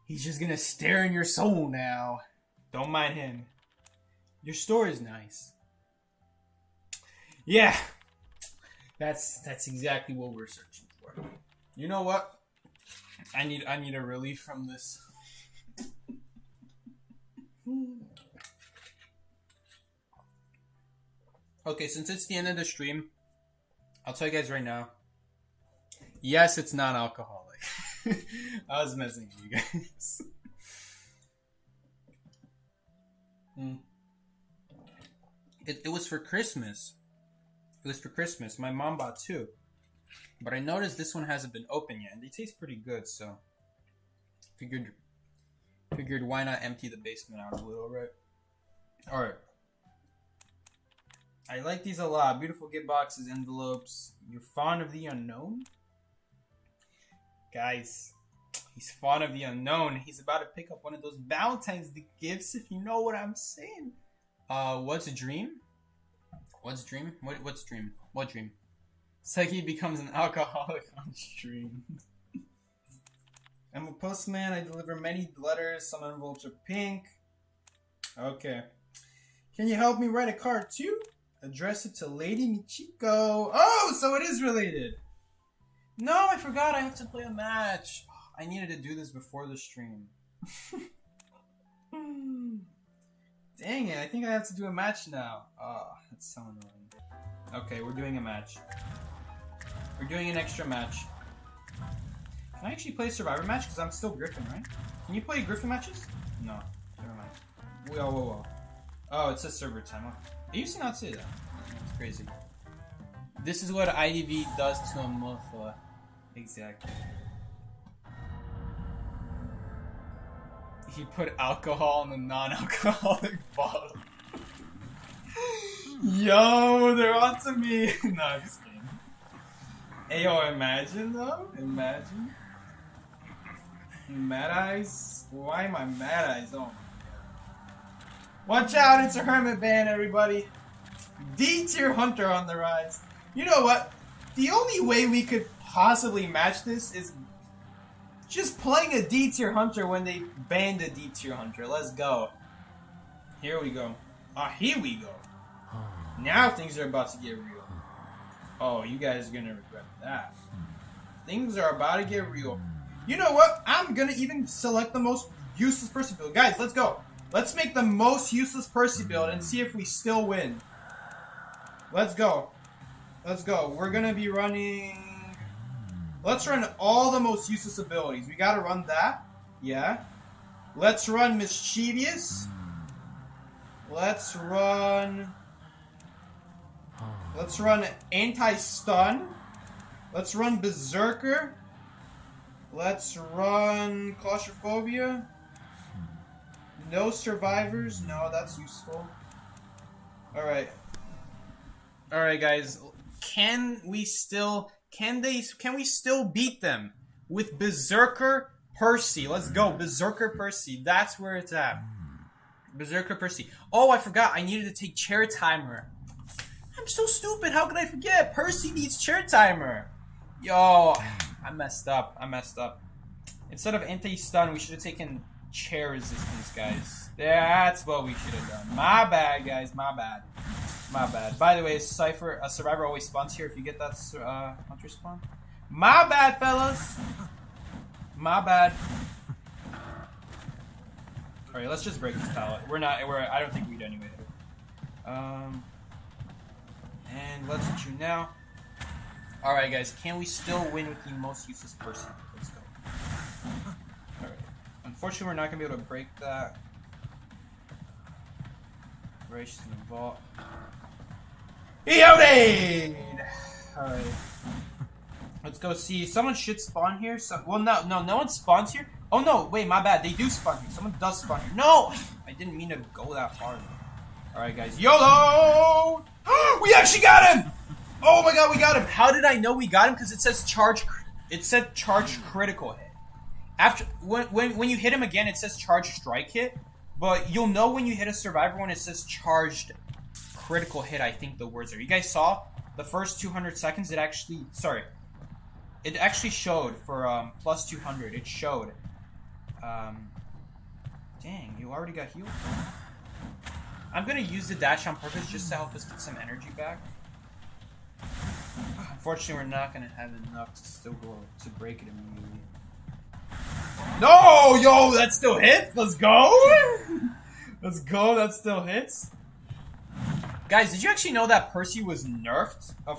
Speaker 1: He's just gonna stare in your soul now. Don't mind him. Your store is nice. Yeah, that's exactly what we're searching for. You know what? I need a relief from this. Okay, since it's the end of the stream, I'll tell you guys right now. Yes, it's non-alcoholic. I was messing with you guys. It was for Christmas. It was for Christmas. My mom bought 2. But I noticed this one hasn't been open yet. And they taste pretty good, so... Figured why not empty the basement out a little, right? Alright. I like these a lot. Beautiful gift boxes, envelopes. You're fond of the unknown? Guys, he's fond of the unknown. He's about to pick up one of those Valentine's Day gifts, if you know what I'm saying. What's a dream? What's dream? What's dream? What dream? It's like he becomes an alcoholic on stream. I'm a postman. I deliver many letters. Some envelopes are pink. Okay. Can you help me write a card too? Address it to Lady Michiko. Oh, so it is related. No, I forgot. I have to play a match. I needed to do this before the stream. Dang it, I think I have to do a match now. Oh, that's so annoying. Okay, we're doing a match. We're doing an extra match. Can I actually play a Survivor match? Because I'm still Griffin, right? Can you play Griffin matches? No. Never mind. Whoa. Oh, it says server time. It used to not say that. It's crazy. This is what IDV does to a motherfucker. Exactly. He put alcohol in the non-alcoholic bottle. Yo, they're on to me. No, I'm just kidding. Hey, yo, imagine though. Imagine. Mad Eyes? Why am I Mad Eyes? Oh my god. Watch out, it's a hermit ban, everybody. D-tier hunter on the rise. You know what? The only way we could possibly match this is just playing a D-tier hunter when they banned a D-tier hunter. Let's go. Here we go. Here we go. Now things are about to get real. Oh, you guys are gonna regret that. Things are about to get real. You know what? I'm gonna even select the most useless Percy build. Guys, let's go. Let's make the most useless Percy build and see if we still win. Let's go. Let's go. We're gonna be running... Let's run all the most useless abilities. We gotta run that. Yeah. Let's run Mischievous. Let's run Anti-Stun. Let's run Berserker. Let's run Claustrophobia. No Survivors. No, that's useful. Alright. Alright, guys. Can we still beat them with Berserker Percy? Let's go. Berserker Percy. That's where it's at. Berserker Percy. Oh, I forgot. I needed to take Chair Timer. I'm so stupid. How could I forget? Percy needs Chair Timer. Yo, I messed up. Instead of anti-stun, we should have taken chair resistance, guys. That's what we should have done. My bad, guys. My bad. By the way, a survivor always spawns here if you get that hunter spawn. My bad, fellas. My bad. Alright, let's just break this pallet. I don't think we'd anyway. And let's hit you now. Alright, guys, can we still win with the most useless person? Let's go. Alright. Unfortunately, we're not going to be able to break that. Gracious in the vault. Yodade! Alright. Let's go see. Someone should spawn here. Well, no one spawns here. Oh, no, wait, my bad. They do spawn here. Someone does spawn here. No! I didn't mean to go that far. Alright, guys. YOLO! We actually got him! Oh my god, we got him! How did I know we got him? Because it says charge critical hit. After when you hit him again, it says charge strike hit. But you'll know when you hit a survivor when it says charged critical hit, I think the words are. You guys saw the first 200 seconds, it actually showed for plus 200. It showed. Dang, you already got healed. I'm gonna use the dash on purpose just to help us get some energy back. Unfortunately, we're not gonna have enough to still go to break it immediately. No, yo, that still hits. Let's go. Let's go. That still hits. Guys, did you actually know that Percy was nerfed a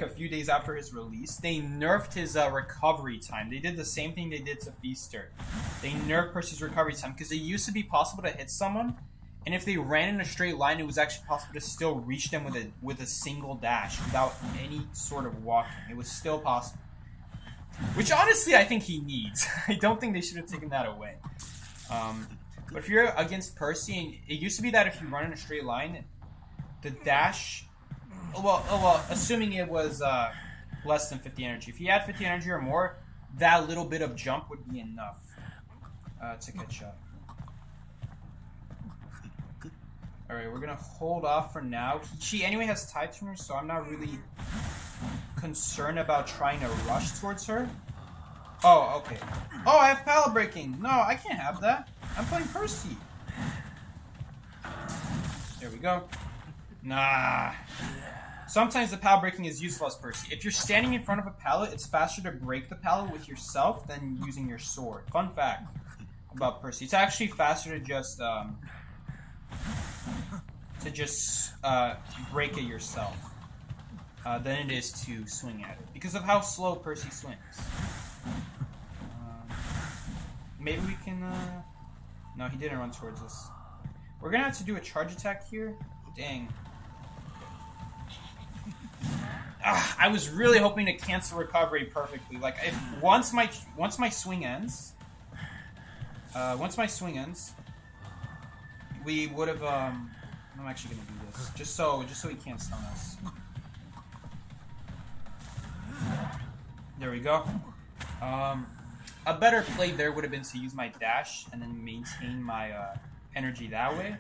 Speaker 1: few days after his release? They nerfed his recovery time. They did the same thing they did to Feaster. They nerfed Percy's recovery time because it used to be possible to hit someone, and if they ran in a straight line, it was actually possible to still reach them with a single dash without any sort of walking. It was still possible. Which honestly, I think he needs. I don't think they should have taken that away. But if you're against Percy, and it used to be that if you run in a straight line, the dash, well, assuming it was less than 50 energy. If you had 50 energy or more, that little bit of jump would be enough to catch up. Alright, we're gonna hold off for now. She anyway has tide turner, so I'm not really concerned about trying to rush towards her. Oh, okay. Oh, I have pallet breaking. No, I can't have that. I'm playing Percy. There we go. Nah. Sometimes the pallet breaking is useful as Percy. If you're standing in front of a pallet, it's faster to break the pallet with yourself than using your sword. Fun fact about Percy. It's actually faster to just break it yourself than it is to swing at it because of how slow Percy swings. Maybe we can. No, he didn't run towards us. We're gonna have to do a charge attack here. Dang. I was really hoping to cancel recovery perfectly. Like, if once my swing ends, Once my swing ends, we would have, I'm actually gonna do this. Just so he can't stun us. There we go. A better play there would have been to use my dash and then maintain my energy that way.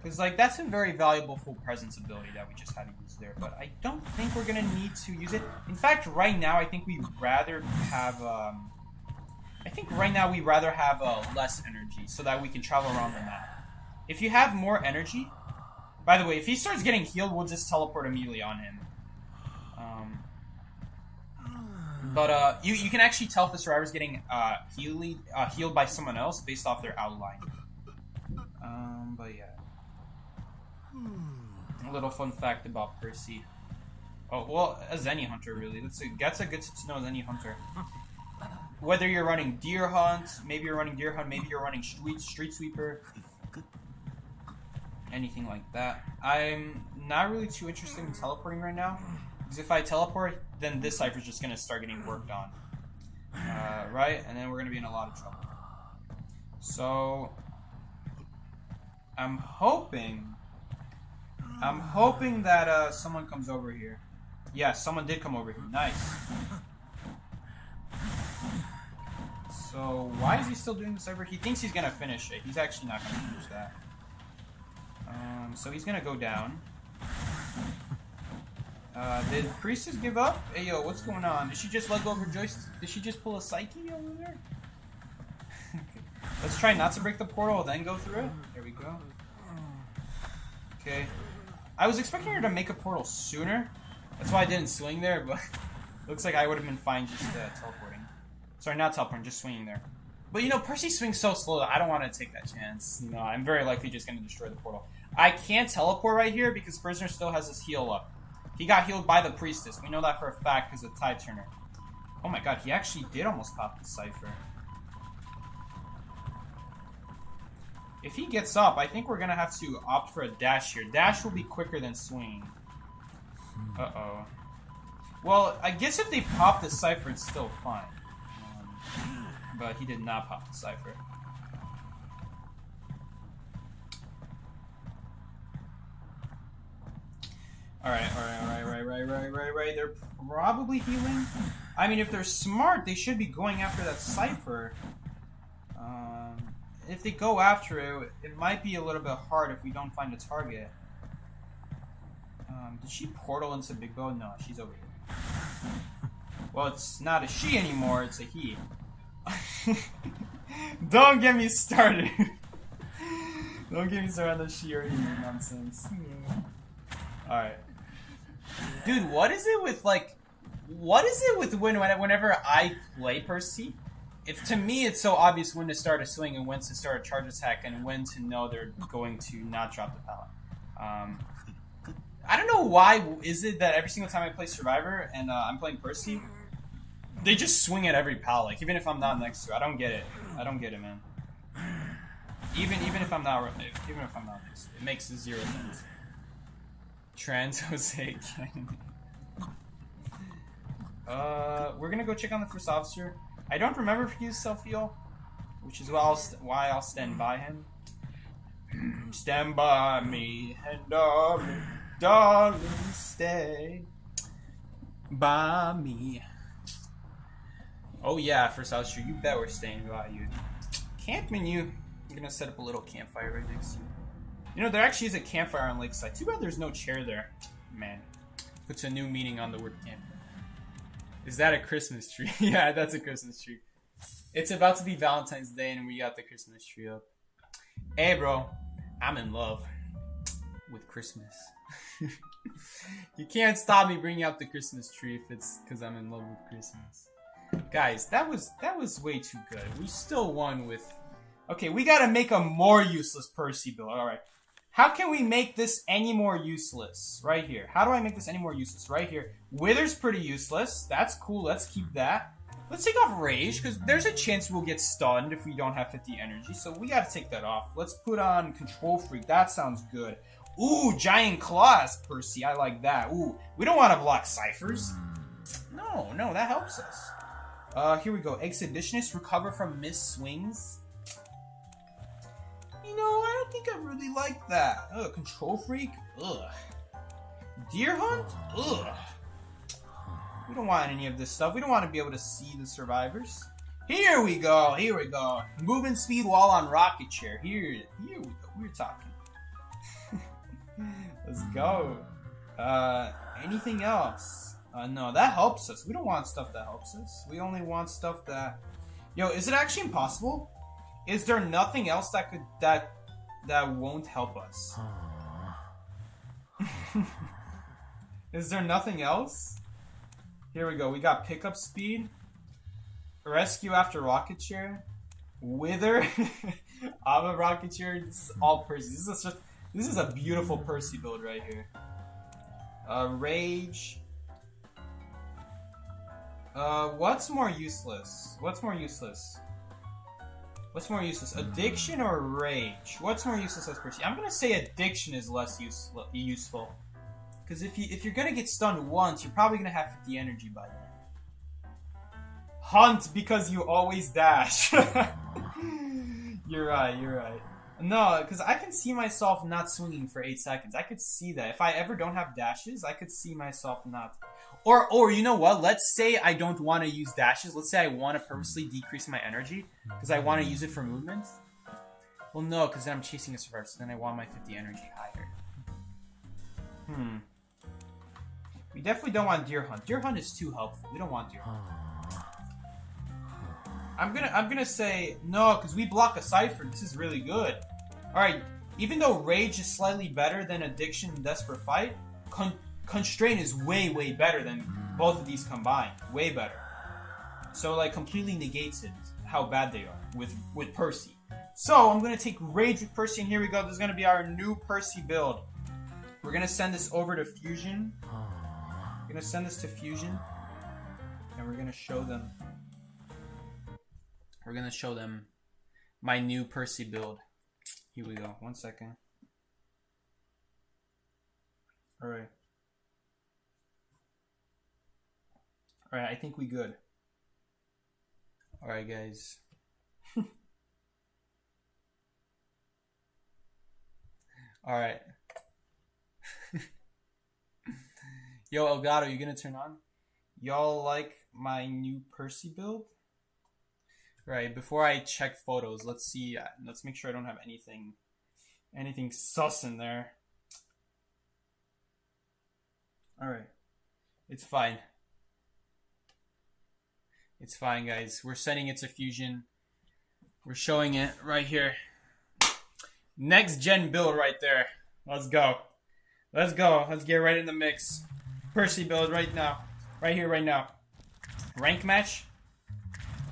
Speaker 1: Because, like, that's a very valuable full presence ability that we just had to use there. But I don't think we're going to need to use it. In fact, right now, I think we'd rather have, less energy so that we can travel around the map. If you have more energy... By the way, if he starts getting healed, we'll just teleport immediately on him. But you can actually tell if the survivor's getting healed by someone else based off their outline. But yeah. A little fun fact about Percy. Oh, well, as any hunter, really. That's a good to know as any hunter. Whether you're running Deer Hunt, maybe you're running Street Sweeper, anything like that. I'm not really too interested in teleporting right now. Because if I teleport, then this cipher's just going to start getting worked on. Right? And then we're going to be in a lot of trouble. So... I'm hoping that someone comes over here. Yeah, someone did come over here. Nice. So why is he still doing the cipher? He thinks he's gonna finish it. He's actually not gonna finish that. So he's gonna go down. Did Priestess give up? Hey yo, what's going on? Did she just let go of her joystick? Did she just pull a psyche over there? Let's try not to break the portal, then go through it. There we go. Okay. I was expecting her to make a portal sooner. That's why I didn't swing there, but looks like I would have been fine just teleporting. Sorry, not teleporting, just swinging there. But you know, Percy swings so slow that I don't want to take that chance. You know, I'm very likely just going to destroy the portal. I can't teleport right here because Prisoner still has his heal up. He got healed by the Priestess. We know that for a fact because of Tide Turner. Oh my god, he actually did almost pop the Cypher. If he gets up, I think we're going to have to opt for a dash here. Dash will be quicker than swing. Uh-oh. Well, I guess if they pop the Cypher, it's still fine. But he did not pop the Cypher. Alright. They're probably healing. I mean, if they're smart, they should be going after that Cypher. If they go after it, it might be a little bit hard if we don't find a target. Did she portal into Big Bow? No, she's over here. Well, it's not a she anymore, it's a he. Don't get me started. Don't get me started on the she or he nonsense. Alright. Dude, what is it with, whenever I play Percy? If to me it's so obvious when to start a swing and when to start a charge attack and when to know they're going to not drop the pallet. I don't know why is it that every single time I play Survivor and I'm playing Percy, they just swing at every pallet, like, even if I'm not next to it. I don't get it. I don't get it, man. Even if I'm not next to it, it makes zero sense. Trans Jose. We're gonna go check on the first officer. I don't remember if he used self-heal, which is why I'll stand by him. Stand by me, and darling, stay by me. Oh yeah, first officer, you bet we're staying by you. Camp menu. I'm gonna set up a little campfire right next to you. You know, there actually is a campfire on Lakeside. Too bad there's no chair there. Man, puts a new meaning on the word camp. Is that a Christmas tree? Yeah, that's a Christmas tree. It's about to be Valentine's Day and we got the Christmas tree up. Hey, bro. I'm in love with Christmas. You can't stop me bringing up the Christmas tree if it's because I'm in love with Christmas. Guys, that was way too good. We still won with... Okay, we gotta make a more useless Percy build. Alright. How can we make this any more useless? Right here. How do I make this any more useless? Right here. Wither's pretty useless. That's cool. Let's keep that. Let's take off Rage, because there's a chance we'll get stunned if we don't have 50 energy. So we gotta take that off. Let's put on Control Freak. That sounds good. Ooh, Giant Claws, Percy. I like that. Ooh, we don't want to block Ciphers. No, that helps us. Here we go. Expeditionist, recover from missed swings. You know, I don't think I really like that. Ugh, control freak? Ugh. Deer hunt? Ugh. We don't want any of this stuff. We don't want to be able to see the survivors. Here we go. Here we go. Movement speed while on rocket chair. Here we go. We're talking. Let's go. Anything else? No, that helps us. We don't want stuff that helps us. We only want stuff that... Yo, is it actually impossible? Is there nothing else that could... that won't help us? Is there nothing else? Here we go. We got pickup speed. Rescue after rocket chair. Wither. Ava rocket chair. This is all Percy. This is a beautiful Percy build right here. Rage. What's more useless? What's more useless? What's more useless? Addiction or rage? What's more useless as Percy? I'm gonna say addiction is less useful. Because if you're gonna get stunned once, you're probably gonna have 50 energy by then. Hunt because you always dash. You're right. No, because I can see myself not swinging for 8 seconds. I could see that. If I ever don't have dashes, I could see myself not. Or you know what? Let's say I don't want to use dashes. Let's say I want to purposely decrease my energy because I want to use it for movement. Well, no, because then I'm chasing a survivor, so then I want my 50 energy higher. We definitely don't want deer hunt. Deer hunt is too helpful. We don't want deer hunt. I'm gonna say no, because we block a cipher. This is really good. Alright, even though rage is slightly better than addiction and desperate fight, constraint is way better than both of these combined. Way better. So like completely negates it how bad they are with Percy. So I'm gonna take rage with Percy, and here we go. This is gonna be our new Percy build. We're gonna send this over to Fusion. We're gonna send this to Fusion, and we're gonna show them. We're gonna show them my new Percy build. Here we go. 1 second. Alright. Alright, I think we good. Alright, guys. Alright. Yo, Elgato, you gonna turn on? Y'all like my new Percy build? Right, before I check photos, let's see. Let's make sure I don't have anything sus in there. Alright. It's fine. It's fine, guys. We're sending it to Fusion. We're showing it right here. Next gen build right there. Let's go. Let's go. Let's get right in the mix. Percy build right now. Right here, right now. Rank match?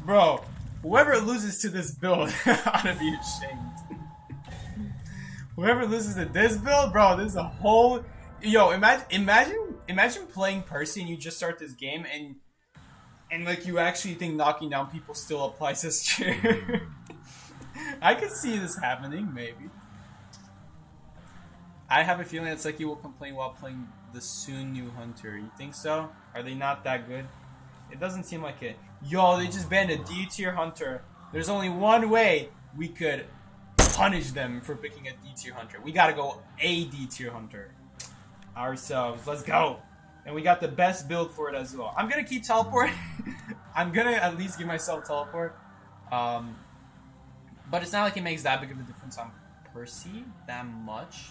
Speaker 1: Bro. Whoever loses to this build ought to be ashamed. Whoever loses to this build, bro, this is a whole... Yo, imagine playing Percy and you just start this game and like you actually think knocking down people still applies as chair. I could see this happening, maybe. I have a feeling it's like you will complain while playing the soon new Hunter. You think so? Are they not that good? It doesn't seem like it. Yo, they just banned a D tier Hunter. There's only one way we could punish them for picking a D tier Hunter. We gotta go a D tier Hunter ourselves. Let's go. And we got the best build for it as well. I'm gonna keep teleport. I'm gonna at least give myself teleport. But it's not like it makes that big of a difference on Percy that much.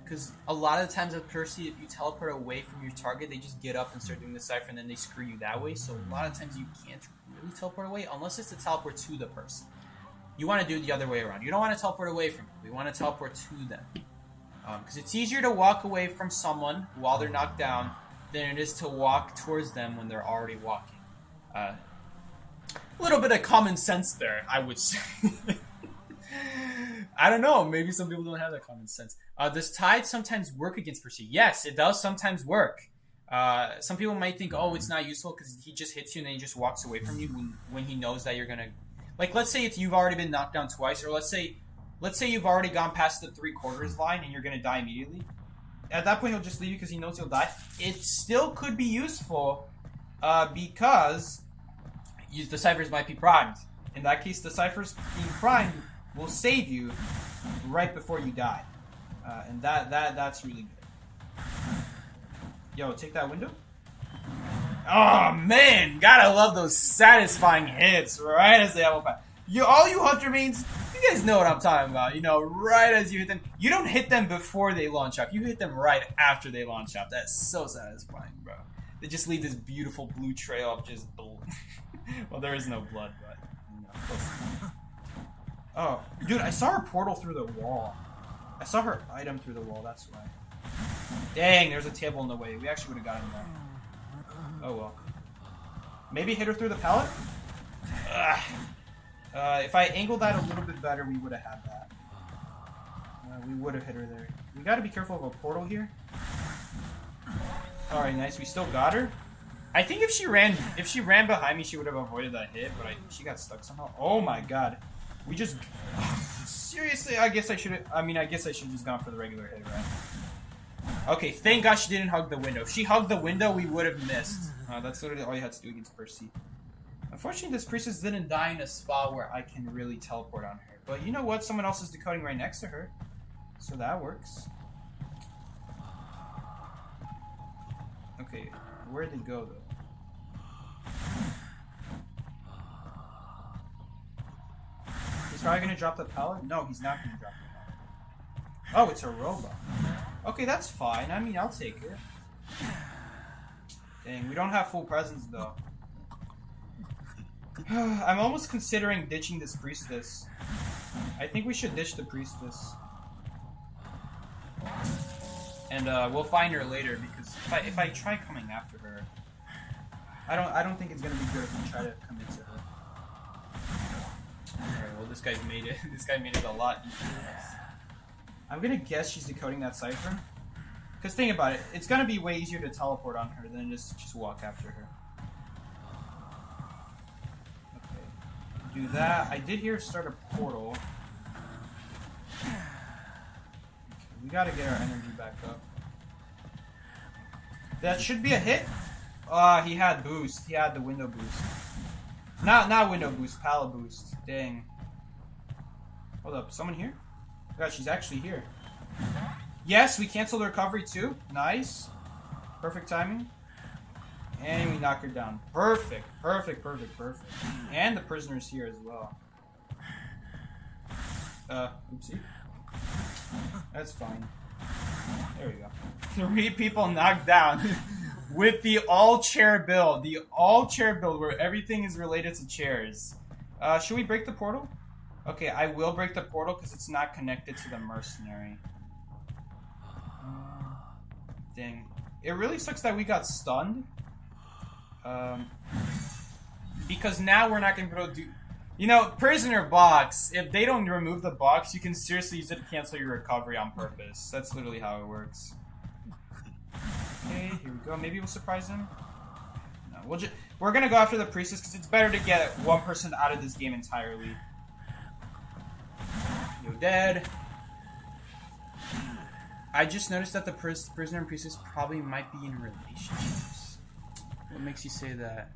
Speaker 1: Because a lot of the times with Percy, if you teleport away from your target, they just get up and start doing the cipher, and then they screw you that way. So a lot of times you can't really teleport away unless it's to teleport to the person. You want to do it the other way around. You don't want to teleport away from people. You want to teleport to them. Because it's easier to walk away from someone while they're knocked down than it is to walk towards them when they're already walking. A little bit of common sense there, I would say. I don't know. Maybe some people don't have that common sense. Does Tide sometimes work against Percy? Yes, it does sometimes work. Some people might think, oh, it's not useful because he just hits you and then he just walks away from you when he knows that you're going to... Like, let's say if you've already been knocked down twice, or let's say you've already gone past the 3/4 line and you're going to die immediately. At that point, he'll just leave you because he knows you'll die. It still could be useful because the ciphers might be primed. In that case, the ciphers being primed will save you right before you die. And that's really good. Yo, take that window. Oh man, gotta love those satisfying hits right as they have a all you hunter mains, you guys know what I'm talking about. You know, right as you hit them, you don't hit them before they launch up. You hit them right after they launch up. That's so satisfying, bro. They just leave this beautiful blue trail of just blood. Well, there is no blood, but you know, close enough. Oh, dude, I saw her portal through the wall. I saw her item through the wall. That's why. Dang, there's a table in the way. We actually would have gotten that. Oh well. Maybe hit her through the pallet? Ugh. If I angled that a little bit better, we would have had that. We would have hit her there. We gotta be careful of a portal here. Alright, nice. We still got her. I think if she ran behind me, she would have avoided that hit, but she got stuck somehow. Oh my god. We just... Seriously, I guess I should have just gone for the regular hit, right? Okay, thank God she didn't hug the window. If she hugged the window, we would have missed. That's literally all you had to do against Percy. Unfortunately, this priestess didn't die in a spot where I can really teleport on her. But you know what? Someone else is decoding right next to her. So that works. Okay, where'd they go, though? He's probably gonna drop the pallet? No, he's not gonna drop the pallet. Oh, it's a robot. Okay, that's fine. I mean, I'll take it. Dang, we don't have full presence, though. I'm almost considering ditching this priestess. I think we should ditch the priestess. And we'll find her later, because if I try coming after her, I don't think it's gonna be good if we try to commit to her. Alright, well this guy's made it. This guy made it a lot easier. I'm gonna guess she's decoding that cipher. Cause think about it, it's gonna be way easier to teleport on her than just walk after her. Okay, do that. I did hear her start a portal. Okay, we gotta get our energy back up. That should be a hit. He had boost. He had the window boost. Not window boost, pallet boost. Dang. Hold up, someone here? God, she's actually here. Yes, we canceled the recovery too. Nice. Perfect timing. And we knock her down. Perfect. Perfect, perfect, perfect. And the prisoner's here as well. Oopsie. That's fine. There we go. 3 people knocked down. With the all-chair build. The all-chair build where everything is related to chairs. Should we break the portal? Okay, I will break the portal because it's not connected to the mercenary. Dang. It really sucks that we got stunned. Because now we're not going to be able to do... You know, prisoner box, if they don't remove the box, you can seriously use it to cancel your recovery on purpose. That's literally how it works. Okay, here we go. Maybe we'll surprise him. No, we're gonna go after the priestess because it's better to get one person out of this game entirely. You're dead. I just noticed that the prisoner and priestess probably might be in relationships. What makes you say that?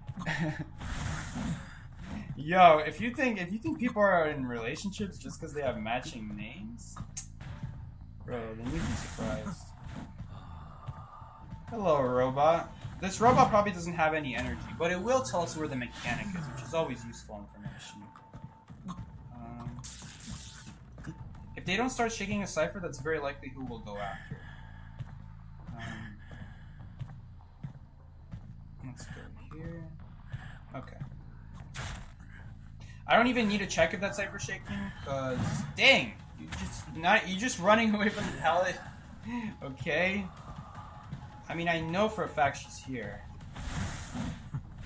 Speaker 1: Yo, if you think people are in relationships just because they have matching names, bro, then you'd be surprised. Hello, robot. This robot probably doesn't have any energy, but it will tell us where the mechanic is, which is always useful information. If they don't start shaking a cipher, that's very likely who we'll go after. Let's go here. Okay. I don't even need to check if that cipher's shaking, cause dang, you're just running away from the pallet. Okay. I mean, I know for a fact she's here.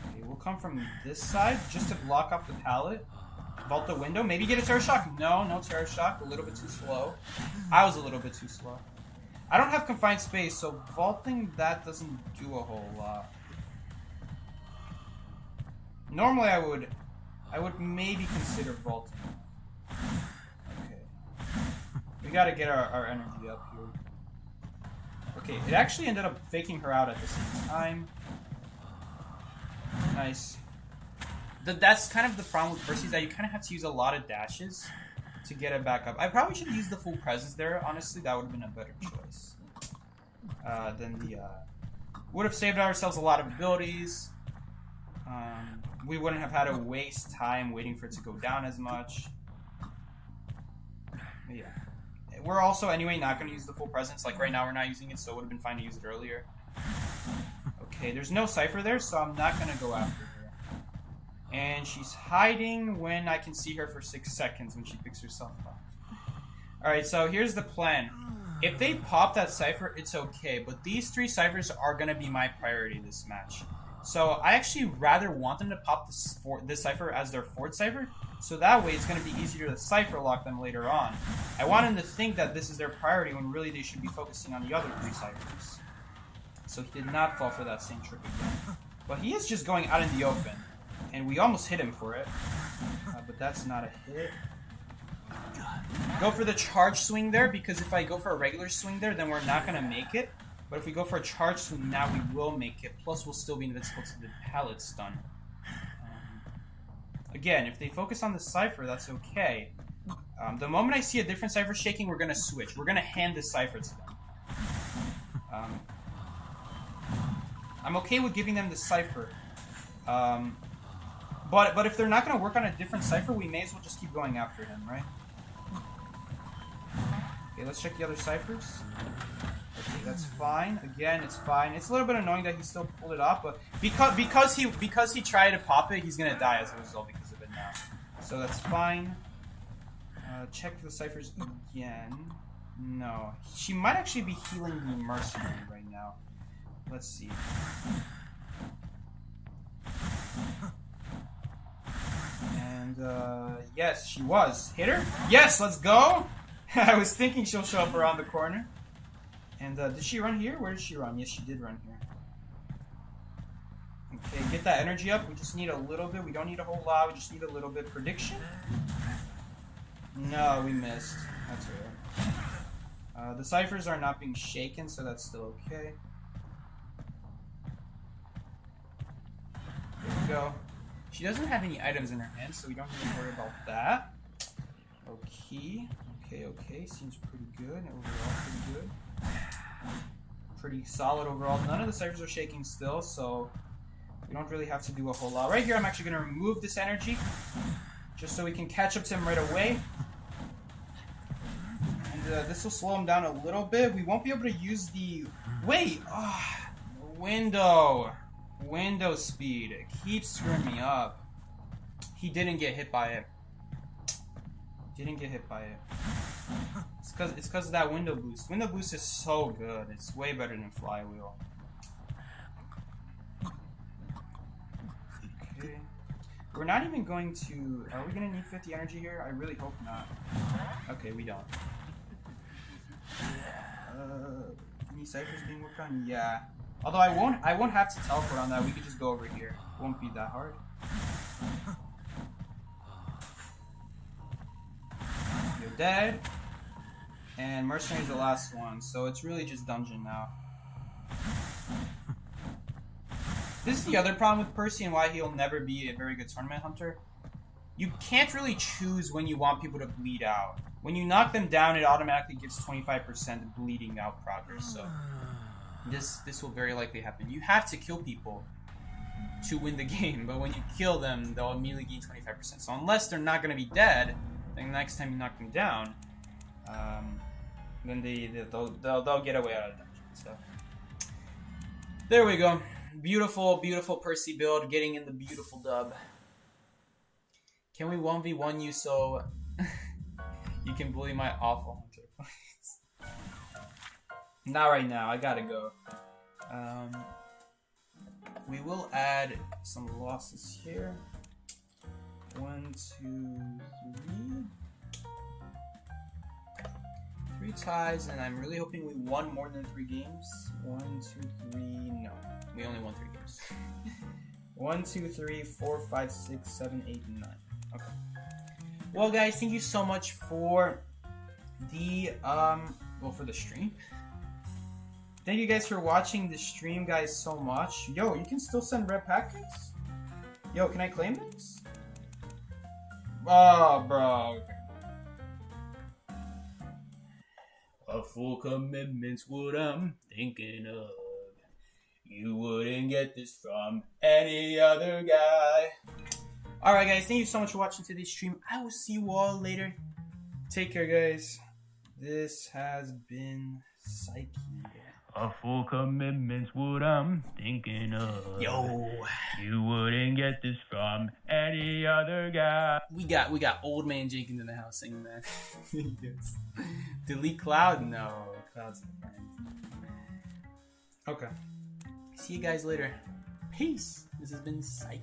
Speaker 1: Okay, we'll come from this side just to block off the pallet. Vault the window. Maybe get a terror shock. No terror shock. A little bit too slow. I was a little bit too slow. I don't have confined space, so vaulting that doesn't do a whole lot. Normally, I would maybe consider vaulting. Okay. We gotta get our energy up here. Okay, it actually ended up faking her out at the same time. Nice. That's kind of the problem with Percy, is that you kind of have to use a lot of dashes to get it back up. I probably should use the full presence there. Honestly, that would have been a better choice than the. Would have saved ourselves a lot of abilities. We wouldn't have had to waste time waiting for it to go down as much. But yeah. We're also, anyway, not going to use the full presence. Like, right now we're not using it, so it would have been fine to use it earlier. Okay, there's no Cypher there, so I'm not going to go after her. And she's hiding when I can see her for 6 seconds when she picks herself up. Alright, so here's the plan. If they pop that Cypher, it's okay. But these 3 Cyphers are going to be my priority this match. So I actually rather want them to pop this Cypher as their 4th Cypher. So that way it's going to be easier to Cypher lock them later on. I want them to think that this is their priority when really they should be focusing on the other 3 Cyphers. So he did not fall for that same trick again. But he is just going out in the open. And we almost hit him for it. But that's not a hit. Go for the charge swing there, because if I go for a regular swing there, then we're not going to make it. But if we go for a charge swing now, we will make it. Plus, we'll still be invincible to the pallet stun. Again, if they focus on the Cypher, that's okay. The moment I see a different Cypher shaking, we're going to switch. We're going to hand the Cypher to them. I'm okay with giving them the Cypher. But if they're not going to work on a different Cypher, we may as well just keep going after him, right? Okay, let's check the other Cyphers. Okay, that's fine. Again, it's fine. It's a little bit annoying that he still pulled it off, but because he tried to pop it, he's gonna die as a result because of it now. So that's fine. Check the Cyphers again. No, she might actually be healing the mercenary right now. Let's see. And yes, she was. Hit her? Yes, let's go. I was thinking she'll show up around the corner. And did she run here? Where did she run? Yes, she did run here. Okay, get that energy up. We just need a little bit. We don't need a whole lot. We just need a little bit. Prediction? No, we missed. That's right. The Cyphers are not being shaken, so that's still okay. There we go. She doesn't have any items in her hand, so we don't need to worry about that. Okay. Okay. Seems pretty good. Overall, pretty good. Pretty solid overall. None of the Cyphers are shaking still, so we don't really have to do a whole lot. Right here, I'm actually going to remove this energy, just so we can catch up to him right away. And this will slow him down a little bit. We won't be able to use the... Wait! Window speed. It keeps screwing me up. He didn't get hit by it. It's because of that window boost. Window boost is so good. It's way better than flywheel. Okay. We're not even going to... Are we going to need 50 energy here? I really hope not. Okay, we don't. Any Cyphers being worked on? Yeah. Although I won't have to teleport on that. We could just go over here. It won't be that hard. You're dead. And Mercenary's the last one, so it's really just dungeon now. This is the other problem with Percy and why he'll never be a very good tournament hunter. You can't really choose when you want people to bleed out. When you knock them down, it automatically gives 25% bleeding out progress, so this will very likely happen. You have to kill people to win the game, but when you kill them, they'll immediately gain 25%. So unless they're not going to be dead, then the next time you knock them down, then they'll get away out of the dungeon. So there we go. Beautiful, beautiful Percy build, getting in the beautiful dub. Can we 1v1 you so you can bully my awful hunter, please? Not right now. I gotta go. We will add some losses here. 1, 2, 3 ties, and I'm really hoping we won more than 3 games. 1, 2, 3. No, we only won 3 games. 1, 2, 3, 4, 5, 6, 7, 8, 9. Okay. Well, guys, thank you so much for the for the stream. Thank you guys for watching the stream, guys, so much. Yo, you can still send red packets? Yo, can I claim this? Oh, bro. Okay. A full commitment's what I'm thinking of. You wouldn't get this from any other guy. Alright guys, thank you so much for watching today's stream. I will see you all later. Take care guys. This has been Psyche.
Speaker 2: A full commitment's what I'm thinking of.
Speaker 1: Yo.
Speaker 2: You wouldn't get this from any other guy.
Speaker 1: We got old man Jenkins in the house singing that. Yes. Delete Cloud? No. Cloud's a friend. Okay. See you guys later. Peace. This has been Psyche.